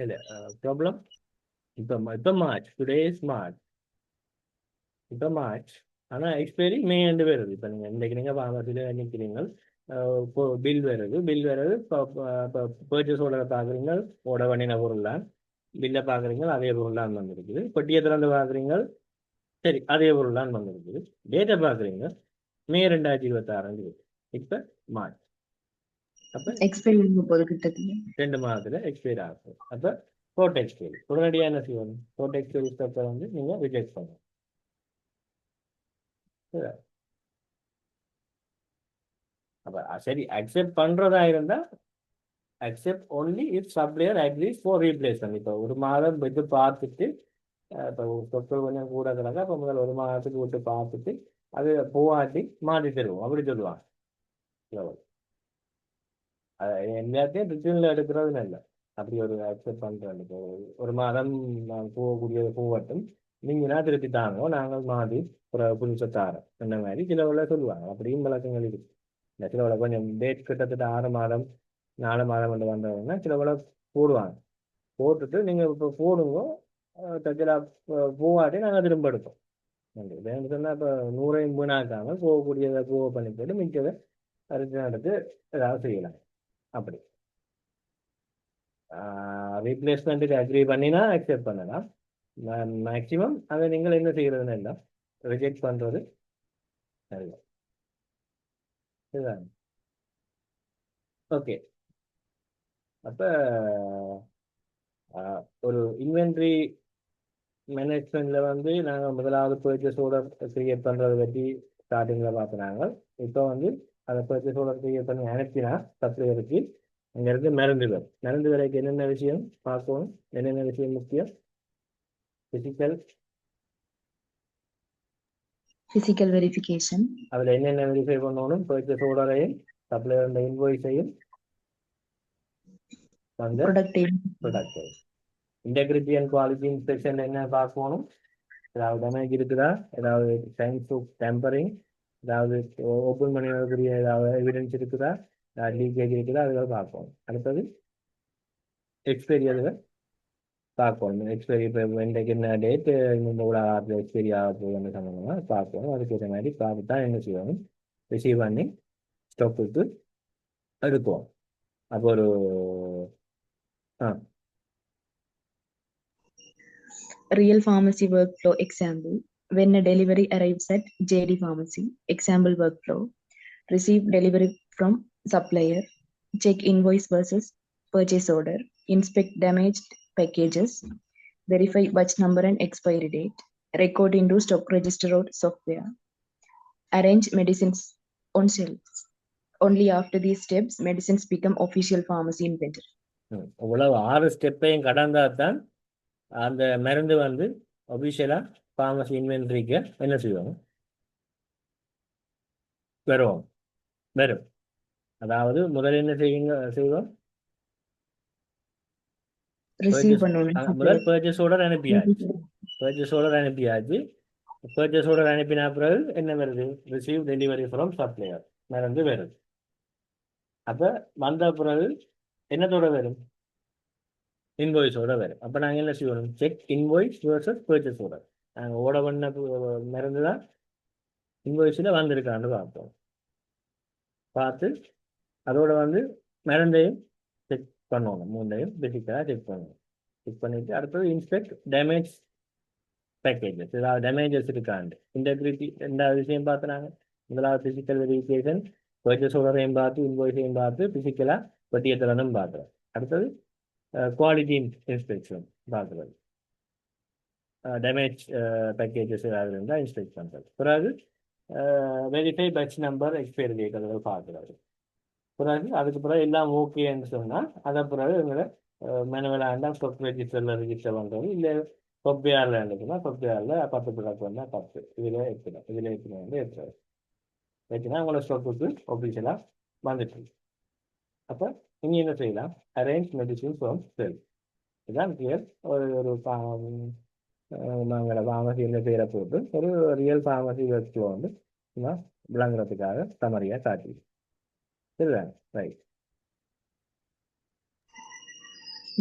இல்லை ப்ராப்ளம் இப்போ மார்ச், டுடே இஸ் மார்ச், இப்போ மார்ச், ஆனால் எக்ஸ்பைரி மே எண்டு வருது. இப்போ நீங்கள் இன்றைக்கு நீங்கள் ஃபார்மசியில் நிற்கிறீங்க, பில் வருது, இப்போ பர்ச்சேஸ் ஆர்டரை பார்க்குறீங்க, ஆர்டர் பண்ணின பொருள் தான், பில்லை பார்க்குறீங்க அதே பொருள் தான் வந்துருக்குது, பெட்டியை திறந்து பார்க்குறீங்க சரி அதே பொருள் தான் வந்துருக்குது, டேட்டை பார்க்குறீங்க மே 2026 இப்போ மார்ச். அப்போ எக்ஸ்பைரி போது கிட்டத்தட்ட 2 மாதத்தில் எக்ஸ்பைரி ஆகுது. அப்போ கோட் எக்ஸ்பைரி உடனடியாக என்ன செய்யணும்? கோட் எக்ஸ்பைரி ஸ்டெப்பை வந்து நீங்கள் ரிஜெக்ட் பண்ணணும். அப்போ சரி அக்செப்ட் பண்ணுறதா இருந்தால் accept only if supplier agrees for replacement. இப்போ ஒரு மாதம் விட்டு பார்த்துட்டு, இப்போ சொற்கள் கொஞ்சம் கூட கிடக்கா, இப்போ முதல் ஒரு மாதத்துக்கு விட்டு பார்த்துட்டு அது போவாட்டி மாற்றி தருவோம் அப்படி சொல்லுவாங்க. எல்லாத்தையும் ரிட்டர்னில் எடுக்கிறது இல்லை, அப்படி ஒரு அக்செப்ட் பண்ணுறேன். இப்போ ஒரு மாதம் போகக்கூடியது போகட்டும், நீங்கன்னா திருப்பி தாங்க, நாங்கள் மாற்றி ஒரு புதுசை தாரோம் அந்த மாதிரி சிலவெல்லாம் சொல்லுவாங்க. அப்படியும் விளக்கங்கள் இருக்கு. இந்த சிலவளை கொஞ்சம் டேட் கிட்டத்தட்ட 6 மாதம் 4 மாதம் கொண்டு வந்தவங்கன்னா சிலவளை போடுவாங்க. போட்டுட்டு நீங்கள் இப்போ போடுங்க, தச்சலா போவாட்டி நாங்கள் திரும்ப எடுப்போம். நன்றி. வேணும் சொன்னால் இப்போ 100ஐயும் வீணாக்காமல் போகக்கூடியதை பண்ணி போட்டு மிச்சதை அரிசி எடுத்து ஏதாவது செய்யலாம். அப்படி ரீப்ளேஸ்மெண்ட்டுக்கு அக்ரி பண்ணினா அக்செப்ட் பண்ணலாம். மேக்சிமம் அதை நீங்கள் என்ன செய்கிறதுன்னு இல்லை, ரிஜெக்ட் பண்ணுறது சரிதான். இதுதான். ஓகே. அப்போ ஒரு இன்வென்ட்ரி மேனேஜ்மெண்ட்டில் நாங்கள் முதலாவது பர்ச்சேஸ் ஆர்டர் கிரியேட் பண்ணுறதை பற்றி ஸ்டார்டிங்கில் பார்த்துனாங்க. இப்போ அதை பர்ச்சேஸ் ஆர்டர் கிரியேட் பண்ணி அனுப்பினா சப்ளையருக்கு அங்கேருந்து மருந்து விலைக்கு என்னென்ன விஷயம் பார்க்கணும், என்னென்ன விஷயம் முக்கியம், physical verification, அதில் என்னென்ன வெரிஃபை பண்ணணும், பர்ச்சேஸ் ஆர்டரையும் சப்ளையரோட இன்வாய்ஸையும் product integrity and quality inspection என்ன பார்க்கணும், ஏதாவது டேமேஜ் இருக்குதா, ஏதாவது சைன்ஸ் ஆஃப் டெம்பரிங், ஏதாவது ஓப்பன் பண்ணிக்கூடிய ஏதாவது எவிடன்ஸ் இருக்குதா, லீக்கேஜ் இருக்குதா, அதுகள் பார்க்கணும். அடுத்தது எக்ஸ்பைரி, அதுகள் பார்க்கணும். எக்ஸ்பைரி இப்போ இன்றைக்கு என்ன டேட், இந்த ஆட்டில் எக்ஸ்பைரி ஆக போகுதுன்னு சொன்னோம்னா பார்க்கணும். அதுக்கேற்ற மாதிரி பார்த்து தான் என்ன செய்யணும், ரிசீவ் பண்ணி ஸ்டாக்குக்கு எடுக்குவோம். அப்போ ஒரு real pharmacy workflow example. When a delivery arrives at JD Pharmacy, example workflow: receive delivery from supplier, check invoice versus purchase order, inspect damaged packages, verify batch number and expiry date, record into stock register or software, arrange medicines on shelves. Only after these steps, medicines become official pharmacy inventory. இவ்வளவு 6 ஸ்டெப்பையும் கடந்தா தான் அந்த மருந்து ஒபிஷியலா ஃபார்மசி இன்வென்ட்ரிக்கு என்ன செய்வாங்க, வரும். அதாவது முதல்ல என்ன செய்வோம், முதல் பர்ச்சேஸ் ஆர்டர் அனுப்பியாச்சு. பர்ச்சேஸ் ஆர்டர் அனுப்பின பிறகு என்ன வருது, ரிசீவ் டெலிவரி ஃப்ரம் சப்ளையர் மருந்து வருது. அப்போ வந்த பிறகு என்னத்தோட வரும், இன்வாய்ஸோட வரும். அப்போ நாங்கள் என்ன செய்யணும், check invoice versus purchase order. நாங்கள் ஓட பண்ண மருந்து தான் இன்வாய்ஸில் வந்திருக்கான்னு பார்ப்போம். பார்த்து அதோட மருந்தையும் செக் பண்ணணும், மூண்டையும் பேசிக்காக செக் பண்ணணும். செக் பண்ணிட்டு அடுத்தது இன்ஸ்பெக்ட் டேமேஜ் பேக்கேஜஸ், ஏதாவது டேமேஜஸ் இருக்காண்டு. இன்டெகிரிட்டி 2வது விஷயம் பார்த்துனாங்க. முதலாவது பிசிக்கல் வெரிஃபிகேஷன், பர்ச்சேஸ் ஆர்டரையும் பார்த்து இன்வாய்ஸையும் பார்த்து பிசிக்கலாக பட்டியத்திலும் பார்க்குறோம். அடுத்தது குவாலிட்டி இன்ஸ்பெக்ஷன் பார்க்குறது, டேமேஜ் பேக்கேஜஸ் ஏதாவது இருந்தால் இன்ஸ்பெக்ட் பண்ணுறது. பிறகு verify batch number, expiry date அதுகள் பார்க்குறது. பிறகு அதுக்கு பிறகு எல்லாம் ஓகேன்னு சொன்னால் அதை பிறகு எங்களை மேனுவலாக ஸ்டாக் ரெஜிஸ்டரில் ரெஜிஸ்டர் பண்ணுறது. இல்லை சொப்வேரில் இருந்துச்சுன்னா சொப்வேரில் 10 ப்ராடக்ட் வந்தால் 10, இதில் எடுத்துறது வச்சுன்னா உங்களோட ஸ்டாக்குக்கு ஒஃபிஷியலாக வந்துட்டு. அப்போ நீங்கள் என்ன செய்யலாம், அரேஞ்ச் மெடிசின் ஃப்ரம் செல். இதுதான் கிளியர். ஒரு நாங்கள் ஃபார்மசியில் பேரை போட்டு ஒரு ரியல் ஃபார்மசி ஒர்க்ஃப்ளோ விளங்குறதுக்காக சமரியாக காட்டி. சரிதான், right.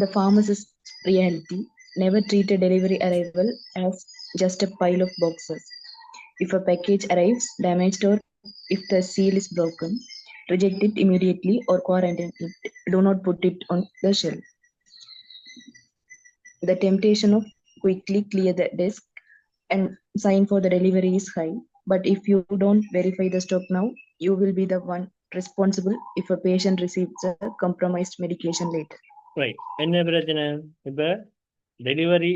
The pharmacist reality: never treat a delivery arrival as just a pile of boxes. If a package arrives damaged or if the seal is broken, reject it immediately or quarantine it. Do not put it on the shelf. The temptation of quickly clear the desk and sign for the delivery is high, but if you don't verify the stock now, you will be the one responsible if a patient receives a compromised medication later. Right. என்ன பிரச்சனை, இப்போ டெலிவரி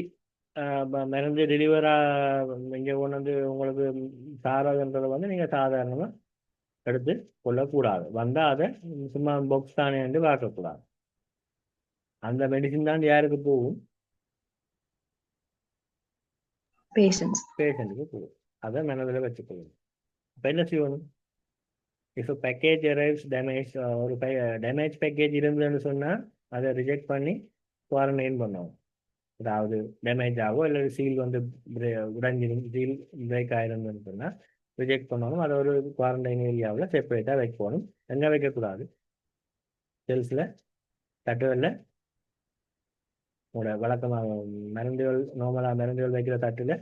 மருந்து டெலிவராக இங்கே கொண்டு உங்களுக்கு சாராதுன்றதை நீங்கள் சாதாரணமாக எடுத்து கொள்ளக்கூடாது. வந்தால் அதை சும்மா பாக்ஸ் தானே என்று பார்க்கக்கூடாது. அந்த மெடிசின் தான் யாருக்கு போகும், பேஷண்ட்டுக்கு போகும். அதை மனதில் வச்சுக்கணும். இப்போ என்ன செய்யணும், இப்போ பேக்கேஜ் அரைவ்ஸ் டேமேஜ், ஒரு டேமேஜ் பேக்கேஜ் இருந்ததுன்னு சொன்னால் அதை ரிஜெக்ட் பண்ணி குவாரண்டைன் பண்ணுவோம். அதாவது டேமேஜ் ஆகும் இல்லை சீல் உடைஞ்சிரும், சீல் பிரேக் ஆயிருந்ததுன்னு சொன்னால் ரிஜெக்ட் பண்ணணும். அதை ஒரு குவாரண்டைன் ஏரியாவில் செப்பரேட்டாக வைக்கணும். எங்கே வைக்கக்கூடாது, செல்ஸில், தட்டுகளில். உங்களோட வழக்கமாக மருந்துகள் நார்மலாக மருந்துகள் வைக்கிற தட்டில்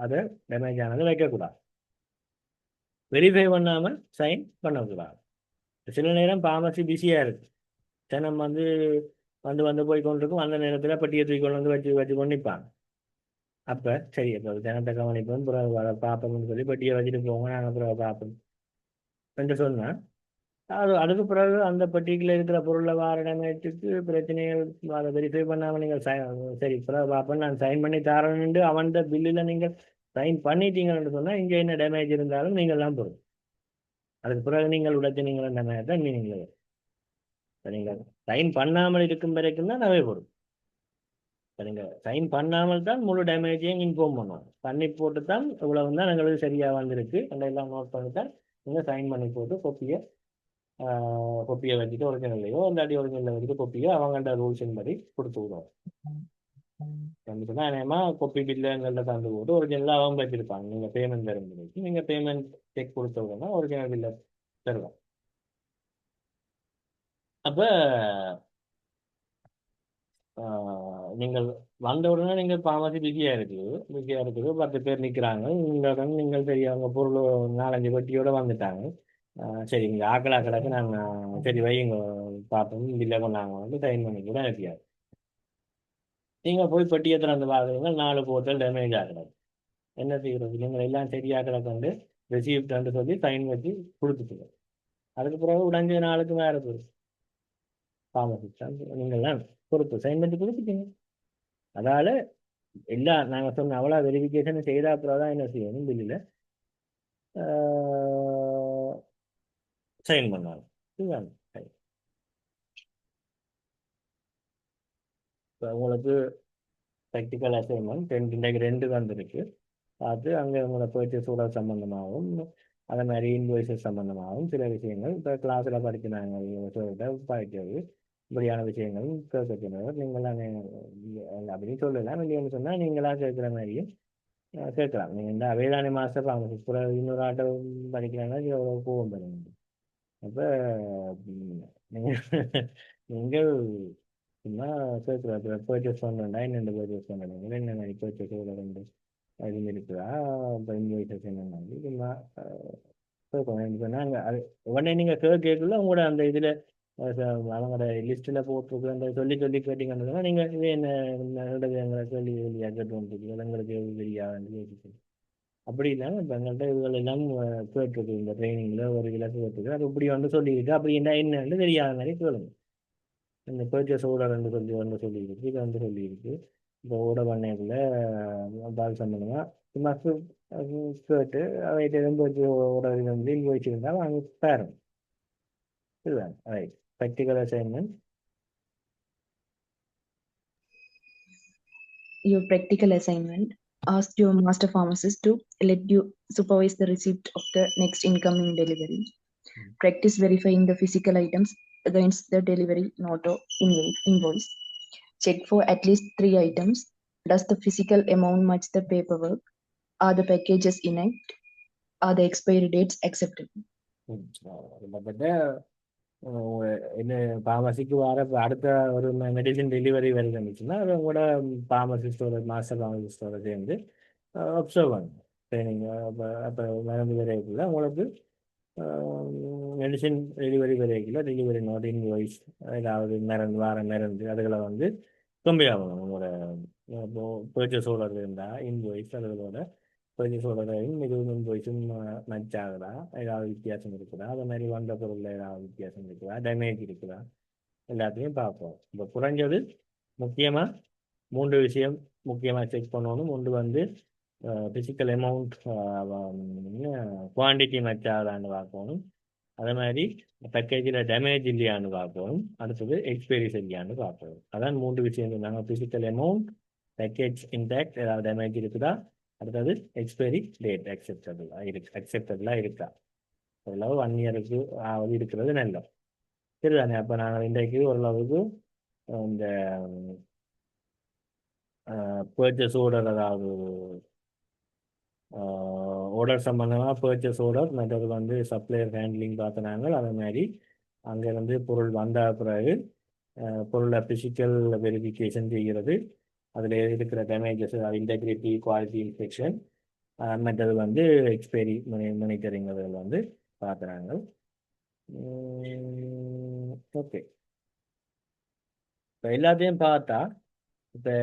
அதை டேமேஜ் ஆனது வைக்கக்கூடாது. வெரிஃபை பண்ணாமல் சைன் பண்ணக்கூடாது. சில நேரம் ஃபார்மசி பிஸியாக இருக்குது. ஜனம் வந்து வந்து வந்து போய் கொண்டிருக்கும். அந்த நேரத்தில் பெட்டியை தூக்கி கொண்டு வந்து வச்சு கொண்டு நிற்பாங்க. அப்போ சரி, அப்போ ஜனத்தை கவனிப்போம், பிறகு பார்ப்போம்னு சொல்லி பெட்டியை வச்சுட்டு போங்க, நாங்கள் பிறகு பார்ப்போம் என்று சொன்னால் அதுக்கு பிறகு அந்த பெட்டிக்குள்ள இருக்கிற பொருளை வார டேமேஜுக்கு பிரச்சனைகள் அதை வெரிஃபை பண்ணாமல் நீங்கள் சரி பிறகு பார்ப்போம் நான் சைன் பண்ணி தரேன்ட்டு அவன் பில்லில் நீங்கள் சைன் பண்ணிட்டீங்கன்னு சொன்னால் இங்கே என்ன டேமேஜ் இருந்தாலும் நீங்கள் தான் பொருள். அதுக்கு பிறகு நீங்கள் உடைச்சினீங்களா டேமேஜ் தான் நீங்கள் நீங்கள் சைன் பண்ணாமல் இருக்கும் வரைக்கும் தான் நகை பொருள். நீங்கள் சைன் பண்ணாமல் தான் முழு டேமேஜையும் இன்ஃபார்ம் பண்ணுவோம். பண்ணி போட்டு தான் இவ்வளவு தான் எங்களுக்கு சரியாக வந்திருக்கு எல்லாம் நோட் பண்ணி தான் நீங்கள் சைன் பண்ணி போட்டு கொப்பியை வச்சுட்டு ஒரிஜினல்லையோ இல்லாட்டி ஒரிஜினலில் வச்சுட்டு கொப்பியோ அவங்கள்ட்ட ரூல்ஸின் படி கொடுத்து விடுவோம். நேமா கொப்பி பில்லு எங்கள்கிட்ட தந்து போட்டு ஒரிஜினலாக அவங்க வச்சிருப்பாங்க. நீங்கள் பேமெண்ட் தரும் முடிச்சு நீங்கள் பேமெண்ட் செக் கொடுத்த உடனே ஒரிஜினல் பில்லை தருவோம். அப்போ நீங்கள் வந்த உடனே நீங்கள் ஃபார்மசி பிஸியாக இருக்குது 10 பேர் நிற்கிறாங்க. நீங்கள் சரி அவங்க பொருள் 4-5 பெட்டியோட வந்துட்டாங்க. சரி நீங்கள் ஆக்களாக்களாக்கு நாங்கள் சரி வைங்க பார்ப்போம் பில்லை கொண்டாங்க வந்து சைன் பண்ணி கூட அனுப்பியாது. நீங்கள் போய் பெட்டியை திறந்து பார்க்குறீங்க 4 போர்ட்டல் டேமேஜ் ஆகிறது. என்ன செய்கிறது? நீங்கள் எல்லாம் சரியாக கொண்டு ரெசிப்ட் சொல்லி சைன் வச்சு கொடுத்துட்டு அதுக்கு பிறகு உடஞ்ச நாளுக்கு வேறு போயிடும். ஃபார்மசி நீங்கள்லாம் பொறுப்பு சைன் பண்ணி கொடுத்துட்டீங்க. அதால் எல்லாம் நாங்கள் சொன்ன அவ்வளோ வெரிஃபிகேஷன் செய்த அப்புறம் தான் என்ன செய்யணும் பில்லில் சைன் பண்ணாலும். இதுதான் இப்போ உங்களுக்கு ப்ராக்டிக்கல் அசைன்மெண்ட் இன்றைக்கு 2 வந்திருக்கு. அது அங்கே உங்களோட பர்ச்சேஸ் ஆர்டர் சம்மந்தமாகவும் அதே மாதிரி இன்வாய்ஸஸ் சம்மந்தமாகவும் சில விஷயங்கள் இப்போ கிளாஸில் படிக்கிறாங்க படிக்கிறது இப்படியான விஷயங்கள் கேட்கணும். நீங்களாம் அப்படின்னு சொல்லலாம். இல்லைன்னு சொன்னால் நீங்களாம் கேட்குற மாதிரியும் கேட்கலாம். நீங்கள் இந்த வேளாண் மாஸ்டர் அவங்க இன்னொரு ஆட்டோ படிக்கிறாங்கன்னா எவ்வளோ போகும் பாருங்க. அப்போ நீங்கள் சும்மா கேட்கலாம். பர்ச்சேஸ் பண்ணணும்டா என்னென்ன பர்ச்சேஸ் பண்ணணும் என்ன மாதிரி பர்ச்சேஸ் ரெண்டு இது இருக்குதா இப்போ இன்வாய்ஸஸ் என்ன மாதிரி சும்மா கேட்கணும் சொன்னால் அது உடனே நீங்கள் கேட்கல உங்களோட அந்த இதில் அவங்களோட லிஸ்ட்டில் போட்டிருக்கு அந்த சொல்லி கேட்டீங்கன்னு சொன்னால் நீங்கள் இதே என்ன எங்களை கேள்வியாக கேட்டு எங்களுக்கு தெரியாது யோசிச்சு அப்படி இல்லாமல் இப்போ எங்கள்கிட்ட இதுகள் எல்லாம் கேட்டிருக்கு. இந்த ட்ரைனிங்கில் ஒரு இலக்கு கேட்டுருக்கு. அது இப்படி சொல்லியிருக்கு. அப்படி என்னன்னு தெரியாத மாதிரி கேளுங்க. இந்த பர்ச்சேஸ் ஓடர்ன்னு சொல்லியிருக்கு. இது சொல்லியிருக்கு. இப்போ ஓட பண்ணையில் பால் சம்பந்தமாக சும்மா கேட்டு அவைகிட்ட எதுவும் ஓடர் இன்வாய்ஸ் வாங்கி பாருங்க. இதுதான் right practical assignment. Your practical assignment, ask your master pharmacist to let you supervise the receipt of the next incoming delivery. Practice verifying the physical items against the delivery note or invoice. Check for at least 3 items. Does the physical amount match the paperwork? Are the packages intact? Are the expiry dates acceptable? என்ன ஃபார்மசிக்கு வர அடுத்த ஒரு மெடிசின் டெலிவரி வருது இருந்துச்சுன்னா அது உங்களோட ஃபார்மசிஸ்டோட மாஸ்டர் ஃபார்மசிஸ்டோட சேர்ந்து அப்சர்வ் பண்ணுங்க. ட்ரைனிங் அப்போ மருந்து விரைவில் உங்களுக்கு மெடிசின் டெலிவரி விரைவில் டெலிவரி நோட் இன்வாய்ஸ் ஏதாவது மருந்து அதுகளை வந்து கம்பி ஆகணும். உங்களோட பர்ச்சேஸ் ஆர்டர் இருந்தால் இன்வாய்ஸ் அதுகளோட பர்ச்சேஸ் ஆர்டரையும் இதுவும் இன்வாய்ஸும் மேட்ச் ஆகுதா, ஏதாவது வித்தியாசம் இருக்குதா, அதே மாதிரி வந்த பொருளில் ஏதாவது வித்தியாசம் இருக்குதா, டேமேஜ் இருக்குதா, எல்லாத்தையும் பார்ப்போம். இப்போ குறைஞ்சது முக்கியமாக 3 விஷயம் முக்கியமாக செக் பண்ணணும். ஒன்று வந்து ஃபிசிக்கல் அமௌண்ட் குவான்டிட்டி மேட்ச் ஆகுதான்னு பார்க்கணும். அதே மாதிரி பேக்கேஜில் டேமேஜ் இல்லையான்னு பார்க்கணும். அடுத்தது எக்ஸ்பைரி இல்லையான்னு பார்க்கணும். அதான் 3 விஷயம் சொன்னாங்க. ஃபிசிக்கல் அமௌண்ட், பேக்கேஜ் இன்டாக்ட், ஏதாவது டேமேஜ் இருக்குதா, அடுத்தது எக்ஸ்பைரி டேட் அக்செப்டபிளாக இருக்கா. ஓரளவு 1 இயருக்கு இருக்கிறது நல்ல சரிதானே. அப்போ நாங்கள் இன்றைக்கு ஓரளவுக்கு இந்த பர்ச்சேஸ் ஆர்டர் அதாவது ஆர்டர் சம்பந்தமாக பர்ச்சேஸ் ஆர்டர் மற்றது வந்து சப்ளையர் ஹேண்ட்லிங் பார்த்தனாங்க. அதே மாதிரி அங்கே பொருள் வந்த பிறகு பொருளை ஃபிசிக்கல் வெரிஃபிகேஷன் செய்கிறது, அதில் இருக்கிற டேமேஜஸ், இன்டெகிரிட்டி, குவாலிட்டி இன்ஸ்பெக்ஷன், மற்றது வந்து எக்ஸ்பைரி மானிட்டரிங் அதில் வந்து பார்க்குறாங்க. ஓகே, இப்போ எல்லாத்தையும் பார்த்தா இப்போ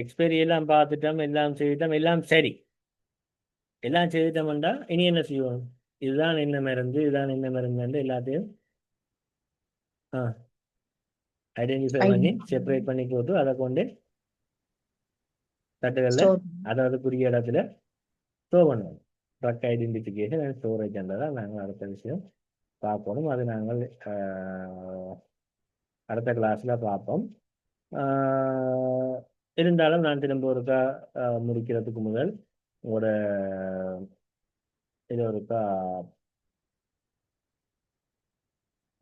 எக்ஸ்பைரி எல்லாம் பார்த்துட்டோம், எல்லாம் செய்துட்டோம், எல்லாம் சரி, எல்லாம் செய்துட்டோம்டா இனி என்ன செய்வோம்? இதுதான் என்ன மருந்து, இதுதான் என்ன மருந்து எல்லாத்தையும் ஐடென்டிஃபை பண்ணி செப்பரேட் பண்ணி போட்டு அதை கொண்டு தட்டுகளில் Store. அதாவதுக்குரிய இடத்துல ஸ்டோர் பண்ணுவோம். ட்ரக் ஐடென்டிஃபிகேஷன் அண்ட் ஸ்டோரேஜ் தான் நாங்கள் அடுத்த விஷயம் பார்க்கணும். அது நாங்கள் அடுத்த கிளாஸில் பார்ப்போம். இருந்தாலும் நான் திரும்ப ஒருக்கா முடிக்கிறதுக்கு முதல் உங்களோட இதை ஒருக்கா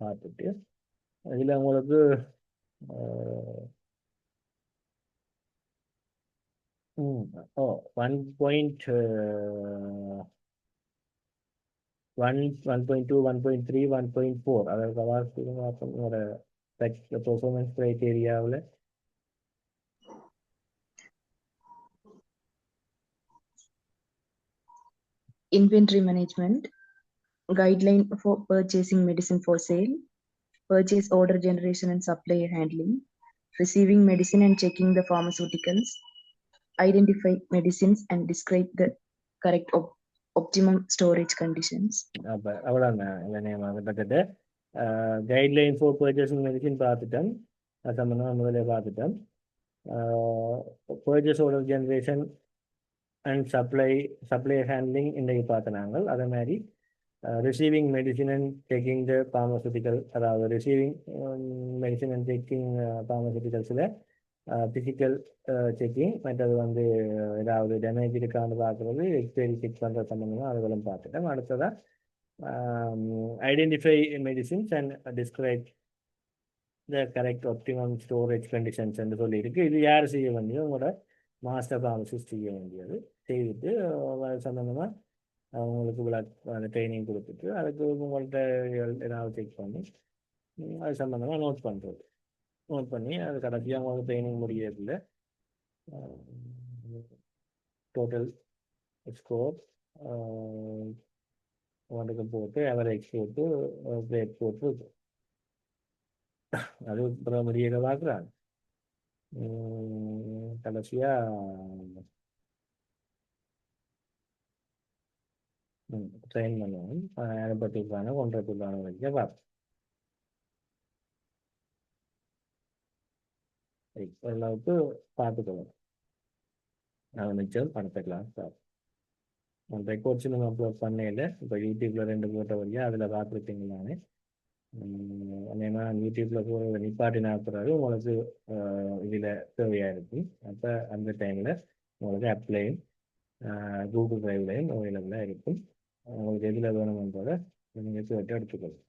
பார்த்துட்டு இதில் உங்களுக்கு ஓ 1.2, 1.3, 1.4 அதாவது உங்களோட performance கிரைட்டீரியாவில் Inventory management, guideline for purchasing medicine for sale, purchase order generation and supply handling, receiving medicine and checking the pharmaceuticals, identify medicines and describe the correct optimum storage conditions. அப்போ அவ்வளோதான் அதை பற்றிட்டு கைட்லைன் ஃபார் பர்ச்சேசிங் மெடிசின் பார்த்துட்டோம். அது சம்மந்தமாக முதலே பார்த்துட்டோம். Purchase order generation and supply handling இன்றைக்கு பார்த்து நாங்கள் அதே மாதிரி receiving medicine and taking the pharmaceutical, அதாவது ரிசீவிங் மெடிசின் அண்ட் டேக்கிங் பார்மசூட்டிக்கல்ஸில் ஃபிசிக்கல் செக்கிங், மற்றது வந்து ஏதாவது டேமேஜ் இருக்கான்னு பார்க்குறது, எக்ஸ்பைரி செக் பண்ணுற சம்மந்தமாக அதுகளும் பார்த்துட்டோம். அடுத்ததாக identify medicines and describe the correct optimum storage conditions என்று சொல்லியிருக்கு. இது யார் செய்ய வேண்டியது? உங்களோட மாஸ்டர் ஃபார்மசிஸ்ட் செய்ய வேண்டியது. செய்துட்டு சம்மந்தமாக அவங்களுக்கு அந்த ட்ரைனிங் கொடுத்துட்டு அதுக்கு உங்கள்கிட்ட ஏதாவது செக் பண்ணி அது சம்மந்தமாக நோட் பண்ணுறது, நோட் பண்ணி அது கடைசியாக அவங்களுக்கு ட்ரைனிங் முடியறதில்ல டோட்டல் ஸ்கோர் அவங்களுக்கு போட்டு அவரேஜ் போட்டு கிரேட் போட்டு அது முடியல பார்க்குறாங்க. கடைசியாக ட்ரெயின் பண்ணுவோம். அதை பற்றிக்கான ஒன்றரைக்கான வரைக்கும் பார்ப்போம். ஓரளவுக்கு பார்த்துக்கணும். நான் மிச்சம் பணத்தை கிளாஸ் பார்ப்போம். ரெக்கார்ட்ஸ் நம்ம அப்லோட் பண்ணல. இப்போ யூடியூப்பில் 2 போட்ட வரைக்கும் அதில் பார்த்துருப்பீங்க. நான் யூடியூப்பில் போகிற நிப்பாட்டினா பிறகு உங்களுக்கு இதில் தேவையாக இருக்கும். அப்போ அந்த டைமில் உங்களுக்கு அப்ளையும் கூகுள் ட்ரைவ்லையும் அவைலபிளாக இருக்கும். உங்களுக்கு எதில் வேணுமென்றதை நீங்கள் கேட்டு எடுத்துக்கணும்.